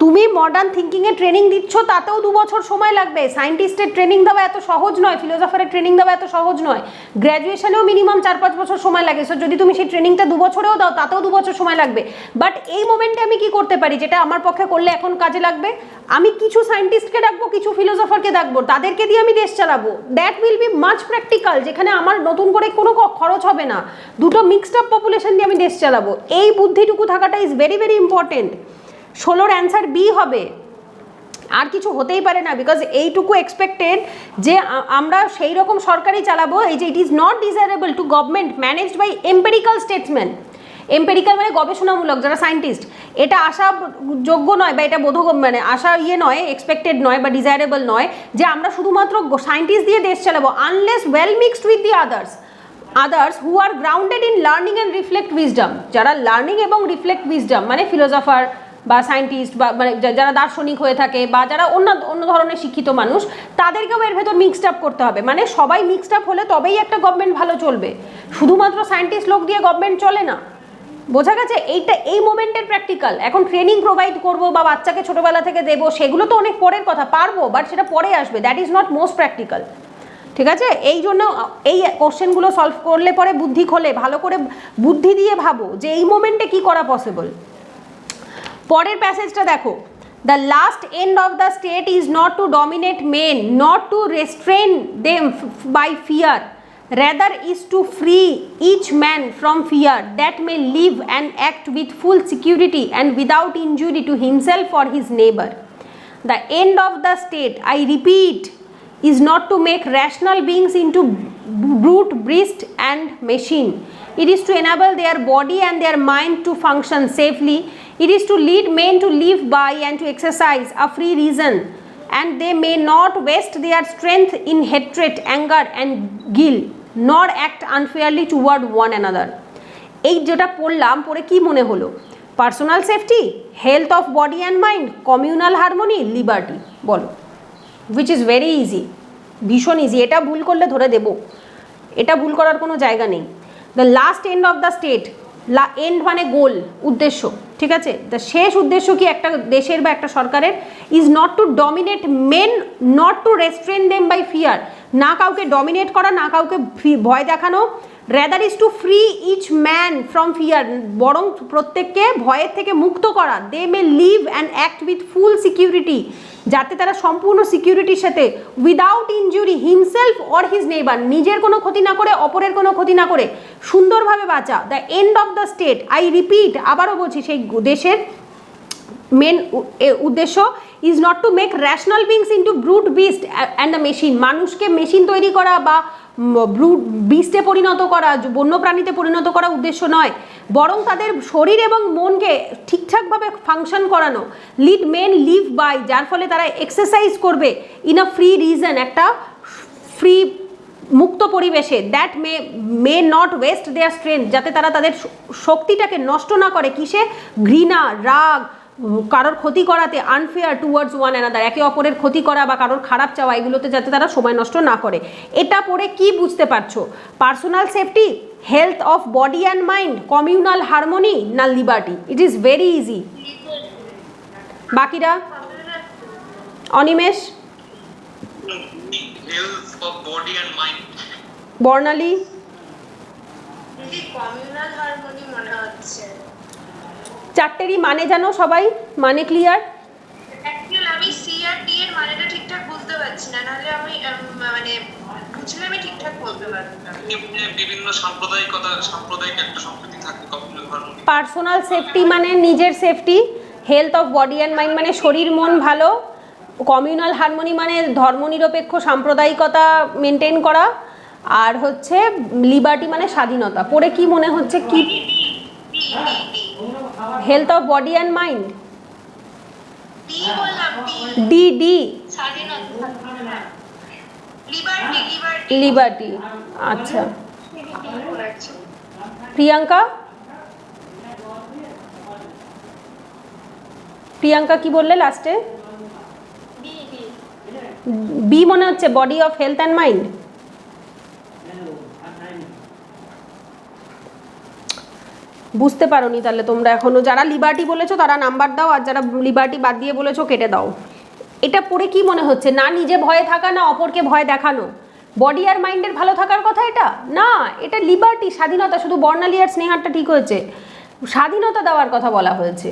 Speaker 1: তুমি মডার্ন থিঙ্কিংয়ে ট্রেনিং দিচ্ছ, তাতেও 2 বছর সময় লাগবে। সায়েন্টিস্টের ট্রেনিং দেওয়া এত সহজ নয়, ফিলোসফারের ট্রেনিং দেওয়া এত সহজ নয়। গ্র্যাজুয়েশনেও মিনিমাম 4-5 বছর সময় লাগে। সো যদি তুমি সেই ট্রেনিংটা 2 বছরেও দাও, তাতেও 2 বছর সময় লাগবে। বাট এই মোমেন্টে আমি কি করতে পারি, যেটা আমার পক্ষে করলে এখন কাজে লাগবে? আমি কিছু সায়েন্টিস্টকে ডাকবো, কিছু ফিলোসফারকে ডাকবো, তাদেরকে দিয়ে আমি দেশ চালাবো। That will be much practical, যেখানে আমার নতুন করে কোনো খরচ হবে না, দুটো মিক্সড আপ পপুলেশন দিয়ে আমি দেশ চালাবো। এই বুদ্ধিটুকু থাকাটা ইজ ভেরি ভেরি ইম্পর্টেন্ট। 16-র অ্যান্সার বি হবে, আর কিছু হতেই পারে না। বিকজ এইটুকু এক্সপেক্টেড যে আমরা সেই রকম সরকারই চালাবো, এই যে it is not desirable to government managed by empirical statesman. Empirical মানে গবেষণামূলক, যারা সায়েন্টিস্ট, এটা আশা যোগ্য নয় বা এটা বোধ মানে আশা নয়, এক্সপেক্টেড নয় বা ডিজায়ারেবল নয় যে আমরা শুধুমাত্র সায়েন্টিস্ট দিয়ে দেশ চালাবো, unless well mixed with the others who are grounded in learning and reflect wisdom, যারা লার্নিং এবং রিফ্লেক্ট উইজডম মানে ফিলোসফার বা সায়েন্টিস্ট বা মানে যারা দার্শনিক হয়ে থাকে বা যারা অন্য ধরনের শিক্ষিত মানুষ, তাদেরকেও এর ভেতর মিক্সড আপ করতে হবে। মানে সবাই মিক্সড আপ হলে তবেই একটা গভর্নমেন্ট ভালো চলবে, শুধুমাত্র সায়েন্টিস্ট লোক দিয়ে গভর্নমেন্ট চলে না। বোঝা গেছে? এই মোমেন্টের প্র্যাকটিক্যাল। এখন ট্রেনিং প্রোভাইড করবো বা বাচ্চাকে ছোটোবেলা থেকে দেবো, সেগুলো তো অনেক পরের কথা, পারবো, বাট সেটা পরে আসবে, that is not most practical. ঠিক আছে? এই জন্য এই কোশ্চেনগুলো সলভ করলে পরে বুদ্ধি খোলে, ভালো করে বুদ্ধি দিয়ে ভাবো যে এই মোমেন্টে কি করা পসিবল। পরের প্যাসেজটা দেখো, the last end of the state is not to dominate men, not to restrain them by fear, rather is to free each man from fear, that may live and act with full security and without injury to himself or his neighbor. The end of the state, I repeat, is not to make rational beings into brute beast and machine. It is to enable their body and their mind to function safely. It is to lead men to live by and to exercise a free reason, and they may not waste their strength in hatred, anger and guilt, nor act unfairly toward one another. এই যেটা পড়লাম, পড়ে কি মনে হলো? Personal safety, health of body and mind, communal harmony, liberty. বলো, which is very easy, ভীষণ easy. এটা ভুল করলে ধরে দেব, এটা ভুল করার কোনো জায়গা নেই। The last end of the state, end মানে গোল, উদ্দেশ্য, ঠিক আছে? দ্য শেষ উদ্দেশ্য কি একটা দেশের বা একটা সরকারের? Is not to dominate men, not to restrain them by fear, না কাউকে ডমিনেট করা, না কাউকে ভয় দেখানো, rather is to free each man from fear, বরং প্রত্যেককে ভয়ের থেকে মুক্ত করা। They may live and act with full security, যাতে তারা সম্পূর্ণ সিকিউরিটির সাথে, without injury himself or his neighbour, নিজের কোনো ক্ষতি না করে, অপরের কোনো ক্ষতি না করে সুন্দরভাবে বাঁচা। The end of the state, I repeat, আবারও বলছি, সেই দেশের মেন উদ্দেশ্য is not to make rational beings into brute beast and the machine, মানুষকে মেশিন তৈরি করা বা ব্রুট বিস্টে পরিণত করা, বন্যপ্রাণীতে পরিণত করা উদ্দেশ্য নয়, বরং তাদের শরীর এবং মনকে ঠিকঠাকভাবে ফাংশন করানো। লিড মেন লিভ বাই, যার ফলে তারা এক্সারসাইজ করবে ইন আ ফ্রি রিজন, একটা ফ্রি মুক্ত পরিবেশে। That may not waste their strength, যাতে তারা তাদের শক্তিটাকে নষ্ট না করে কিসে? ঘৃণা, রাগ, কারোর ক্ষতি করাতে, আনফেয়ার টুয়ার্ডস ওয়ান অ্যানাদার, একে অপরের ক্ষতি করা বা কারোর খারাপ চাওয়া, এগুলোতে যাতে তারা সময় নষ্ট না করে। এটা পড়ে কি বুঝতে পারছো? Personal safety, health of body and mind, communal harmony না liberty? It is very easy. বাকিরা? Animesh?
Speaker 3: Health of body and mind.
Speaker 1: Barnali?
Speaker 2: Communal harmony মনে হচ্ছে।
Speaker 1: চারটেরই মানে জানো সবাই? মানে ক্লিয়ার?
Speaker 2: অ্যাকচুয়ালি আমি সি আর ডি এর মানেটা ঠিকঠাক বুঝতে পারছি না, নাহলে আমি মানে বুঝলে আমি ঠিকঠাক বলতে পারতাম।
Speaker 3: বিভিন্ন সাম্প্রদায়িক একটা সম্প্রীতি থাকে কমিউনাল হারমোনি।
Speaker 1: পার্সোনাল সেফটি মানে নিজের safety, health of body and mind মানে শরীর মন ভালো, কমিউনাল হারমোনি মানে ধর্মনিরপেক্ষ সাম্প্রদায়িকতা মেনটেন করা, আর হচ্ছে লিবার্টি মানে স্বাধীনতা। পড়ে কি মনে হচ্ছে? কি health of body and mind?
Speaker 2: D বললাম,
Speaker 1: ডি, ডি
Speaker 2: স্বাধীনতা, লিবার্টি।
Speaker 1: লিবার্টি, আচ্ছা। প্রিয়াঙ্কা? প্রিয়াঙ্কা কি বললে লাস্টে? বি মনে হচ্ছে, body of health and mind. বুঝতে পারোনি তাহলে তোমরা এখনো। যারা লিবার্টি বলেছো তারা নাম্বার দাও, আর যারা লিবার্টি বাদ দিয়ে বলেছো কেটে দাও। এটা পড়ে কি মনে হচ্ছে? না নিজে ভয়ে থাকা, না অপরকে ভয় দেখানো। বডি আর মাইন্ডের ভালো থাকার কথা এটা না, এটা লিবার্টি, স্বাধীনতা। শুধু বর্ণালী আর স্নেহারটা ঠিক হয়েছে, স্বাধীনতা দেওয়ার কথা বলা হয়েছে।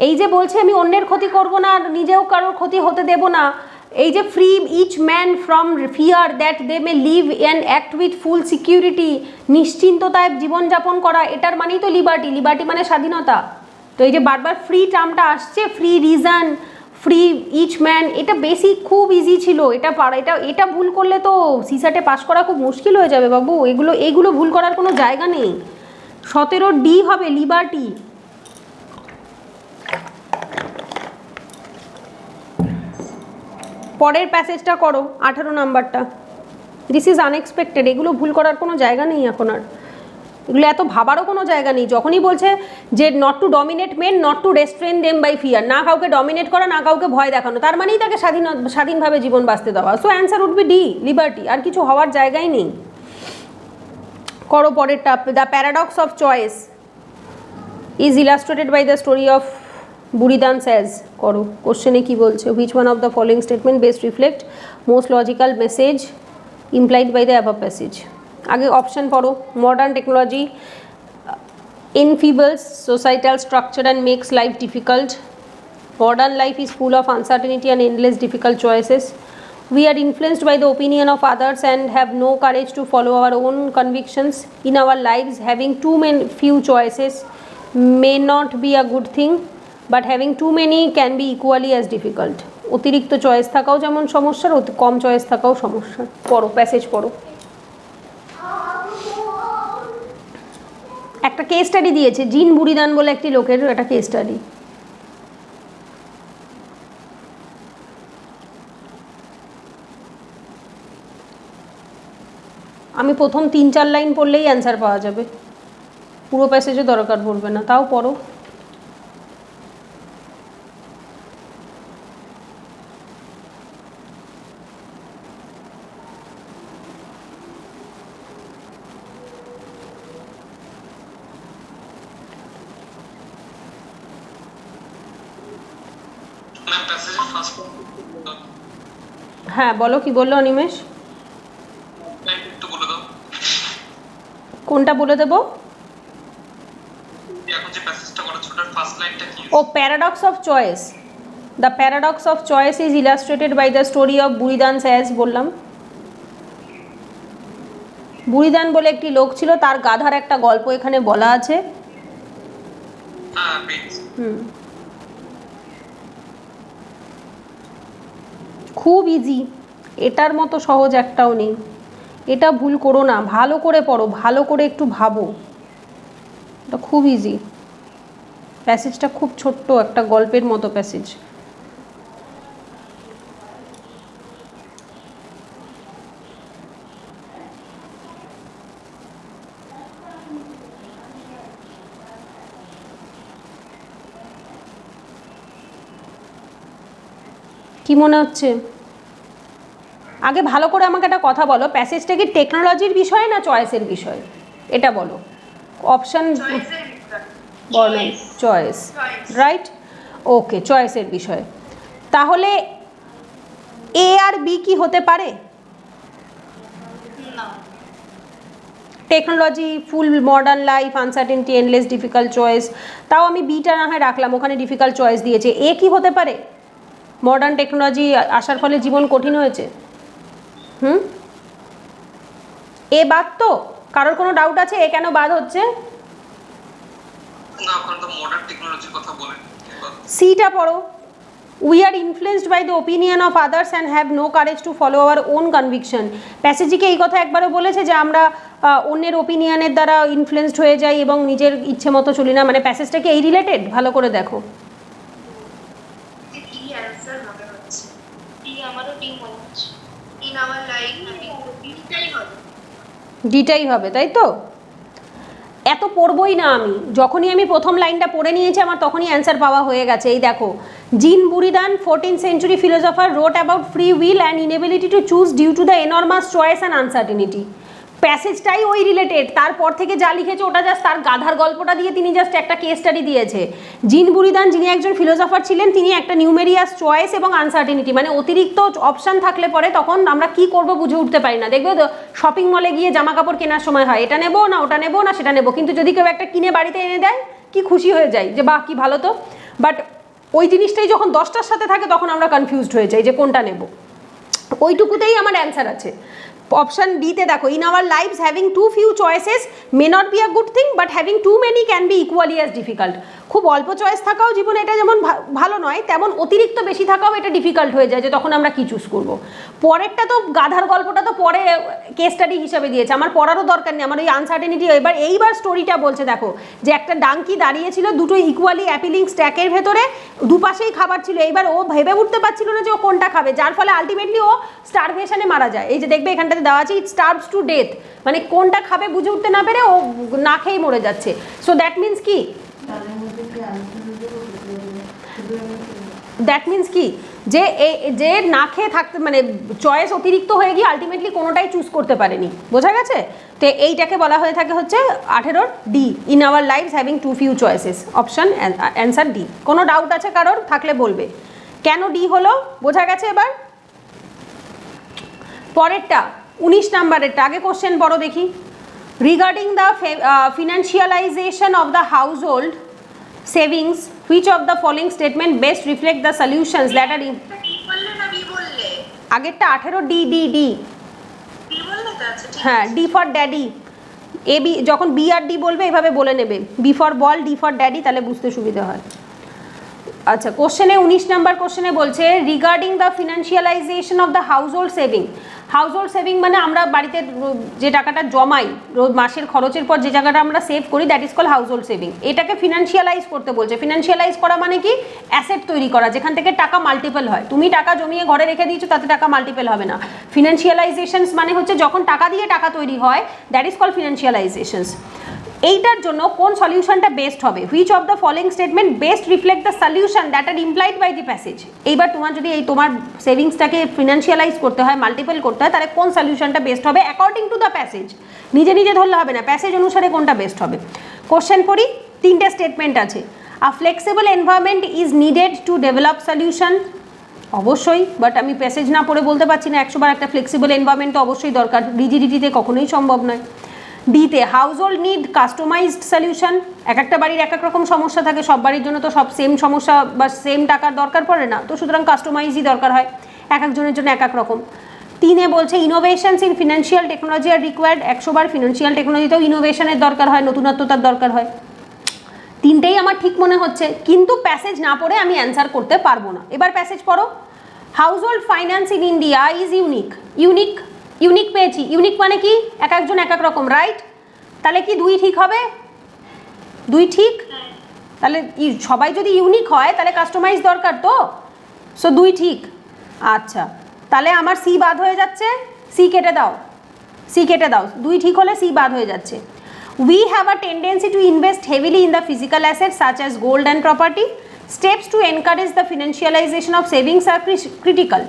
Speaker 1: এই যে বলছে আমি অন্যের ক্ষতি করব না, নিজেও কারোর ক্ষতি হতে দেব না, এই যে free each man from fear that they may live and act with full security, নিশ্চিন্ততায় জীবনযাপন করা, এটার মানেই তো লিবার্টি। লিবার্টি মানে স্বাধীনতা। তো এই যে বারবার ফ্রি টার্মটা আসছে, free reason, free each man, এটা বেসিক খুব ইজি ছিল। এটা ভুল করলে তো সিস্যাটে পাস করা খুব মুশকিল হয়ে যাবে বাবু। এগুলো ভুল করার কোনো জায়গা নেই। 17 ডি হবে লিবার্টি। পরের প্যাসেজটা করো 18 নাম্বারটা। দিস ইজ আনএক্সপেক্টেড, এগুলো ভুল করার কোনো জায়গা নেই এখন আর, এগুলো এত ভাবারও কোনো জায়গা নেই। যখনই বলছে যে not to dominate men, not to restrain them by fear, না কাউকে ডমিনেট করা, না কাউকে ভয় দেখানো, তার মানেই তাকে স্বাধীনভাবে জীবন বাঁচতে দেওয়া। So answer would be D, liberty, আর কিছু হওয়ার জায়গাই নেই। করো পরেরটা। The paradox of choice is illustrated by the story of Buridan's ass. করো, কোশ্চেনে কি বলছে? Which one of the following statement best reflect most logical message implied by the above passage. আগে অপশন পড়ো। Modern technology enfeebles societal structure and makes life difficult. Modern life is full of uncertainty and endless difficult choices. We are influenced by the opinion of others and have no courage to follow our own convictions. In our lives, having few choices may not be a good thing, but having too many can be equally as difficult. অতিরিক্ত choice থাকাও যেমন সমস্যার, কম choice থাকাও সমস্যা। পড়ো, passage পড়ো। একটা case study দিয়েছে, জিন বুড়িদান বলে একটি লোকের একটা কেস স্টাডি। আমি প্রথম 3-4 লাইন পড়লেই অ্যান্সার পাওয়া যাবে, পুরো প্যাসেজে দরকার পড়বে না, তাও পড়ো। হ্যাঁ বলো, কি বললো অনিমেষ? কোনটা বলে দেবো? ও paradox of choice. The paradox of choice is illustrated by the story of Buridan's ass. বললাম বুড়িদান বলে একটি লোক ছিল, তার গাধার একটা গল্প এখানে বলা আছে। খুব ইজি, এটার মতো সহজ একটাও নেই। এটা ভুল করো না, ভালো করে পড়ো, ভালো করে একটু ভাবো। এটা খুব ইজি, প্যাসেজটা খুব ছোট্ট, একটা গল্পের মতো প্যাসেজ। কি মনে হচ্ছে? আগে ভালো করে আমাকে একটা কথা বলো, প্যাসেজটা কি টেকনোলজির বিষয় না চয়েসের বিষয়? এটা বলো। অপশন বর্ণন, চয়েস, রাইট? ওকে, চয়েসের বিষয়। তাহলে এ আর বি কি হতে পারে? Technology, full modern life, uncertainty, endless difficult choice, তাও আমি বিটা না হয় রাখলাম, ওখানে ডিফিকাল্ট চয়েস দিয়েছে। এ কি হতে পারে? মডার্ন টেকনোলজি আসার ফলে জীবন কঠিন হয়েছে। এ বাদ তো? কারোর কোনো ডাউট আছে এ কেন বাদ হচ্ছে?
Speaker 3: না, কারণ তো মডার্ন টেকনোলজির কথা বলেন।
Speaker 1: সিটা পড়ো। We are influenced by the opinion of others and have no courage to follow our own conviction. প্যাসেজিকে এই কথা একবারও বলেছে যে আমরা অন্যের ওপিনিয়নের দ্বারা ইনফ্লুয়েন্সড হয়ে যাই এবং নিজের ইচ্ছে মতো চলি না? মানে প্যাসেজটা কি এই রিলেটেড? ভালো করে দেখো। ডিটাই হবে, তাই তো? এত পড়বই না আমি, যখনই আমি প্রথম লাইনটা পড়ে নিয়েছি আমার তখনই অ্যান্সার পাওয়া হয়ে গেছে। এই দেখো, জিন বুড়িদান 14th century philosopher wrote about free will and inability to choose due to the enormous choice and uncertainty. প্যাসেজটাই ওই রিলেটেড, তারপর থেকে যা লিখেছে ওটা জাস্ট তার গাধার গল্পটা দিয়ে তিনি জাস্ট একটা কেস স্টাডি দিয়েছে। জিন বুড়িদান যিনি একজন ফিলোসফার ছিলেন, তিনি একটা নিউমেরিয়াস চয়েস এবং আনসার্টিনিটি, মানে অতিরিক্ত অপশান থাকলে পরে তখন আমরা কি করব বুঝে উঠতে পারি না। দেখবে শপিং মলে গিয়ে জামা কাপড় কেনার সময় হয় এটা নেবো না ওটা নেবো না সেটা নেবো, কিন্তু যদি কেউ একটা কিনে বাড়িতে এনে দেয় কি খুশি হয়ে যায় যে বাহ কি ভালো তো। বাট ওই জিনিসটাই যখন 10টার সাথে থাকে তখন আমরা কনফিউজড হয়ে যাই যে কোনটা নেব। ওইটুকুতেই আমার অ্যান্সার আছে। অপশন ডিতে দেখো, in our lives having too few choices may not be a good thing, but having too many can be equally as difficult. খুব অল্প চয়েস থাকাও জীবনে এটা যেমন ভালো নয়, তেমন অতিরিক্ত বেশি থাকাও এটা ডিফিকাল্ট হয়ে যায় যে তখন আমরা কি চুজ করব। পরেরটা তো গাধার গল্পটা তো পরে কেস স্টাডি হিসাবে দিয়েছে, আমার পড়ারও দরকার নেই, আমার ওই আনসার্টেনিটি। এইবার স্টোরিটা বলছে দেখো যে একটা ডাঙ্কি দাঁড়িয়েছিল দুটো ইকুয়ালি অ্যাপিলিং স্ট্যাকের ভেতরে, দুপাশেই খাবার ছিল, এইবার ও ভেবে উঠতে পারছিল না যে ও কোনটা খাবে, যার ফলে আলটিমেটলি ও স্টারভেশনে মারা যায়। এই যে দেখবে এখানটাতে দেওয়া আছে ইট স্টার্ভস টু ডেথ, মানে কোনটা খাবে বুঝে উঠতে না পেরে ও না খেয়েই মরে যাচ্ছে। সো দ্যাট মিনস কি, দ্যাট মিনস কি যে যে না খেয়ে থাকতে মানে চয়েস অতিরিক্ত হয়ে গিয়ে আলটিমেটলি কোনোটাই চুজ করতে পারেনি, বোঝা গেছে? তো এইটাকে বলা হয়ে থাকে হচ্ছে 18 D, in our lives having too few choices, option answer D. কোনো ডাউট আছে কারোর? থাকলে বলবে। কেন ডি হলো বোঝা গেছে এবার? পরেরটা 19 নাম্বারেরটা, আগে কোশ্চেন বড় দেখি। Regarding the financialisation of the household savings, which of the following statement best reflect the solutions that are in? আগেরটা 18 ডি ডি ডি, হ্যাঁ D for daddy, A B যখন বি আর ডি বলবে এভাবে বলে নেবে, B for ball, D for daddy, তাহলে বুঝতে সুবিধা হয়। আচ্ছা, কোশ্চেনে 19 নাম্বার কোশ্চেনে বলছে regarding the financialisation of the household saving. Household saving মানে আমরা বাড়িতে যে টাকাটা জমাই মাসের খরচের পর যে টাকাটা আমরা সেভ করি, that is call household saving. এটাকে ফিনান্সিয়ালাইজ করতে বলছে। ফিনান্সিয়ালাইজ করা মানে কি, অ্যাসেট তৈরি করা, যেখান থেকে টাকা মাল্টিপল হয়। তুমি টাকা জমিয়ে ঘরে রেখে দিয়েছো, তাতে টাকা মাল্টিপল হবে না। ফিনান্সিয়ালাইজেশনস মানে হচ্ছে যখন টাকা দিয়ে টাকা তৈরি হয়, দ্যাট ইজ কল ফিনান্সিয়ালাইজেশনস। এইটার জন্য কোন সলিউশনটা বেস্ট হবে? Which of the following statement best reflect the solution that are implied by the passage. এইবার তোমার যদি এই তোমার সেভিংসটাকে ফিনান্সিয়ালাইজ করতে হয়, মাল্টিপল করতে হয়, তাহলে কোন সলিউশনটা বেস্ট হবে অ্যাকর্ডিং টু দ্য প্যাসেজ? নিজে নিজে ধরলে হবে না, প্যাসেজ অনুসারে কোনটা বেস্ট হবে। কোশ্চেন পড়ি, 3টে স্টেটমেন্ট আছে। A flexible environment is needed to develop solution, অবশ্যই, বাট আমি প্যাসেজ না পড়ে বলতে পারছি না 100 বার একটা ফ্লেক্সিবল এনভায়রনমেন্ট তো অবশ্যই দরকার, রিজিডিটিতে কখনোই সম্ভব নয়। ডিতে হাউসহোল্ড নিড কাস্টমাইজড সলিউশন, এক একটা বাড়ির এক এক রকম সমস্যা থাকে, সব বাড়ির জন্য তো সব সেম সমস্যা বা সেম টাকার দরকার পড়ে না, তো সুতরাং কাস্টমাইজই দরকার হয়, এক একজনের জন্য এক এক রকম। 3 বলছে innovations in financial technology are required, 100 বার ফিনান্সিয়াল টেকনোলজিতেও ইনোভেশনের দরকার হয়, নতুনত্বতার দরকার হয়। 3টেই আমার ঠিক মনে হচ্ছে, কিন্তু প্যাসেজ না পড়ে আমি অ্যান্সার করতে পারবো না। এবার প্যাসেজ পড়ো। Household finance in India is unique. Unique পেয়েছি, ইউনিক মানে কি, এক একজন এক এক রকম, রাইট? তাহলে কি 2 ঠিক হবে? 2 ঠিক? তাহলে সবাই যদি ইউনিক হয় তাহলে কাস্টমাইজ দরকার তো, সো 2 ঠিক। আচ্ছা, তাহলে আমার সি বাদ হয়ে যাচ্ছে, সি কেটে দাও, সি কেটে দাও, 2 ঠিক হলে সি বাদ হয়ে যাচ্ছে। We have a tendency to invest heavily in the physical assets such as gold and property. Steps to encourage the financialization of savings are critical.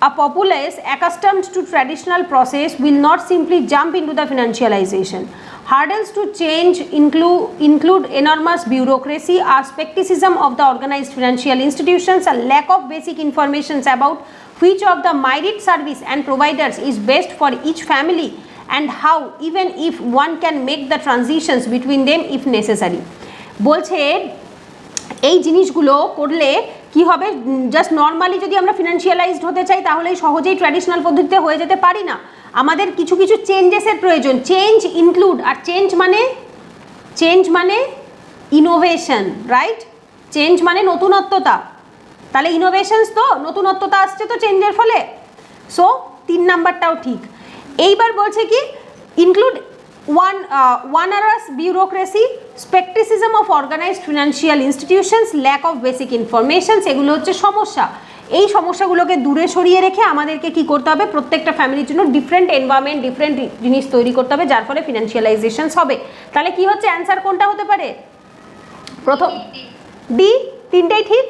Speaker 1: A populace accustomed to traditional process will not simply jump into the financialization. Hurdles to change include enormous bureaucracy, skepticism of the organized financial institutions, a lack of basic information about which of the myriad service and providers is best for each family, and how even if one can make the transitions between them if necessary. বলছে এই জিনিসগুলো করলে কি হবে, just normally যদি আমরা ফিনান্সিয়ালাইজড হতে চাই তাহলে সহজেই ট্র্যাডিশনাল পদ্ধতিতে হয়ে যেতে পারি না, আমাদের কিছু কিছু চেঞ্জেসের প্রয়োজন। চেঞ্জ ইনক্লুড, আর চেঞ্জ মানে ইনোভেশন, রাইট? চেঞ্জ মানে নতুনত্বতা, তাহলে ইনোভেশনস তো নতুনত্বতা আসছে তো চেঞ্জের ফলে, সো 3 নাম্বারটাও ঠিক। এইবার বলছে কি, include onerous bureaucracy, skepticism of organized financial institutions, lack of basic information, সেগুলো হচ্ছে সমস্যা। এই সমস্যাগুলোকে দূরে সরিয়ে রেখে আমাদেরকে কি করতে হবে, প্রত্যেকটা ফ্যামিলির জন্য ডিফারেন্ট এনভায়রনমেন্ট, ডিফারেন্ট জিনিস তৈরি করতে হবে, যার ফলে ফিনান্সিয়ালাইজেশনস হবে। তাহলে কি হচ্ছে, অ্যান্সার কোনটা হতে পারে? প্রথম ডি, 3টেই ঠিক।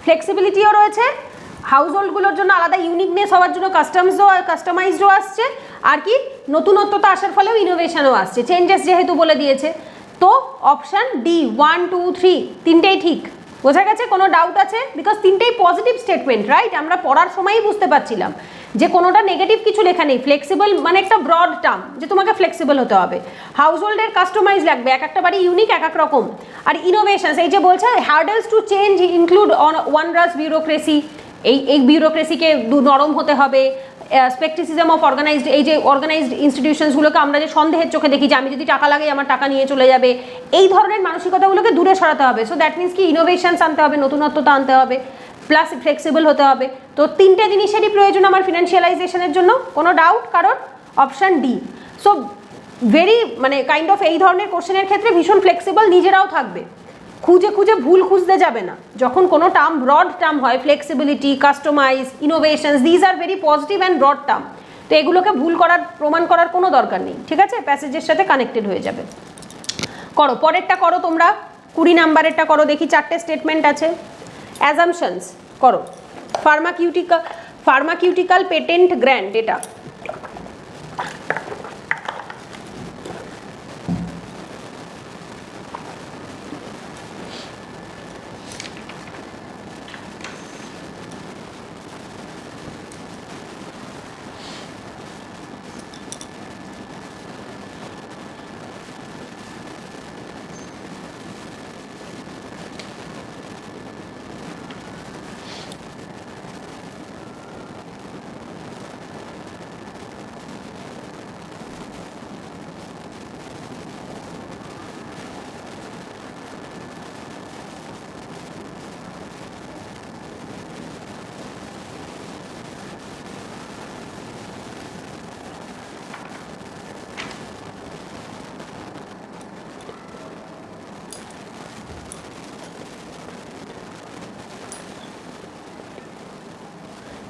Speaker 1: ফ্লেক্সিবিলিটিও রয়েছে, হাউসহোল্ডগুলোর জন্য আলাদা ইউনিকনেস হওয়ার জন্য কাস্টমাইজডও আসছে, আর কি নতুনত্বতা আসার ফলেও ইনোভেশনও আসছে, চেঞ্জেস যেহেতু বলে দিয়েছে। তো অপশান ডি 1 2 3 3টেই ঠিক। বোঝা গেছে? কোনো ডাউট আছে? বিকজ 3টেই পজিটিভ স্টেটমেন্ট, রাইট? আমরা পড়ার সময়ই বুঝতে পারছিলাম যে কোনোটা নেগেটিভ কিছু লেখা নেই। ফ্লেক্সিবল মানে একটা ব্রড টার্ম, যে তোমাকে ফ্লেক্সিবল হতে হবে। হাউসহোল্ডের কাস্টমাইজ লাগবে, এক একটা বাড়ি ইউনিক, এক এক রকম। আর ইনোভেশনস, এই যে বলছে hurdles to change include onerous bureaucracy, এই বিউরোক্রেসিকে নরম হতে হবে, স্পেকটিসিজম অফ অর্গানাইজড, এই যে অর্গানাইজড ইনস্টিটিউশনসগুলোকে আমরা যে সন্দেহের চোখে দেখি যে আমি যদি টাকা লাগাই আমার টাকা নিয়ে চলে যাবে, এই ধরনের মানসিকতাগুলোকে দূরে সরাতে হবে। সো দ্যাট মিনস কি ইনোভেশনস আনতে হবে, নতুনত্বতা আনতে হবে, প্লাস ফ্লেক্সিবল হতে হবে। তো তিনটে জিনিসেরই প্রয়োজন আমার ফিনান্সিয়ালাইজেশনের জন্য, কোনো ডাউট কারণ? Option D. সো ভেরি মানে কাইন্ড অফ এই ধরনের কোশ্চেনের ক্ষেত্রে ভীষণ ফ্লেক্সিবল নিজেরাও থাকবে, খুঁজে খুঁজে ভুল খুঁজতে যাবে না। যখন কোনো টার্ম ব্রড টার্ম হয়, flexibility, customize, innovations, these are very positive and broad term, তো এগুলোকে ভুল করার প্রমাণ করার কোনো দরকার নেই, ঠিক আছে? প্যাসেজের সাথে কানেক্টেড হয়ে যাবে। করো, পরেরটা করো তোমরা, 20 নাম্বারেরটা করো, দেখি 4টে স্টেটমেন্ট আছে। অ্যাজামশনস করো। ফার্মাকিউটিক্যাল পেটেন্ট গ্র্যান্ট, এটা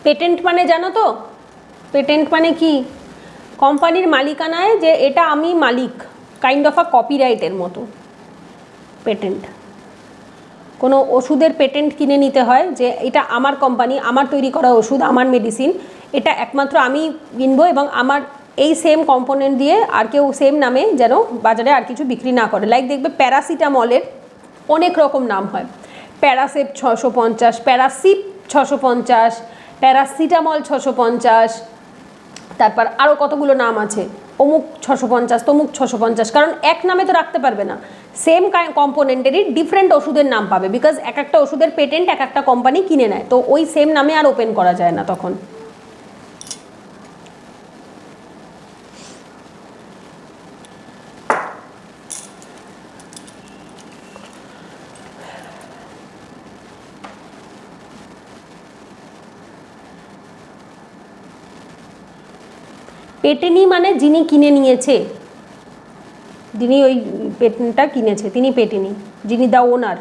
Speaker 1: পেটেন্ট মানে জানো তো? পেটেন্ট মানে কি? কোম্পানির মালিকানায় যে এটা আমি মালিক, কাইন্ড অফ আ কপিরাইটের মতো পেটেন্ট। কোনো ওষুধের পেটেন্ট কিনে নিতে হয় যে এটা আমার কোম্পানি, আমার তৈরি করা ওষুধ, আমার মেডিসিন, এটা একমাত্র আমি কিনবো এবং আমার এই সেম কম্পোনেন্ট দিয়ে আর কেউ সেম নামে যেন বাজারে আর কিছু বিক্রি না করে। লাইক দেখবে প্যারাসিটামলের অনেক রকম নাম হয়, প্যারাসেপ 650, প্যারাসিপ 650, প্যারাসিটামল 650, তারপর আরও কতগুলো নাম আছে, অমুক 650, তমুক 650, কারণ এক নামে তো রাখতে পারবে না, সেম কম্পোনেন্টেরই ডিফারেন্ট ওষুধের নাম পাবে, বিকজ এক একটা ওষুধের পেটেন্ট এক একটা কোম্পানি কিনে নেয়, তো ওই সেম নামে আর ওপেন করা যায় না তখন। পেটেনি মানে যিনি কিনে নিয়েছে, যিনি ওই পেটেন্টটা কিনেছে তিনি পেটেনি, যিনি দ্য ওনার।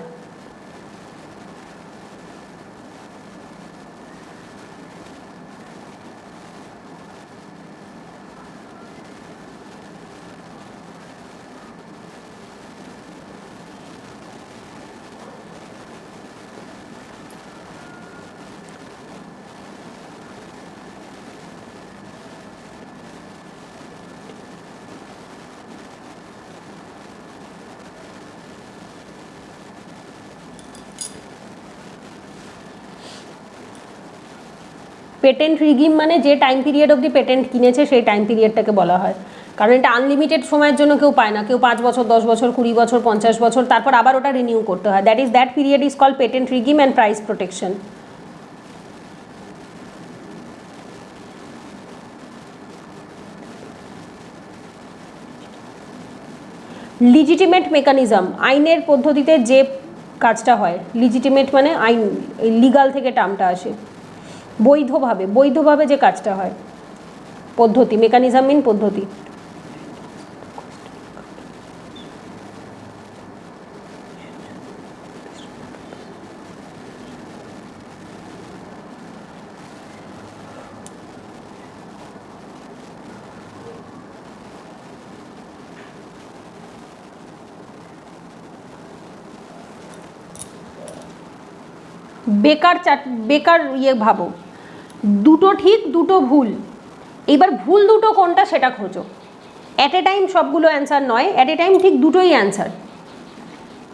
Speaker 1: পেটেন্ট রিগিম মানে যে টাইম পিরিয়ড অবধি পেটেন্ট কিনেছে সেই টাইম পিরিয়ডটাকে বলা হয়, কারণ এটা আনলিমিটেড সময়ের জন্য কেউ পায় না, কেউ 5 বছর, 10 বছর, 20 বছর, 50 বছর, তারপর আবার ওটা রিনিউ করতে হয়। That period is called patent regime and price protection. Legitimate mechanism, আইনের পদ্ধতিতে যে কাজটা হয়, লিজিটিমেট মানে আইন, লিগাল থেকে টার্মটা আসে, বৈধভাবে যে কাজটা হয়, পদ্ধতি, মেকানিজম মিন পদ্ধতি। বেকার ইয়ে ভাবো, দুটো ঠিক দুটো ভুল, এবার ভুল দুটো কোনটা সেটা খোঁজো। অ্যাট এ টাইম সবগুলো অ্যান্সার নয়, অ্যাট এ টাইম ঠিক দুটোই অ্যান্সার।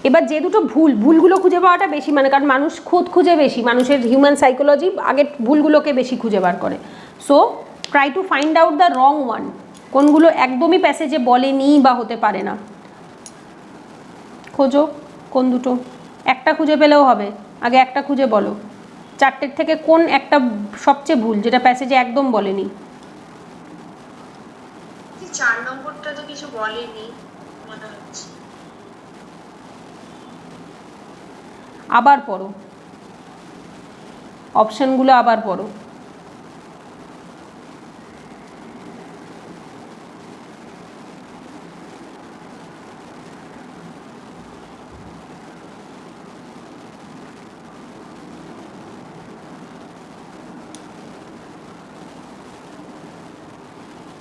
Speaker 1: এবার যে দুটো ভুলগুলো খুঁজে পাওয়াটা বেশি, মানে কারণ মানুষ খুঁজে বেশি, মানুষের হিউম্যান সাইকোলজি আগে ভুলগুলোকে বেশি খুঁজে বার করে। So try to find out the wrong one, কোনগুলো একদমই প্যাসেজে বলেনি বা হতে পারে না, খোঁজো কোন দুটো। একটা খুঁজে পেলেও হবে, আগে একটা খুঁজে বলো, চারটের থেকে কোন একটা সবচেয়ে ভুল, যেটা প্যাসেজে একদম বলেনি?
Speaker 2: 4 নম্বরটা তো কিছু বলেনি মনে হচ্ছে।
Speaker 1: আবার পড়ো, অপশনগুলো আবার পড়ো।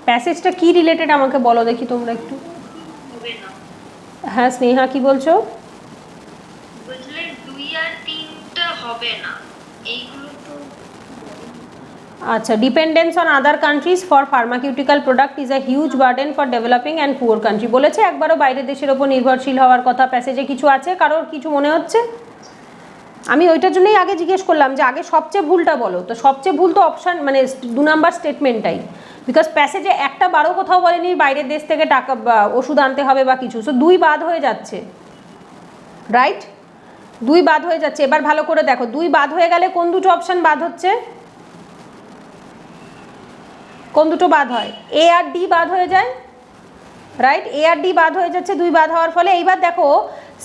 Speaker 1: প্যাসেজটা কি রিলেটেড আমাকে বলো দেখি তোমরা একটু।
Speaker 4: হবে না,
Speaker 1: হ্যাঁ স্নেহা কি বলছো?
Speaker 4: বুঝলে 2 আর 3টা হবে না, এইগুলো তো।
Speaker 1: আচ্ছা, dependence on other countries for pharmaceutical product is a huge burden for developing and poor country. বলেছে একবারও বাইরের দেশের ওপর নির্ভরশীল হওয়ার কথা। প্যাসেজে কিছু আছে কারোর কিছু মনে হচ্ছে? আমি ওইটার জন্যই আগে জিজ্ঞেস করলাম যে আগে সবচেয়ে ভুলটা বলো। তো সবচেয়ে ভুল তো অপশান মানে 2 নাম্বার স্টেটমেন্টটাই, বিকজ প্যাসেজে একটা বারও কোথাও বলেনি বাইরের দেশ থেকে টাকা বা ওষুধ আনতে হবে বা কিছু। সো 2 বাদ হয়ে যাচ্ছে, রাইট? 2 বাদ হয়ে যাচ্ছে। এবার ভালো করে দেখো, 2 বাদ হয়ে গেলে কোন দুটো অপশান বাদ হচ্ছে? কোন দুটো বাদ হয়? এ আর ডি বাদ হয়ে যায়, রাইট? এ আর ডি বাদ হয়ে যাচ্ছে 2 বাদ হওয়ার ফলে। এইবার দেখো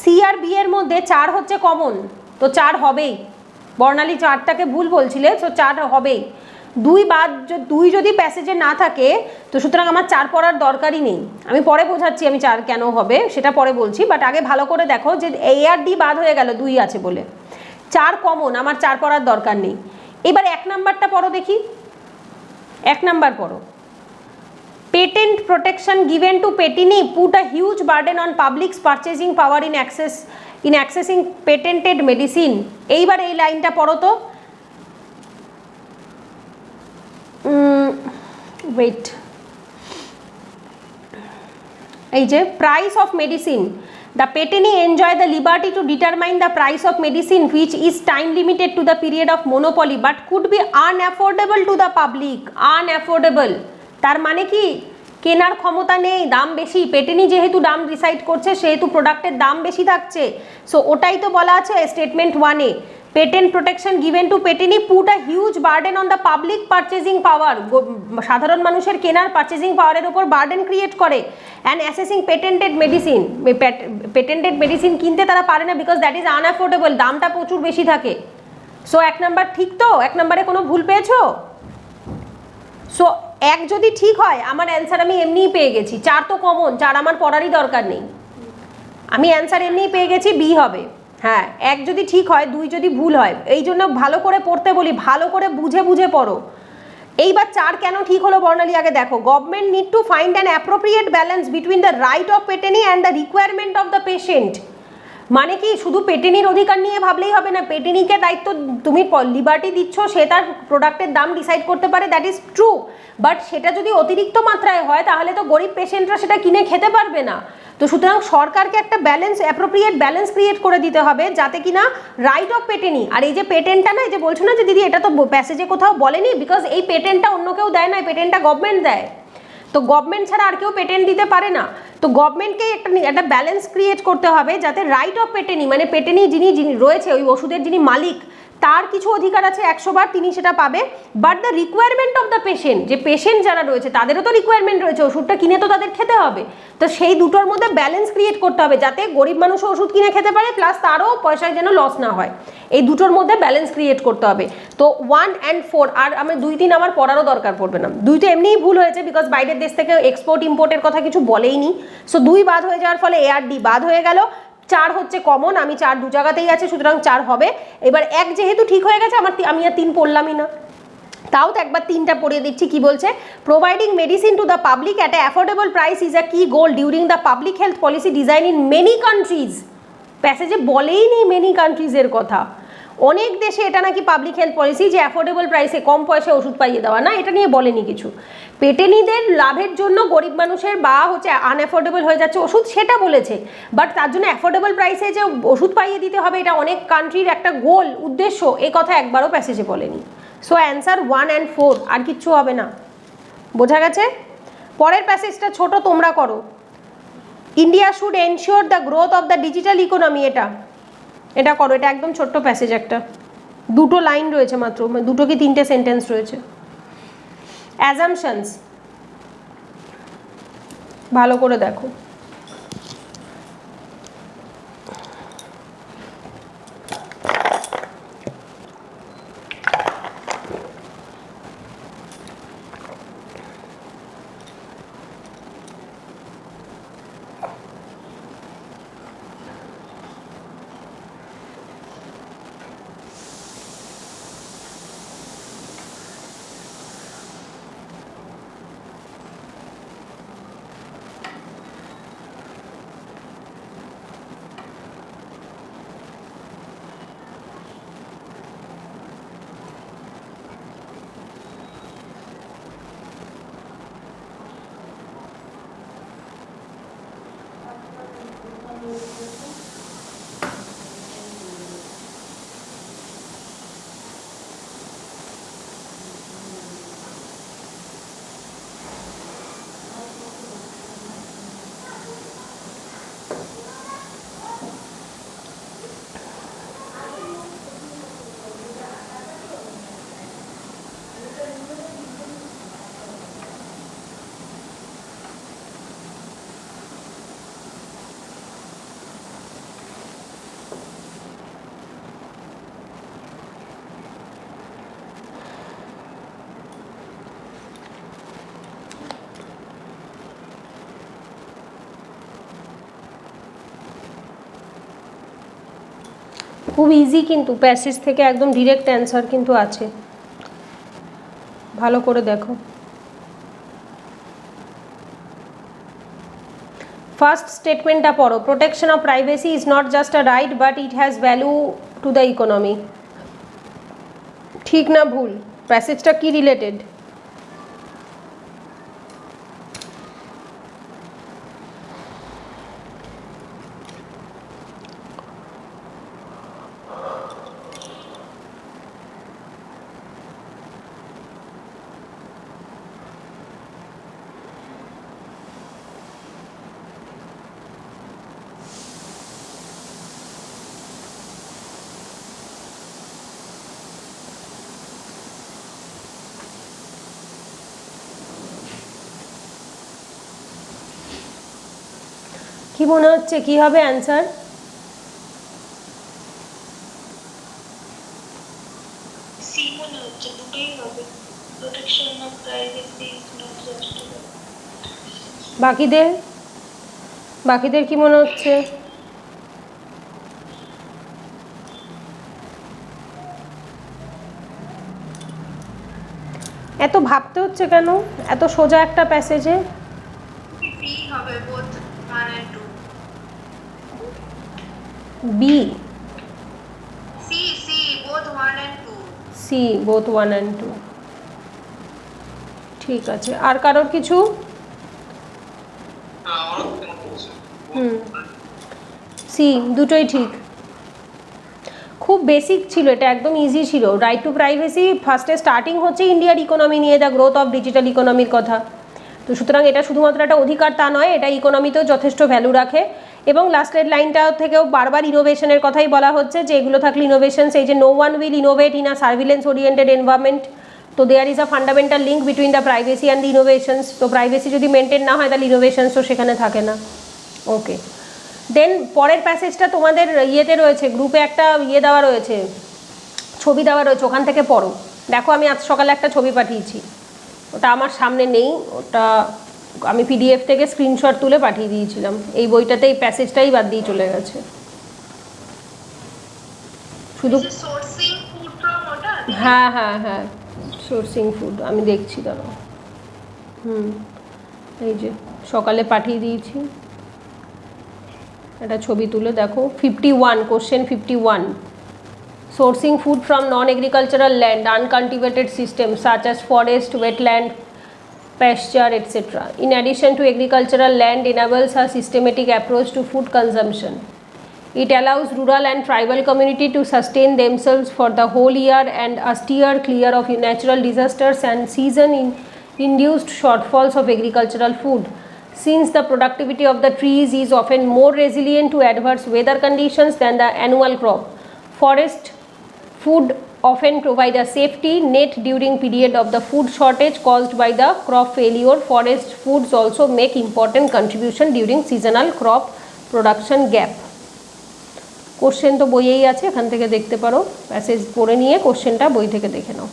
Speaker 1: সি আর বি এর মধ্যে 4 হচ্ছে কমন, তো 4 হবেই। বর্ণালী 4টাকে ভুল বলছিলে, তো 4 হবেই। 2 বাদ, 2 যদি প্যাসেজে না থাকে তো সুতরাং আমার 4 পড়ার দরকারই নেই। আমি পরে বোঝাচ্ছি আমি 4 কেন হবে সেটা পরে বলছি, বাট আগে ভালো করে দেখো যে এ আর ডি বাদ হয়ে গেল 2 আছে বলে, 4 কমন, আমার 4 পড়ার দরকার নেই। এবার 1 নাম্বারটা পড়ো দেখি, 1 নাম্বার পড়ো। Patent protection given to patentee put a huge burden on public's purchasing power in accessing patented medicine. এইবার এই লাইনটা পড়ো তো। ওয়েট, এই যে price of medicine, the patentee enjoy the liberty to determine the price of medicine which is time limited to the period of monopoly but could be unaffordable to the public. Unaffordable তার মানে কি? কেনার ক্ষমতা নেই, দাম বেশি। পেটেনি যেহেতু দাম ডিসাইড করছে সেহেতু প্রোডাক্টের দাম বেশি থাকছে। সো ওটাই তো বলা আছে স্টেটমেন্ট 1-এ, patent protection given to patentee put a huge burden on the public purchasing power. সাধারণ মানুষের কেনার পারচেজিং পাওয়ারের উপর বার্ডেন ক্রিয়েট করে। And accessing patented medicine, patented medicine কিনতে তারা পারে না বিকজ দ্যাট ইজ আনঅ্যাফোর্ডেবল, দামটা প্রচুর বেশি থাকে। সো 1 নাম্বার ঠিক তো? 1 নাম্বারে কোনো ভুল পেয়েছো? সো 1 যদি ঠিক হয় আমার অ্যান্সার আমি এমনিই পেয়ে গেছি। 4 তো কমন, 4 আমার পড়ারই দরকার নেই, আমি অ্যান্সার এমনিই পেয়ে গেছি, বি হবে। হ্যাঁ, 1 যদি ঠিক হয় 2 যদি ভুল হয়। এই জন্য ভালো করে পড়তে বলি, ভালো করে বুঝে বুঝে পড়ো। এইবার 4 কেন ঠিক হলো বর্ণালী আগে দেখো। Government need to find an appropriate balance between the right of patentee and the requirement of the patient. মানে কি শুধু পেটেনির অধিকার নিয়ে ভাবলেই হবে না, পেটেনিকে দায়িত্ব তুমি লিবার্টি দিচ্ছ, সে তার প্রোডাক্টের দাম ডিসাইড করতে পারে, দ্যাট ইজ ট্রু। বাট সেটা যদি অতিরিক্ত মাত্রায় হয় তাহলে তো গরিব পেশেন্টরা সেটা কিনে খেতে পারবে না। তো সুতরাং সরকারকে একটা ব্যালেন্স, অ্যাপ্রোপ্রিয়েট ব্যালেন্স ক্রিয়েট করে দিতে হবে যাতে কিনা রাইট অফ পেটেনি, আর এই যে পেটেন্টটা না, এই যে বলছো না যে দিদি এটা তো প্যাসেজে কোথাও বলেনি, বিকজ এই পেটেন্টটা অন্য কেউ দেয় না, এই পেটেন্টটা গভর্নমেন্ট দেয়। তো গভর্নমেন্ট ছাড়া আর কেউ পেটেন্ট দিতে পারে না। তো গভর্নমেন্টকে একটা ব্যালেন্স ক্রিয়েট করতে হবে যাতে রাইট অফ পেটেনি, মানে পেটেনি যিনি রয়েছে ওই ওষুধের যিনি মালিক, তার কিছু অধিকার আছে 100 বার, তিনি সেটা পাবে। But the requirement of the patient, যে পেশেন্ট যারা রয়েছে তাদেরও তো রিকোয়ারমেন্ট রয়েছে, ওষুধটা কিনে তো তাদের খেতে হবে। তো সেই দুটোর মধ্যে ব্যালেন্স ক্রিয়েট করতে হবে যাতে গরিব মানুষও ওষুধ কিনে খেতে পারে প্লাস তারও পয়সায় যেন লস না হয়। এই দুটোর মধ্যে ব্যালেন্স ক্রিয়েট করতে হবে। তো 1 and 4, আর আমি 2-3 আমার পড়ারও দরকার পড়বে না। 2 তো এমনিই ভুল হয়েছে বিকজ বাইরের দেশ থেকে এক্সপোর্ট ইম্পোর্টের কথা কিছু বলেইনি। সো 2 বাদ হয়ে যাওয়ার ফলে এ আর ডি বাদ হয়ে গেল। 4 হচ্ছে কমন, আমি 4 দু জায়গাতেই আছে, সুতরাং 4 হবে। এবার 1 যেহেতু ঠিক হয়ে গেছে আমি আর 3 পড়লামই না, তাও তো একবার 3টা পড়িয়ে দিচ্ছি। কি বলছে? Providing medicine to the public at a affordable price is a key goal during the public health policy design in many countries. প্যাসেজে বলেই নেই মেনি কান্ট্রিজের কথা। অনেক দেশে এটা নাকি পাবলিক হেলথ পলিসি যে অ্যাফোর্ডেবল প্রাইসে কম পয়সায় ওষুধ পাইয়ে দেওয়া, না এটা নিয়ে বলেনি কিছু। পেটেনিদের লাভের জন্য গরিব মানুষের বা হচ্ছে আনঅ্যাফোর্ডেবল হয়ে যাচ্ছে ওষুধ সেটা বলেছে, বাট তার জন্য অ্যাফোর্ডেবল প্রাইসে যে ওষুধ পাইয়ে দিতে হবে এটা অনেক কান্ট্রির একটা গোল, উদ্দেশ্য, এ কথা একবারও প্যাসেজে বলেনি। সো অ্যান্সার 1 and 4, আর কিচ্ছু হবে না। বোঝা গেছে? পরের প্যাসেজটা ছোট, তোমরা করো। India should ensure the growth of the digital economy, এটা করো, এটা একদম ছোট্ট প্যাসেজ একটা। দুটো লাইন রয়েছে মাত্র, দুটো কি তিনটে সেন্টেন্স রয়েছে। অ্যাজাম্পশনস ভালো করে দেখো। খুব ইজি কিন্তু, প্যাসেজ থেকে একদম ডিরেক্ট অ্যান্সার কিন্তু আছে, ভালো করে দেখো। ফার্স্ট স্টেটমেন্টটা পড়ো, protection of privacy is not just a right but it has value to the economy. ঠিক না ভুল? প্যাসেজটা কি রিলেটেড? কি মনে হচ্ছে কি হবে অ্যান্সার?
Speaker 4: সি মনে হচ্ছে, দুটোই হবে। Protection of privacy is not just.
Speaker 1: বাকিদের কি মনে হচ্ছে? এত ভাবতে হচ্ছে কেন এত সোজা একটা প্যাসেজে?
Speaker 2: সি হবে, both 1 and 2।
Speaker 1: B,
Speaker 2: C both 1 and 2।
Speaker 1: C both 1 and 2। ঠিক আছে, আর কারোর কিছু? সি দুটোই ঠিক। খুব বেসিক ছিল এটা, একদম ইজি ছিল। রাইট টু প্রাইভেসি ফার্স্টে স্টার্টিং হচ্ছে ইন্ডিয়ার ইকোনমি নিয়ে, দ্য গ্রোথ অফ ডিজিটাল ইকোনমির কথা। তো সুতরাং এটা শুধুমাত্র একটা অধিকার তা নয়, এটা ইকোনমিতেও যথেষ্ট ভ্যালু রাখে। এবং লাস্টের লাইনটা থেকেও বারবার ইনোভেশনের কথাই বলা হচ্ছে, যে এগুলো থাকলে ইনোভেশনস, এই যে no one will innovate in a surveillance oriented environment. তো there is a fundamental link between the privacy and the innovations. তো প্রাইভেসি যদি মেনটেন না হয় তাহলে ইনোভেশনসও সেখানে থাকে না। ওকে, দেন পরের প্যাসেজটা তোমাদের ইয়েতে রয়েছে, গ্রুপে একটা ইয়ে দেওয়া রয়েছে, ছবি দেওয়া রয়েছে, ওখান থেকে পড়ো। দেখো আমি আজ সকালে একটা ছবি পাঠিয়েছি, ওটা আমার সামনে নেই, ওটা আমি পিডিএফ থেকে স্ক্রিনশট তুলে পাঠিয়ে দিয়েছিলাম। এই বইটাতে এই প্যাসেজটাই বাদ দিয়ে চলে গেছে শুধু।
Speaker 2: সোর্সিং ফুড ফ্রম ওটা?
Speaker 1: হ্যাঁ হ্যাঁ হ্যাঁ, সোর্সিং ফুড, আমি দেখছি দাঁড়াও। এই যে সকালে পাঠিয়ে দিয়েছি, একটা ছবি তুলে দেখো। 51 question 51, sourcing food from non agricultural land, uncultivated system such as forest, wetland, pasture, etc. In addition to agricultural land enables a systematic approach to food consumption. It allows rural and tribal community to sustain themselves for the whole year and steer clear of natural disasters and season-induced shortfalls of agricultural food. Since the productivity of the trees is often more resilient to adverse weather conditions than the annual crop, forest food often provide a safety net during period of the food shortage caused by the crop failure. Forest foods also make important contribution during seasonal crop production gap. Question তো বইয়েই আছে, এখান থেকে দেখতে পারো, passage পড়ে নিয়ে কোশ্চেনটা বই থেকে দেখে নাও।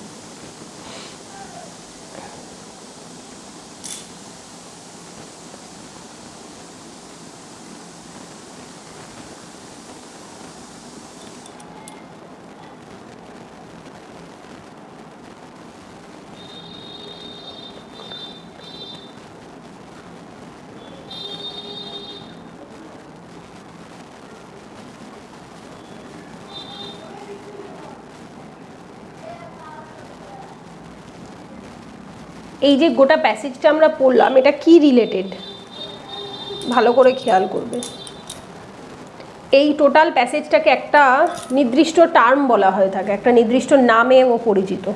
Speaker 1: এই যে গোটা প্যাসেজটা আমরা পড়লাম, এটা কি রিলেটেড ভালো করে খেয়াল করবে। এই টোটাল প্যাসেজটাকে একটা নির্দিষ্ট টার্ম বলা হয়ে থাকে, একটা নির্দিষ্ট নামে ও পরিচিত।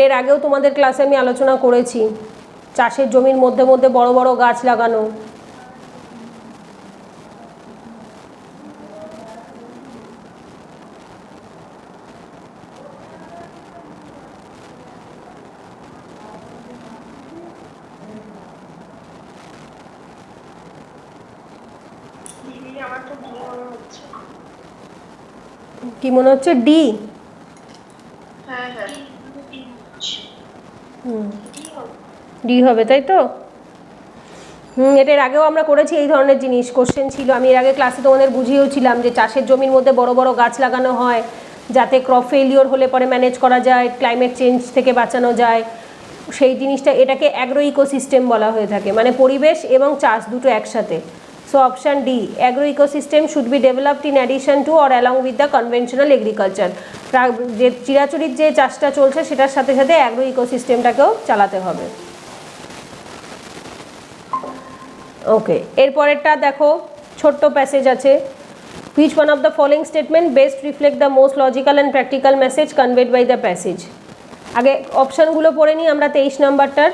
Speaker 1: এর আগেও তোমাদের ক্লাসে আমি আলোচনা করেছি, চাষের জমির মধ্যে মধ্যে বড় বড় গাছ লাগানো। কি মনে হচ্ছে? ডি? ডি হবে, তাই তো? এটার আগেও আমরা করেছি এই ধরনের জিনিস, কোশ্চেন ছিল। আমি এর আগে ক্লাসে তোমাদের বুঝিয়েওছিলাম যে চাষের জমির মধ্যে বড় বড় গাছ লাগানো হয় যাতে ক্রপ ফেলিওর হলে পরে ম্যানেজ করা যায়, ক্লাইমেট চেঞ্জ থেকে বাঁচানো যায়। সেই জিনিসটা, এটাকে অ্যাগ্রো ইকোসিস্টেম বলা হয়ে থাকে, মানে পরিবেশ এবং চাষ দুটো একসাথে। So option D, agro ecosystem should be developed in addition to or along with the conventional agriculture. যে চিরাচরিত যে চাষটা চলছে সেটার সাথে সাথে অ্যাগ্রো ইকোসিস্টেমটাকেও চালাতে হবে। ওকে, এরপরেরটা দেখো, ছোট্ট প্যাসেজ আছে। Which one of the following statement best reflect the most logical and practical message conveyed by the passage. আগে অপশানগুলো পড়ে নিই আমরা। 23 নম্বরটার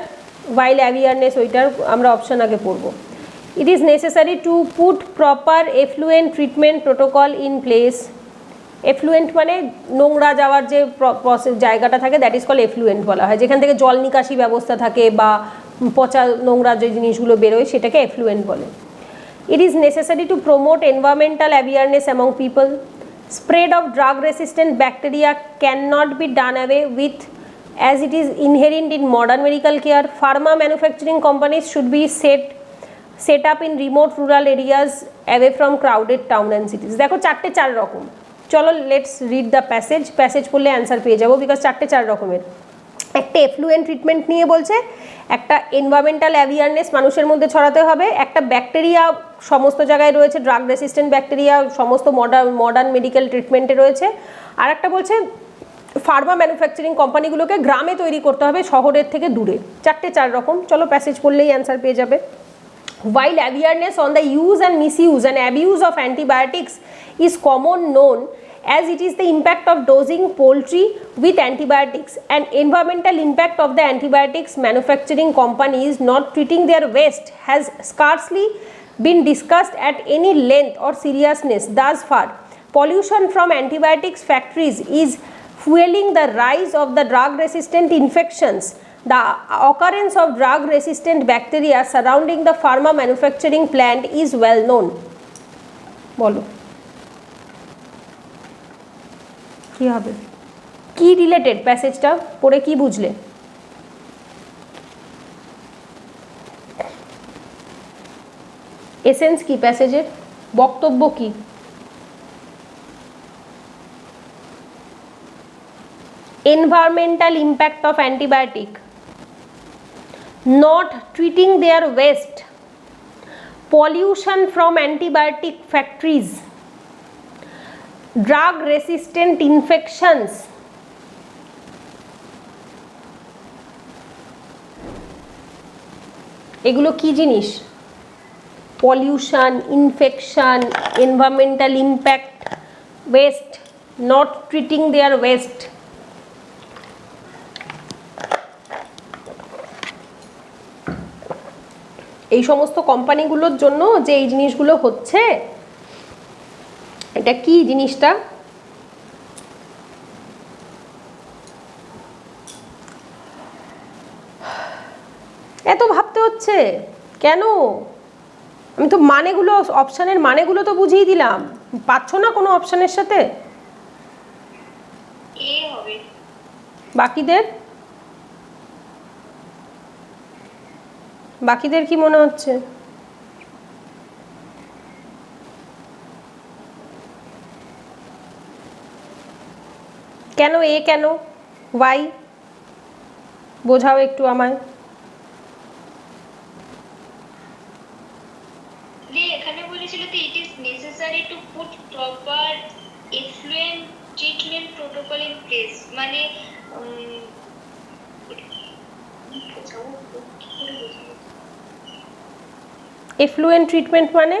Speaker 1: ওয়াইল্ড অ্যাওয়ারনেস, ওইটার আমরা অপশান আগে পড়ব। It is necessary to put proper effluent treatment protocol in place. Effluent মানে নোংরা যাওয়ার যে জায়গাটা থাকে, দ্যাট ইজ কল এফ্লুয়েন্ট বলা হয়। যেখান থেকে জল নিকাশি ব্যবস্থা থাকে বা পচা নোংরা যে জিনিসগুলো বেরোয় সেটাকে এফ্লুয়েন্ট বলে। It is necessary to promote environmental awareness among people. Spread of drug resistant bacteria cannot be done away with as it is inherent in modern medical care. Pharma manufacturing companies should be set up in remote rural areas away from crowded town and cities. দেখো চারটে চার রকম। চলো let's read the passage. Passage পড়লে answer পেয়ে যাবো, because চারটে চার রকমের। একটা এফ্লুয়েন্ট ট্রিটমেন্ট নিয়ে বলছে, একটা এনভায়রনমেন্টাল অ্যাওয়ারনেস মানুষের মধ্যে ছড়াতে হবে, একটা ব্যাকটেরিয়া সমস্ত জায়গায় রয়েছে, ড্রাগ রেসিস্ট্যান্ট ব্যাকটেরিয়া সমস্ত মডার্ন মেডিকেল ট্রিটমেন্টে রয়েছে, আর একটা বলছে ফার্মা ম্যানুফ্যাকচারিং কোম্পানিগুলোকে গ্রামে তৈরি করতে হবে শহরের থেকে দূরে। চারটে চার রকম। চলো প্যাসেজ পড়লেই অ্যান্সার পেয়ে যাবে। While awareness on the use and misuse and abuse of antibiotics is common known, as it is the impact of dosing poultry with antibiotics and environmental impact of the antibiotics manufacturing companies not treating their waste has scarcely been discussed at any length or seriousness thus far. Pollution from antibiotics factories is fueling the rise of the drug resistant infections. The occurrence of drug resistant bacteria surrounding the pharma manufacturing plant is well known. বলো কি হবে, কি related প্যাসেজটা পড়ে কি বুঝলে? Essence কি প্যাসেজের, বক্তব্য কি? Environmental impact of antibiotic, not treating their waste, pollution from antibiotic factories, drug resistant infections, এগুলো কি জিনিস? Pollution, infection, environmental impact, waste, not treating their waste. এই সমস্ত কোম্পানিগুলোর জন্য যে এই জিনিসগুলো হচ্ছে, এটা কি জিনিসটা? এত ভাবতে হচ্ছে কেন? আমি তো মানেগুলো, অপশানের মানেগুলো তো বুঝিয়ে দিলাম, পাচ্ছ না কোনো অপশানের সাথে?
Speaker 4: এ হবে।
Speaker 1: বাকিদের কি মনে হচ্ছে? কেন এ, কেন ওয়াই? বোঝাও একটু আমায়।
Speaker 4: এখানে বলেছিল তো it is necessary to put proper effluent treatment protocol in place, মানে
Speaker 1: এফ্লুয়েন্ট ট্রিটমেন্ট মানে?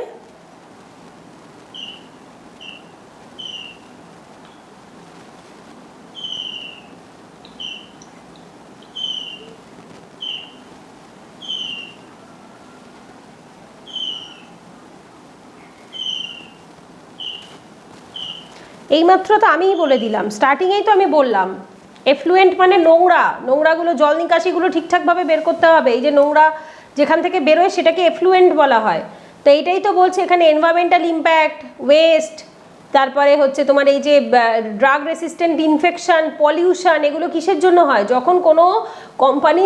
Speaker 1: এইমাত্র তো আমিই বলে দিলাম, স্টার্টিংয়েই তো আমি বললাম এফ্লুয়েন্ট মানে নোংরা, নোংরাগুলো জল নিকাশিগুলো ঠিকঠাকভাবে বের করতে হবে। এই যে নোংরা যেখান থেকে বেরোয় সেটাকে এফ্লুয়েন্ট বলা হয়। তো এইটাই তো বলছে এখানে, এনভায়রনমেন্টাল ইম্প্যাক্ট, ওয়েস্ট, তারপরে হচ্ছে তোমার এই যে ড্রাগ রেসিস্ট্যান্ট ইনফেকশন, পলিউশন, এগুলো কিসের জন্য হয়? যখন কোনো কোম্পানি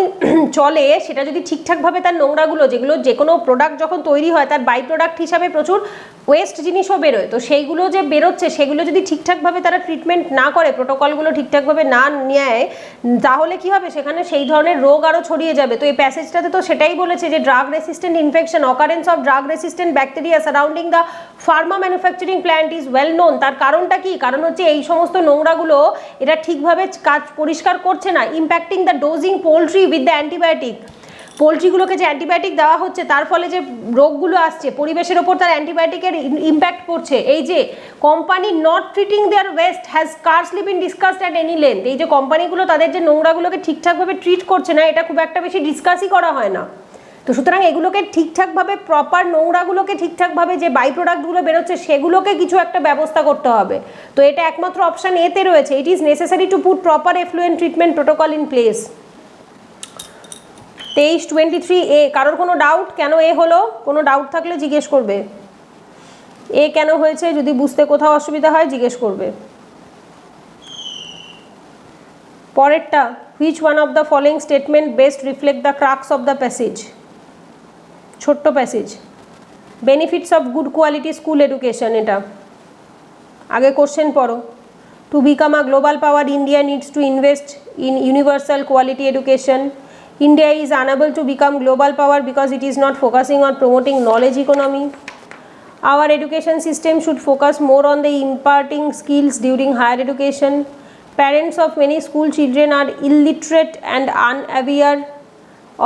Speaker 1: চলে সেটা যদি ঠিকঠাকভাবে তার নোংরাগুলো, যেগুলো যে কোনো প্রোডাক্ট যখন তৈরি হয় তার বাই প্রোডাক্ট হিসাবে প্রচুর ওয়েস্ট জিনিসও বেরোয়, তো সেইগুলো যে বেরোচ্ছে সেগুলো যদি ঠিকঠাকভাবে তারা ট্রিটমেন্ট না করে, প্রোটোকলগুলো ঠিকঠাকভাবে না নেয়, তাহলে কি হবে? সেখানে সেই ধরনের রোগ আরও ছড়িয়ে যাবে। তো এই প্যাসেজটাতে তো সেটাই বলেছে যে drug resistant infection, occurrence of drug resistant bacteria surrounding the Pharma manufacturing plant is well known. তার কারণটা কি? কারণ হচ্ছে এই সমস্ত নোংরাগুলো এটা ঠিকভাবে কাজ পরিষ্কার করছে না। Impacting the dosing poultry with the antibiotic, পোলট্রিগুলোকে যে অ্যান্টিবায়োটিক দেওয়া হচ্ছে তার ফলে যে রোগগুলো আসছে, পরিবেশের ওপর তার অ্যান্টিবায়োটিকের ইম্প্যাক্ট পড়ছে। এই যে company not treating their waste has scarcely been discussed at any length, এই যে কোম্পানিগুলো তাদের যে নোংরাগুলোকে ঠিকঠাকভাবে ট্রিট করছে না, এটা খুব একটা বেশি ডিসকাসই করা হয় না। তো সুতরাং এগুলোকে ঠিকঠাকভাবে, প্রপার নোংরাগুলোকে ঠিকঠাকভাবে যে বাই প্রোডাক্টগুলো বেরোচ্ছে সেগুলোকে কিছু একটা ব্যবস্থা করতে হবে। তো এটা একমাত্র অপশান এতে রয়েছে, it is necessary to put proper effluent treatment protocol in place. 2323 এ। কারোর কোনো ডাউট? কেন এ হলো? কোনো ডাউট থাকলে জিজ্ঞেস করবে। এ কেন হয়েছে যদি বুঝতে কোথাও অসুবিধা হয় জিজ্ঞেস করবে। পরেরটা, which one of the following statement best reflect the crux of the passage? ছোট্ট passage, benefits of good quality school education. এটা আগে কোশ্চেন পড়ো। To become a global power India needs to invest in universal quality education. India is unable to become global power because it is not focusing on promoting knowledge economy. Our education system should focus more on the imparting skills during higher education. Parents of many school children are illiterate and unaware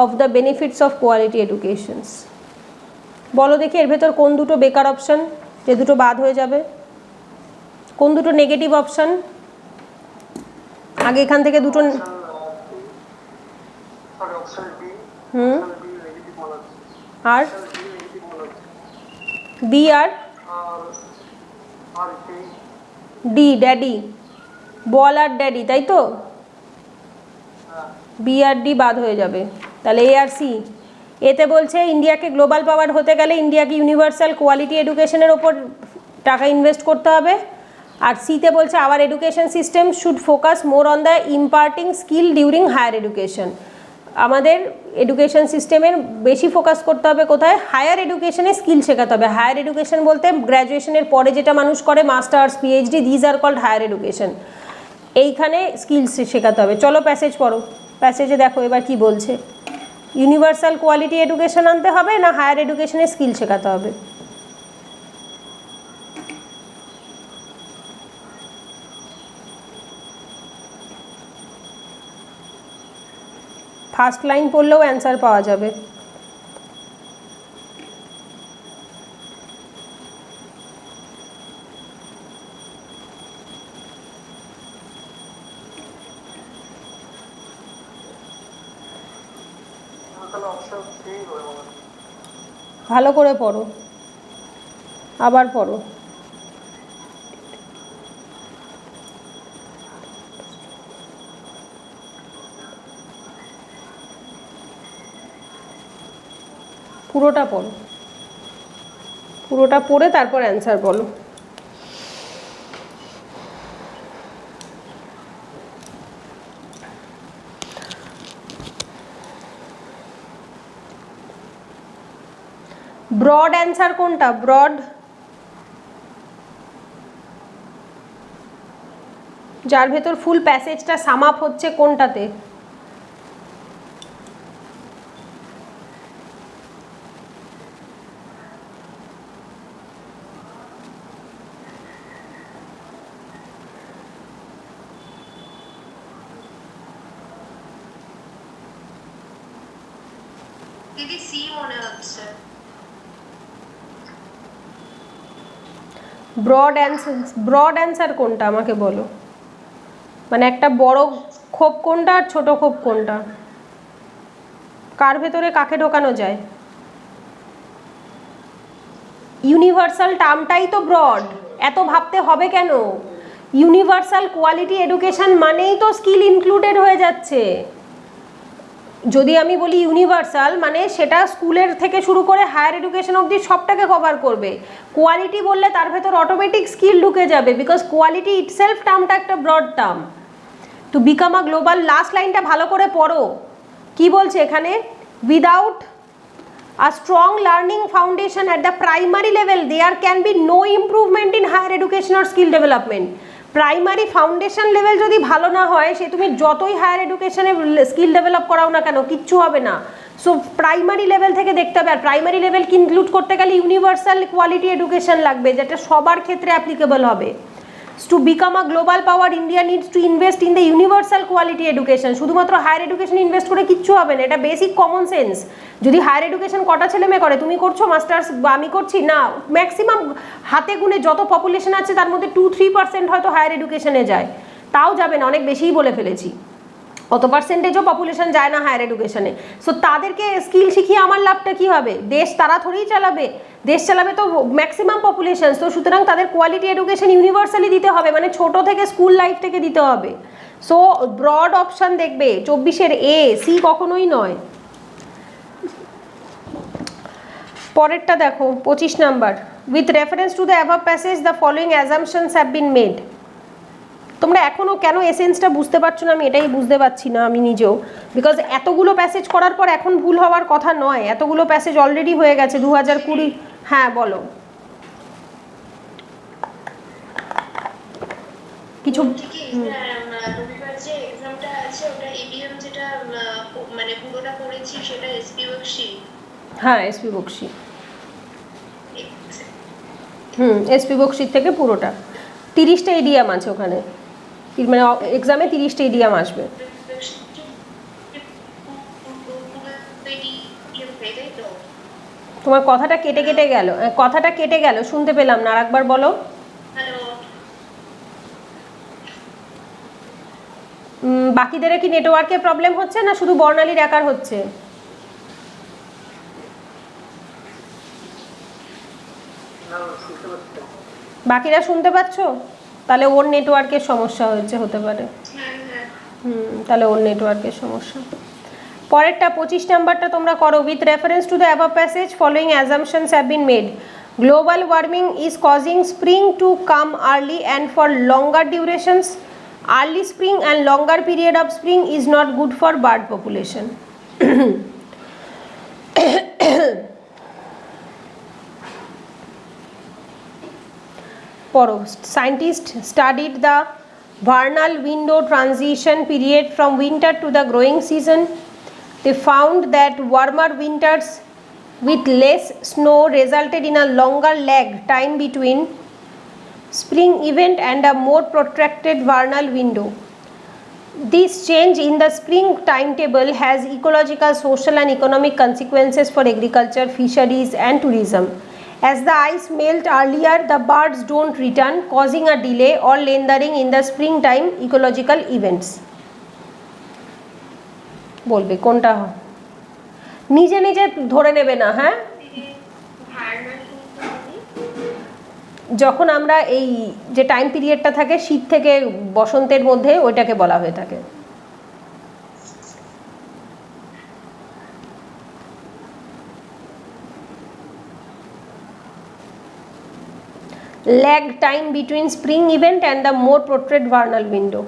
Speaker 1: of the benefits of quality educations. বলো দেখি এর ভেতর কোন দুটো বেকার option, যে দুটো বাদ হয়ে যাবে? কোন দুটো নেগেটিভ অপশন? আগে এখান থেকে দুটো। আর বি আর ডি, ড্যাডি, বল আর ড্যাডি, তাই তো? বি আর ডি বাদ হয়ে যাবে, তাহলে এ আর সি। এতে বলছে ইন্ডিয়াকে গ্লোবাল পাওয়ার হতে গেলে ইন্ডিয়াকে ইউনিভার্সাল কোয়ালিটি এডুকেশনের ওপর টাকা ইনভেস্ট করতে হবে। আর সিতে বলছে our education system should focus more on the imparting skill during higher education. আমাদের এডুকেশন সিস্টেমের বেশি ফোকাস করতে হবে কোথায়? হায়ার এডুকেশনে স্কিল শেখাতে হবে। হায়ার এডুকেশন বলতে গ্র্যাজুয়েশনের পরে যেটা মানুষ করে, masters, PhD, these are called higher education. এইখানে স্কিলস শেখাতে হবে। চলো প্যাসেজ পড়ো, প্যাসেজে দেখো এবার কি বলছে। ইউনিভার্সাল কোয়ালিটি এডুকেশন আনতে হবে না হায়ার এডুকেশনের স্কিল শেখাতে হবে? ফার্স্ট লাইন পড়লেও অ্যান্সার পাওয়া যাবে। ভালো করে পড়ো, আবার পড়ো। পুরোটা পড়ো, পুরোটা পড়ে তারপর অ্যান্সার বলো। ব্রড অ্যান্সার কোনটা? ব্রড, যার ভেতর ফুল প্যাসেজটা সাম আপ হচ্ছে কোনটাতে?
Speaker 2: দিদি সি মনে হচ্ছে।
Speaker 1: ব্রড অ্যান্সার কোনটা আমাকে বলো, মানে একটা বড় খোপ কোনটা আর ছোট খোপ কোনটা, কার ভেতরে কাকে ঢোকানো যায়? ইউনিভার্সাল টার্মটাই তো ব্রড, এত ভাবতে হবে কেন? ইউনিভার্সাল কোয়ালিটি এডুকেশন মানেই তো স্কিল ইনক্লুডেড হয়ে যাচ্ছে। যদি আমি বলি ইউনিভার্সাল মানে সেটা স্কুলের থেকে শুরু করে হায়ার এডুকেশন অবধি সবটাকে কভার করবে। কোয়ালিটি বললে তার ভেতর অটোমেটিক স্কিল ঢুকে যাবে, বিকজ কোয়ালিটি ইটসেলফ টার্মটা একটা broad term. To become a global, last লাইনটা ভালো করে পড়ো, কি বলছে এখানে? Without a strong learning foundation at the primary level there can be no improvement in higher education or skill development. Primary foundation level যদি ভালো না হয়, সে তুমি যতই হায়ার এডুকেশনে স্কিল ডেভেলপ করাও না কেন, কিচ্ছু হবে না। সো প্রাইমারি লেভেল থেকে দেখতে হবে, আর প্রাইমারি লেভেলকে ইনক্লুড করতে গেলে ইউনিভার্সাল কোয়ালিটি এডুকেশন লাগবে, যেটা সবার ক্ষেত্রে অ্যাপ্লিকেবল হবে। Two become a global power India needs to invest in the universal quality education. শুধুমাত্র হায়ার এডুকেশন ইনভেস্ট করে কিচ্ছু হবে না, এটা বেসিক কমন সেন্স। যদি হায়ার এডুকেশন কটা ছেলে মেয়ে করে, তুমি করছো মাস্টার্স বা আমি করছি না, ম্যাক্সিমাম হাতে গুনে যত পপুলেশন আছে তার মধ্যে 2-3% হয়তো হায়ার এডুকেশনে যায়, তাও যাবে না, অনেক বেশিই বলে ফেলেছি। অত পার্সেন্টেজও পপুলেশন যায় না হায়ার এডুকেশনে। সো তাদেরকে স্কিল শিখিয়ে আমার লাভটা কী হবে? দেশ তারা থোড়েই চালাবে, দেশ চালাবে তো ম্যাক্সিমাম পপুলেশন। তো সুতরাং তাদের কোয়ালিটি এডুকেশন ইউনিভার্সালি দিতে হবে, মানে ছোট থেকে স্কুল লাইফ থেকে দিতে হবে। সো ব্রড অপশান দেখবে, 24-এর এ, সি কখনোই নয়। পরেরটা দেখো 25 number, with reference to the above passage the following assumptions have been made. তোমরা এখনও কেন এসেন্সটা বুঝতে পারছো না, আমি এটাই বুঝতে পারছি না আমি নিজেও, বিকজ এতগুলো প্যাসেজ করার পর এখন ভুল হওয়ার কথা নয়, এতগুলো প্যাসেজ অলরেডি হয়ে গেছে 2020। হ্যাঁ বলো কিছু।
Speaker 4: রবিবার যে এক্সামটা আছে ওটা ইডিএম যেটা মানে পুরোটা পড়েছি সেটা এসপি বক্সি।
Speaker 1: হ্যাঁ এসপি বক্সি, এসপি বক্সির থেকে পুরোটা 30টা ইডিয়াম আছে ওখানে, মানে এক্সামে 30টা ইডিয়াম আসবে। তোমার কথাটা কেটে কেটে গেল, কথাটা কেটে গেল, শুনতে পেলাম না, আরেকবার বলো। বাকিদের কি নেটওয়ার্কের প্রবলেম হচ্ছে না শুধু বর্ণালীর একার হচ্ছে? বাকিরা শুনতে পাচ্ছ? তাহলে ওর নেটওয়ার্কের সমস্যা হয়েছে, হতে পারে। তাহলে ওর নেটওয়ার্কের সমস্যা। পরেরটা 25 নাম্বারটা তোমরা করো, with reference to the above passage following assumptions have been made. Global warming is causing spring to come early and for longer durations. Early spring and longer period of spring is not good for bird population. Scientists studied the vernal window transition period from winter to the growing season. They found that warmer winters with less snow resulted in a longer lag time between spring event and a more protracted vernal window. This change in the spring timetable has ecological, social and economic consequences for agriculture, fisheries and tourism. As the ice melt earlier, the birds don't return, causing a delay or lengthening in the springtime ecological events. বলবে কোনটা নিজে নিজে ধরে নেবে না, হ্যাঁ? যখন আমরা এই যে টাইম পিরিয়ডটা থাকে শীত থেকে বসন্তের মধ্যে, ওইটাকে বলা হয়ে থাকে। lag time between spring event and the more protracted vernal window.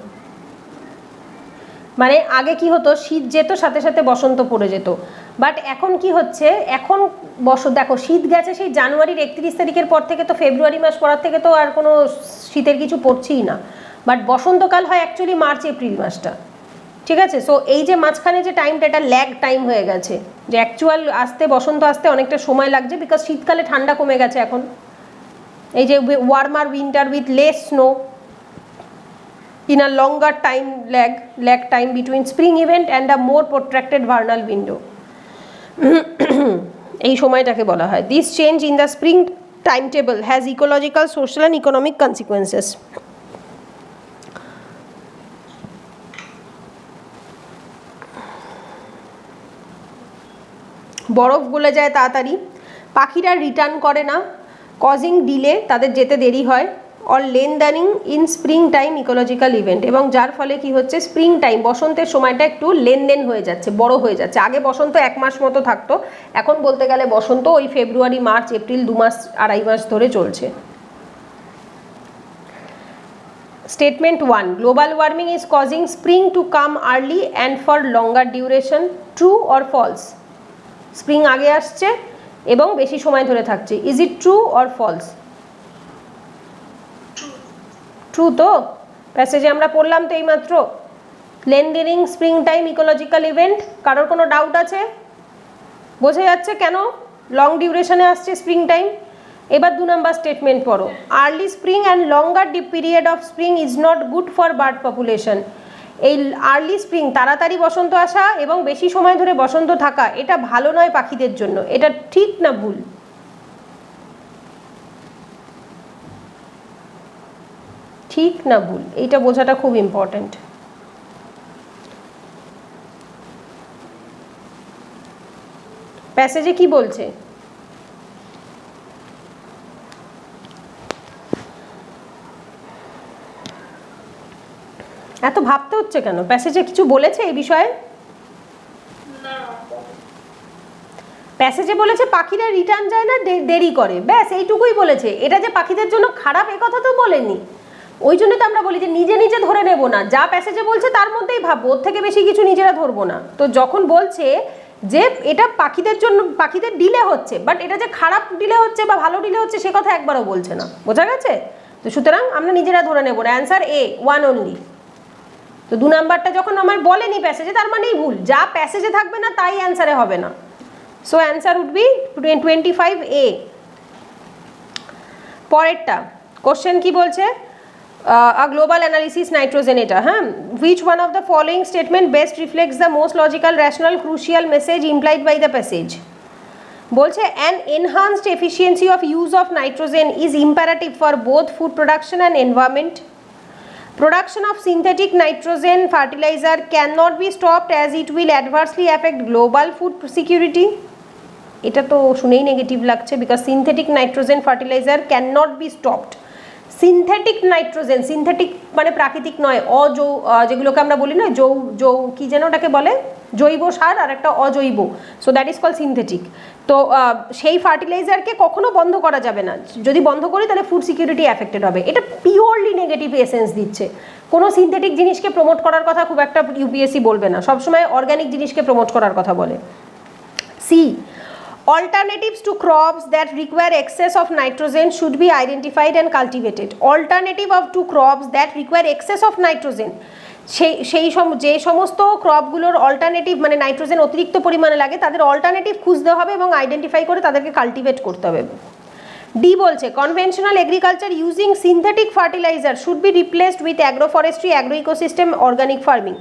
Speaker 1: মানে আগে কি হতো, শীত যেত সাথে সাথে বসন্ত পড়ে যেত, বাট এখন কি হচ্ছে, এখন দেখো শীত গেছে সেই জানুয়ারির 31 তারিখের পর থেকে, তো ফেব্রুয়ারি মাস পড়ার থেকে তো আর কোনো শীতের কিছু পড়ছেই না, বাট বসন্তকাল হয় অ্যাকচুয়ালি মার্চ এপ্রিল মাসটা, ঠিক আছে? সো এই যে মাঝখানে যে টাইমটা, এটা ল্যাগ টাইম হয়ে গেছে, যে অ্যাকচুয়াল আসতে বসন্ত আসতে অনেকটা সময় লাগছে, বিকজ শীতকালে ঠান্ডা কমে গেছে এখন। এই যে warmer winter with less snow in a longer time lag time between spring event and a more protracted vernal window. এই সময়টাকে বলা হয়। This change in the spring timetable has ecological, social and economic consequences. বরফ গলে যায় তাড়াতাড়ি, পাখিরা return করে না, কজিং ডিলে, তাদের যেতে দেরি হয়, or lengthening in spring time ecological event, এবং যার ফলে কি হচ্ছে, স্প্রিং টাইম বসন্তের সময়টা একটু লেনদেন হয়ে যাচ্ছে, বড় হয়ে যাচ্ছে। আগে বসন্ত 1 মাস মতো থাকতো, এখন বলতে গেলে বসন্ত ওই ফেব্রুয়ারি মার্চ এপ্রিল 2 মাস 2.5 মাস ধরে চলছে। Statement 1, global warming is causing spring to come early and for longer duration. True or false? Spring আগে আসছে এবং বেশি সময় ধরে থাকছে। Is it true or false? True তো, প্যাসেজে আমরা পড়লাম তো এইমাত্র, লেনদেনিং স্প্রিং টাইম ইকোলজিক্যাল ইভেন্ট। কারোর কোনো ডাউট আছে? বোঝা যাচ্ছে কেন লং ডিউরেশনে আসছে স্প্রিং টাইম। এবার 2 নম্বর স্টেটমেন্ট পড়ো। Early spring and longer period of spring is not good for bird population. এই আর্লি স্প্রিং, তাড়াতাড়ি বসন্ত আসা এবং বেশি সময় ধরে বসন্ত থাকা, এটা ভালো নয় পাখিদের জন্য। এটা ঠিক না ভুল? ঠিক না ভুল, এইটা বোঝাটা খুব ইম্পর্টেন্ট। প্যাসেজে কি বলছে? এত ভাবতে হচ্ছে কেন? প্যাসেজে কিছু বলেছে এই বিষয়ে? প্যাসেজে বলেছে পাখিরা রিটার্ন যায় না, দেরি করে, ব্যাস এইটুকুই বলেছে। এটা যে পাখিদের জন্য খারাপ এ কথা তো বলেনি। ওই জন্য তো আমরা বলি যে নিজে নিজে ধরে নেব না, যা প্যাসেজে বলছে তার মধ্যেই ভাববো, ওর থেকে বেশি কিছু নিজেরা ধরবো না। তো যখন বলছে যে এটা পাখিদের জন্য, পাখিদের ডিলে হচ্ছে, বাট এটা যে খারাপ ডিলে হচ্ছে বা ভালো ডিলে হচ্ছে সে কথা একবারও বলছে না, বোঝা গেছে? তো সুতরাং আমরা নিজেরা ধরে নেব না, অ্যান্সার এ, 1 অনলি। তো 2 নাম্বারটা যখন আমার বলেনি প্যাসেজে, তার মানেই ভুল, যা প্যাসেজে থাকবে না তাই অ্যান্সারে হবে না। So answer would be 25A। পরেরটা কোশ্চেন কি বলছে? A global analysis nitrogen এটা, হ্যাঁ, which one of the following statement best reflects the most logical, rational, crucial message implied by the passage? বলছে an enhanced efficiency of use of nitrogen is imperative for both food production and environment. Production of synthetic nitrogen fertilizer cannot be stopped as it will adversely affect global food security. এটা তো শুনেই negative লাগছে, because synthetic nitrogen fertiliser can not be stopped. Synthetic nitrogen, synthetic মানে প্রাকৃতিক নয়, যেগুলোকে আমরা বলি না কি যেন ওটাকে বলে, জৈব সার আর একটা অজৈব, so that is call synthetic. তো সেই ফার্টিলাইজারকে কখনো বন্ধ করা যাবে না, যদি বন্ধ করি তাহলে ফুড সিকিউরিটি অ্যাফেক্টেড হবে। এটা পিওরলি নেগেটিভ এসেন্স দিচ্ছে। কোনো সিনথেটিক জিনিসকে প্রমোট করার কথা খুব একটা ইউপিএসসি বলবে না, সবসময় অর্গ্যানিক জিনিসকে প্রমোট করার কথা বলে। C, Alternatives to crops that require excess of nitrogen should be identified and cultivated. Alternative to crops that require excess of nitrogen, যে সমস্ত ক্রপগুলোর অল্টারনেটিভ মানে নাইট্রোজেন অতিরিক্ত পরিমাণে লাগে তাদের অল্টারনেটিভ খুঁজতে হবে এবং আইডেন্টিফাই করে তাদেরকে কাল্টিভেট করতে হবে। ডি বলছে conventional agriculture using synthetic fertiliser should be replaced with অ্যাগ্রোফরেস্ট্রি, agro ecosystem, organic farming.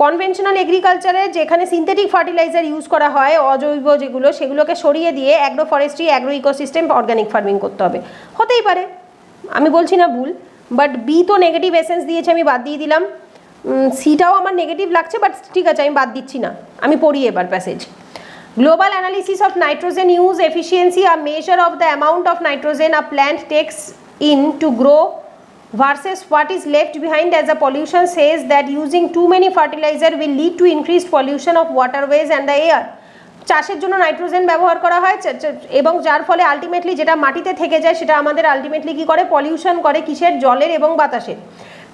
Speaker 1: Conventional এগ্রিকালচারে যেখানে সিনথেটিক ফার্টিলাইজার ইউজ করা হয় অজৈব যেগুলো সেগুলোকে সরিয়ে দিয়ে agro forestry, agro ecosystem, organic farming করতে হবে। হতেই পারে, আমি বলছি না ভুল, বাট বি তো নেগেটিভ এসেন্স দিয়েছে, আমি বাদ দিয়ে দিলাম। সিটাও আমার নেগেটিভ লাগছে, বাট ঠিক আছে আমি বাদ দিচ্ছি না, আমি পড়ি এবার passage. Global analysis of nitrogen use efficiency, a measure of the amount of nitrogen a plant takes in to grow versus what is left behind as a pollution, says that using too many fertilizer will lead to increased pollution of waterways and the air. চাষের জন্য nitrogen ব্যবহার করা হয় এবং যার ফলে ultimately যেটা মাটিতে থেকে যায় সেটা আমাদের আলটিমেটলি কী করে, পলিউশন করে, কিসের, জলের এবং বাতাসের।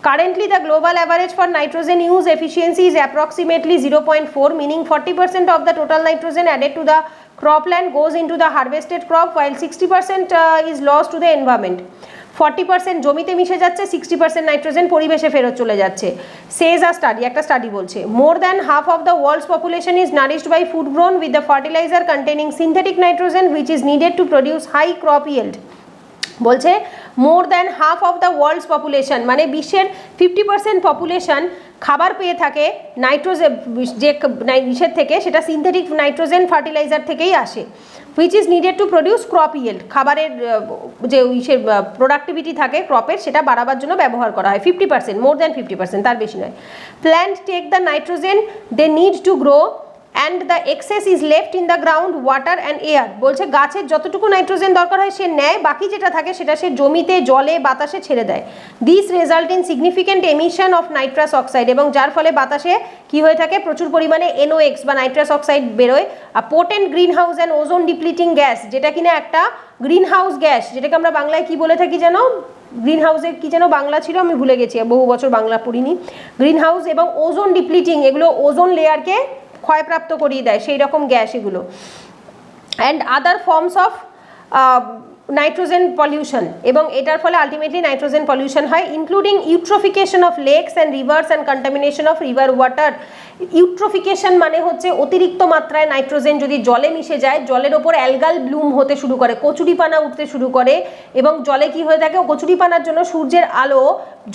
Speaker 1: Currently, the global average for nitrogen use efficiency is approximately 0.4, meaning 40% of the total nitrogen added to the cropland goes into the harvested crop, while 60% is lost to the environment. 40% জমিতে মিশে যাচ্ছে, 60% nitrogen পরিবেশে ফেরত চলে যাচ্ছে। Says a study, একটা study বলছে more than half of the world's population is nourished by food grown with the fertilizer containing synthetic nitrogen which is needed to produce high crop yield. বলছে more than half of the world's population, মানে বিশ্বের 50% population খাবার পেয়ে থাকে nitrogen, যে ইসের থেকে, সেটা সিনথেটিক নাইট্রোজেন ফার্টিলাইজার থেকেই আসে, which is needed to produce crop yield, খাবারের যে ইসের প্রোডাক্টিভিটি থাকে ক্রপের সেটা বাড়াবার জন্য ব্যবহার করা হয়। 50%, মোর দ্যান 50%, তার বেশি নয়। Plant take the nitrogen they need to grow and the excess is left in the ground, water and air. বলছে গাছের যতটুকু নাইট্রোজেন দরকার হয় সে নেয়, বাকি যেটা থাকে সেটা সে জমিতে, জলে, বাতাসে ছেড়ে দেয়। This result in significant emission of nitrous oxide, এবং যার ফলে বাতাসে কি হয়ে থাকে, প্রচুর পরিমাণে NOx বা নাইট্রাস অক্সাইড বেরোয়। আর potent green house and ozone depleting gas, যেটা কিনা একটা গ্রিন হাউস গ্যাস, যেটাকে আমরা বাংলায় কি বলে থাকি যেন, গ্রিন হাউসের কি যেন বাংলা ছিল আমি ভুলে গেছি, বহু বছর বাংলা পড়িনি। গ্রিন হাউস এবং ওজোন ডিপ্লিটিং, এগুলো ওজোন লেয়ারকে ক্ষয়প্রাপ্ত করিয়ে দেয়, সেই রকম গ্যাস এগুলো। And other forms of nitrogen pollution, এবং এটার ফলে আলটিমেটলি নাইট্রোজেন পলিউশন হয়, including eutrophication of lakes and rivers and contamination of river water. Eutrophication মানে হচ্ছে অতিরিক্ত মাত্রায় নাইট্রোজেন যদি জলে মিশে যায়, জলের ওপর অ্যালগাল ব্লুম হতে শুরু করে, কচুরিপানা উঠতে শুরু করে, এবং জলে কি হয়ে থাকে, কচুরিপানার জন্য সূর্যের আলো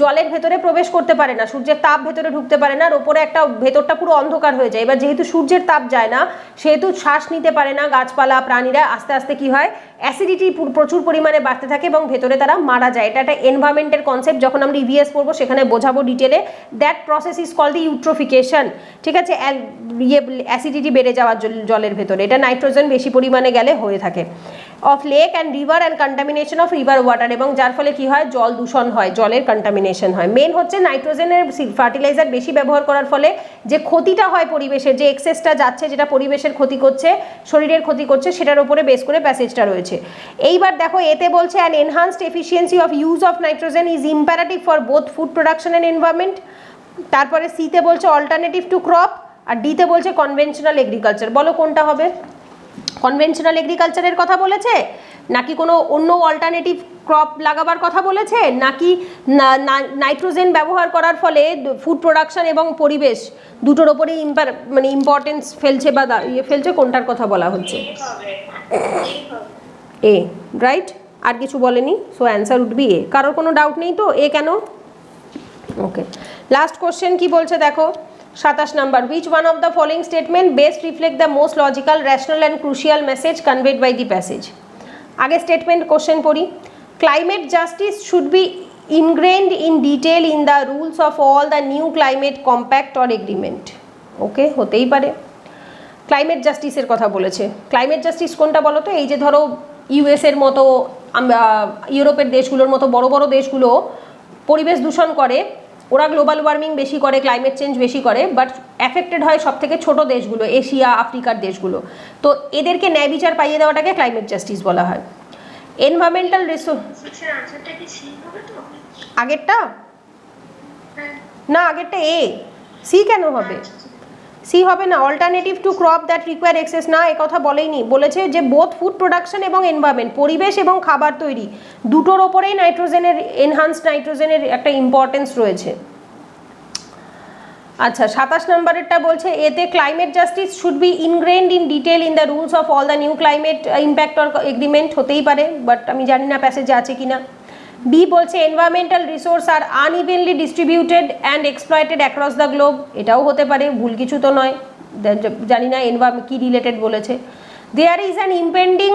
Speaker 1: জলের ভেতরে প্রবেশ করতে পারে না, সূর্যের তাপ ভেতরে ঢুকতে পারে না, আর ওপরে একটা ভেতরটা পুরো অন্ধকার হয়ে যায়। এবার যেহেতু সূর্যের তাপ যায় না, সেহেতু শ্বাস নিতে পারে না গাছপালা, প্রাণীরা, আস্তে আস্তে কি হয়, অ্যাসিডিটি প্রচুর পরিমাণে বাড়তে থাকে এবং ভেতরে তারা মারা যায়। এটা একটা এনভায়রনমেন্টের কনসেপ্ট, যখন আমরা EVS পড়বো সেখানে বোঝাবো ডিটেলে। That process is called the eutrophication, ঠিক আছে, অ্যাসিডিটি বেড়ে যাওয়ার জলের ভেতরে, এটা নাইট্রোজেন বেশি পরিমাণে গেলে হয়ে থাকে। Of lake and river and contamination of river water, এবং যার ফলে কি হয়, জল দূষণ হয়, জলের কন্টামিনেশন হয়। মেন হচ্ছে নাইট্রোজেনের ফার্টিলাইজার বেশি ব্যবহার করার ফলে যে ক্ষতিটা হয় পরিবেশের, যে এক্সেসটা যাচ্ছে, যেটা পরিবেশের ক্ষতি করছে, শরীরের ক্ষতি করছে, সেটার উপরে বেস করে প্যাসেজটা রয়েছে। এইবার দেখো এতে বলছে an enhanced efficiency of use of nitrogen is imperative for both food production and environment. তারপরে সিতে বলছে অল্টারনেটিভ টু ক্রপ, আর ডিতে বলছে কনভেনশনাল এগ্রিকালচার। বলো কোনটা হবে? কনভেনশনাল এগ্রিকালচারের কথা বলেছে, নাকি কোনো অন্য অল্টারনেটিভ ক্রপ লাগাবার কথা বলেছে, নাকি নাইট্রোজেন ব্যবহার করার ফলে ফুড প্রোডাকশন এবং পরিবেশ দুটোর ওপরেই মানে ইম্পর্টেন্স ফেলছে বা ফেলছে, কোনটার কথা বলা হচ্ছে? এ, রাইট, আর কিছু বলেনি, so answer would B A. কারোর কোনো ডাউট নেই তো? এ কেন? ওকে, লাস্ট কোশ্চেন কি বলছে দেখো, 27 number. Which one of the following statement best reflect the most logical, rational and crucial message conveyed by the passage? আগে স্টেটমেন্ট কোশ্চেন পড়ি। Climate justice should be ingrained in detail in the rules of all the new climate compact or agreement. ওকে, হতেই পারে। Climate জাস্টিসের কথা বলেছে। Climate justice কোনটা বলো তো? এই যে ধরো US এর মতো, ইউরোপের দেশগুলোর মতো বড় বড় দেশগুলো পরিবেশ দূষণ করে, ওরা গ্লোবাল ওয়ার্মিং বেশি করে, ক্লাইমেট চেঞ্জ বেশি করে, বাট অ্যাফেক্টেড হয় সব থেকে ছোটো দেশগুলো, এশিয়া, আফ্রিকার দেশগুলো। তো এদেরকে ন্যায় বিচার পাইয়ে দেওয়াটাকে ক্লাইমেট জাস্টিস বলা হয়। এনভায়রনমেন্টাল রিসোর্স, আগেরটা না, আগেরটা এ, সি কেন হবে? সি হবে না, alternative to crop that require excess, না এ কথা বলেইনি, বলেছে যে বোথ ফুড প্রোডাকশন এবং এনভায়রনমেন্ট, পরিবেশ এবং খাবার তৈরি দুটোর ওপরেই নাইট্রোজেনের, এনহান্সড নাইট্রোজেনের একটা ইম্পর্টেন্স রয়েছে। আচ্ছা 27 নম্বরেরটা বলছে এতে climate justice should be ইনগ্রেন্ড in detail in the rules of all the new climate impact or agreement, হতেই পারে বাট আমি জানি না প্যাসেজে আছে কিনা। বি বলছে environmental resource are unevenly distributed and exploited across the globe, এটাও হতে পারে, ভুল কিছু তো নয়, জানি না এনভায়রনমেন্ট কি রিলেটেড বলেছে। There is an impending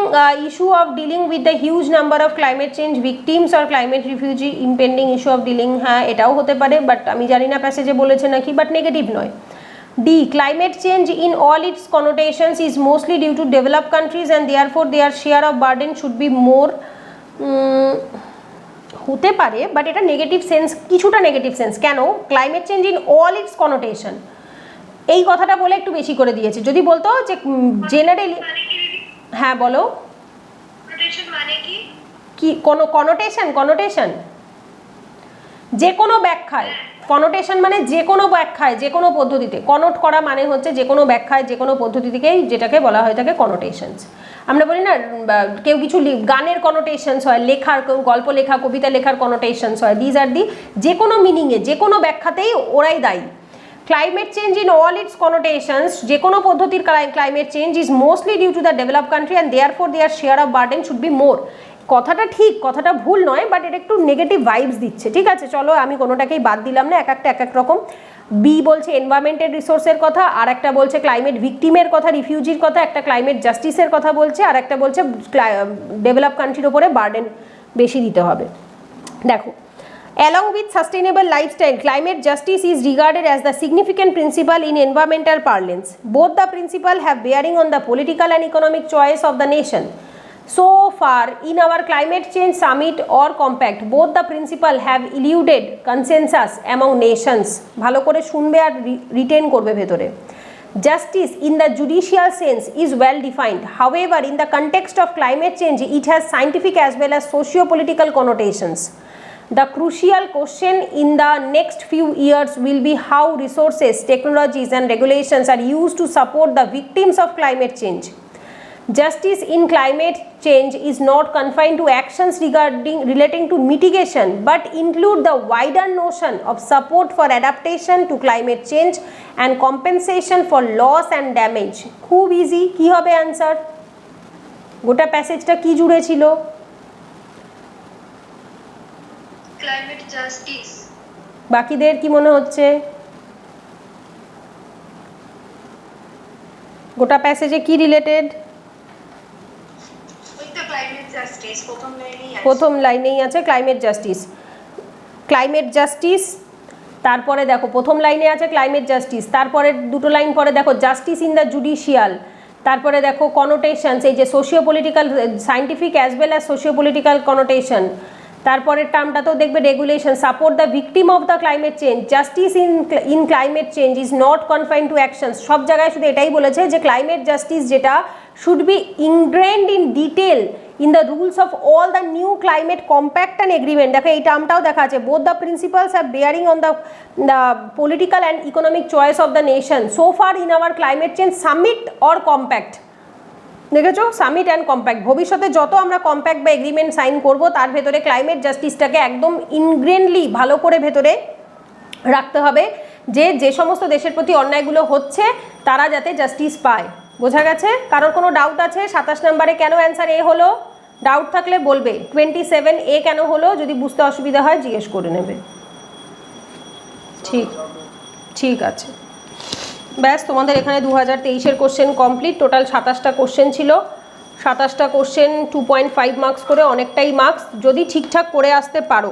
Speaker 1: issue of dealing with the huge number of climate change victims or climate refugee, impending issue of dealing, হ্যাঁ এটাও হতে পারে বাট আমি জানি না প্যাসেজে বলেছে নাকি, বাট নেগেটিভ নয়। The climate change in all its connotations is mostly due to develop countries and therefore their share of burden should be more, হতে পারে বাট এটা নেগেটিভ সেন্স, কিছুটা নেগেটিভ সেন্স। কেন? Climate change in all its connotation, এই কথাটা বলে একটু বেশি করে দিয়েছে। যদি বলতো যে জেনারেলি, হ্যাঁ বলো কি কোনো কনোটেশন, কনোটেশন যে কোনো ব্যাখ্যায়, কনোটেশন মানে যে কোনো ব্যাখ্যায় যে কোনো পদ্ধতিতে, কনোট করা মানে হচ্ছে যে কোনো ব্যাখ্যায় যে কোনো পদ্ধতি থেকেই যেটাকে বলা হয়ে থাকে কনোটেশনস। আমরা বলি না কেউ কিছু গানের কনোটেশনস হয়, লেখার গল্প লেখা কবিতা লেখার কনোটেশনস হয়, দিজ আর দি যে কোনো মিনিংয়ে যে কোনো ব্যাখ্যাতেই ওরাই দায়ী। Climate change in all its connotations, যে কোনো পদ্ধতির climate change is mostly due to the develop country and therefore their share of burden should be more. কথাটা ঠিক, কথাটা ভুল নয় বাট এটা একটু নেগেটিভ ভাইবস দিচ্ছে। ঠিক আছে চলো আমি কোনোটাকেই বাদ দিলাম না, এক একটা এক এক রকম। বি বলছে এনভায়রনমেন্টের রিসোর্সের কথা, আর একটা বলছে ক্লাইমেট ভিকটিমের কথা, রিফিউজির কথা, একটা ক্লাইমেট জাস্টিসের কথা বলছে, আর একটা বলছে ডেভেলপ কান্ট্রির ওপরে বার্ডেন বেশি দিতে হবে। দেখো, along with sustainable lifestyle, climate justice is regarded as the significant principle in environmental parlance. Both the principles have bearing on the political and economic choice of the nation. So far, in our climate change summit or compact, both the principles have eluded consensus among nations. ভালো করে শুনবে are written করবে ভেতরে। Justice in the judicial sense is well defined. However, in the context of climate change, it has scientific as well as socio-political connotations. The crucial question in the next few years will be how resources, technologies and regulations are used to support the victims of climate change. Justice in climate change is not confined to actions relating to mitigation but include the wider notion of support for adaptation to climate change and compensation for loss and damage. খুব easy, কি হবে answer? গোটা প্যাসেজটা কি জুড়ে ছিল?
Speaker 4: Climate justice.
Speaker 1: বাকিদের কি মনে হচ্ছে? গোটা প্যাসেজে কি রিলেটেড? প্রথম লাইনেই আছে ক্লাইমেট জাস্টিস। ক্লাইমেট জাস্টিস, তারপরে দেখো প্রথম লাইনে আছে ক্লাইমেট জাস্টিস, তারপরে দুটো লাইন পরে দেখো জাস্টিস ইন দ্য জুডিশিয়াল, তারপরে দেখো কনোটেশনস, এই যে socio political, scientific as well as socio political connotation, তারপরের টার্মটা তো দেখবে regulation, support the victim of the climate change, justice in climate change is not confined to actions. সব জায়গায় শুধু এটাই বলেছে যে ক্লাইমেট জাস্টিস যেটা should be ইনগ্রেন্ড in detail in the rules of all the new climate compact and agreement. দেখো এই টার্মটাও দেখা আছে, both the principles have bearing on the political and economic choice of the nation so far in our climate change summit or compact. দেখেছো, summit and compact, ভবিষ্যতে যত আমরা compact বা agreement sign করব তার ভেতরে ক্লাইমেট জাস্টিসটাকে একদম ইনগ্রেনলি ভালো করে ভেতরে রাখতে হবে, যে যে সমস্ত দেশের প্রতি অন্যায়গুলো হচ্ছে তারা যাতে জাস্টিস পায়। বোঝা গেছে? কারোর কোনো ডাউট আছে? 27 নম্বরে কেন অ্যান্সার এ হলো? ডাউট থাকলে বলবে। 27 এ কেন হলো যদি বুঝতে অসুবিধা হয় জিজ্ঞেস করে নেবে। ঠিক আছে, ব্যাস তোমাদের এখানে 2023-এর কোশ্চেন কমপ্লিট। টোটাল 27টা কোশ্চেন ছিল, 27টা কোশ্চেন 2.5 মার্কস করে, অনেকটাই মার্কস যদি ঠিকঠাক করে আসতে পারো।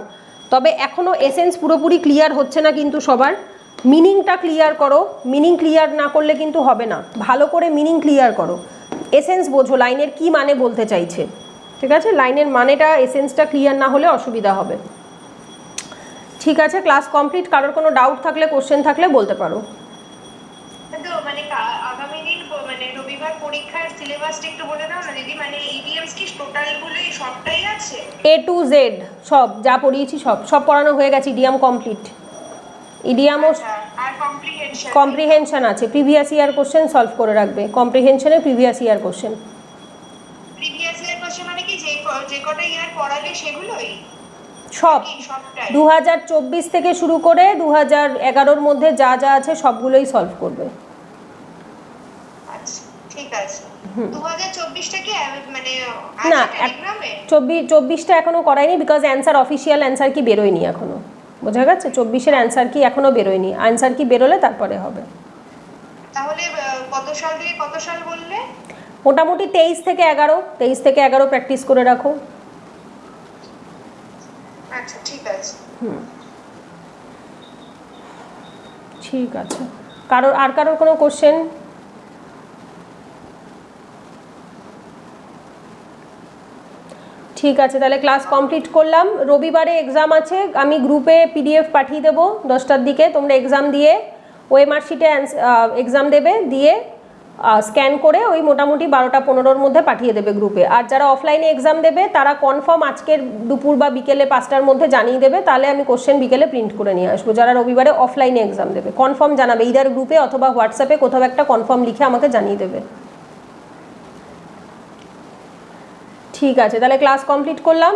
Speaker 1: তবে এখনও এসেন্স পুরোপুরি ক্লিয়ার হচ্ছে না কিন্তু সবার। মিনিংটা ক্লিয়ার করো, মিনিং ক্লিয়ার না করলে কিন্তু হবে না। ভালো করে মিনিং ক্লিয়ার করো, এসেন্স বোঝো লাইনের কি মানে বলতে চাইছে। ঠিক আছে, লাইনের মানেটা এসেন্সটা ক্লিয়ার না হলে অসুবিধা হবে। ঠিক আছে, ক্লাস কমপ্লিট। কারোর কোনো ডাউট থাকলে, কোশ্চেন থাকলে বলতে পারো।
Speaker 2: মানে আগামী দিন মানে রবিবার পরীক্ষার সিলেবাসটা একটু বলে দাও না দিদি, মানে ইভিএমস কি টোটাল বলে সবটাই আছে?
Speaker 1: A to Z সব যা পড়িয়েছি সব পড়ানো হয়ে গেছে, ডিএম কমপ্লিট। ইডিয়াম ও
Speaker 2: আর কম্প্রিহেনশন
Speaker 1: কম্প্রিহেনশন আছে, প্রিভিয়াস ইয়ার কোশ্চেন সলভ করে রাখবে, কম্প্রিহেনশনে previous year question.
Speaker 2: Previous year question মানে কি যে কটা ইয়ার পড়ালে সেগুলোই
Speaker 1: সব
Speaker 2: সবটাই
Speaker 1: 2024 থেকে শুরু করে 2011-র মধ্যে যা যা আছে সবগুলোই সলভ করবে।
Speaker 2: আচ্ছা ঠিক আছে 2024টা কি মানে
Speaker 1: না,
Speaker 2: আছে টেলিগ্রামে
Speaker 1: 24টা এখনো করায়নি, বিকজ অ্যান্সার অফিসিয়াল অ্যান্সার কি বেরোয়নি এখনো, বোঝা গেছে? 24-এর অ্যান্সার কি এখনো বেরোয়নি, অ্যান্সার কি বেরোলে তারপরে হবে।
Speaker 2: তাহলে কত সাল থেকে কত সাল বললে?
Speaker 1: মোটামুটি 23 থেকে 11 প্র্যাকটিস করে রাখো।
Speaker 2: আচ্ছা ঠিক আছে
Speaker 1: ঠিক আছে, কারোর কোনো কোশ্চেন? ঠিক আছে, তাহলে ক্লাস কমপ্লিট করলাম। রবিবারে এক্সাম আছে, আমি গ্রুপে পিডিএফ পাঠিয়ে দেবো 10টার দিকে, তোমরা এক্সাম দিয়ে ওএমআর শিটে এক্সাম দেবে, দিয়ে স্ক্যান করে ওই মোটামুটি 12টা 15-র মধ্যে পাঠিয়ে দেবে গ্রুপে। আর যারা অফলাইনে এক্সাম দেবে তারা কনফার্ম আজকের দুপুর বা বিকেলে 5টার মধ্যে জানিয়ে দেবে, তাহলে আমি কোশ্চেন বিকেলে প্রিন্ট করে নিয়ে আসবো। যারা রবিবারে অফলাইনে এক্সাম দেবে কনফার্ম জানাবে, ইদার গ্রুপে অথবা হোয়াটসঅ্যাপে কোথাও একটা কনফার্ম লিখে আমাকে জানিয়ে দেবে। ঠিক আছে, তাহলে ক্লাস কমপ্লিট করলাম।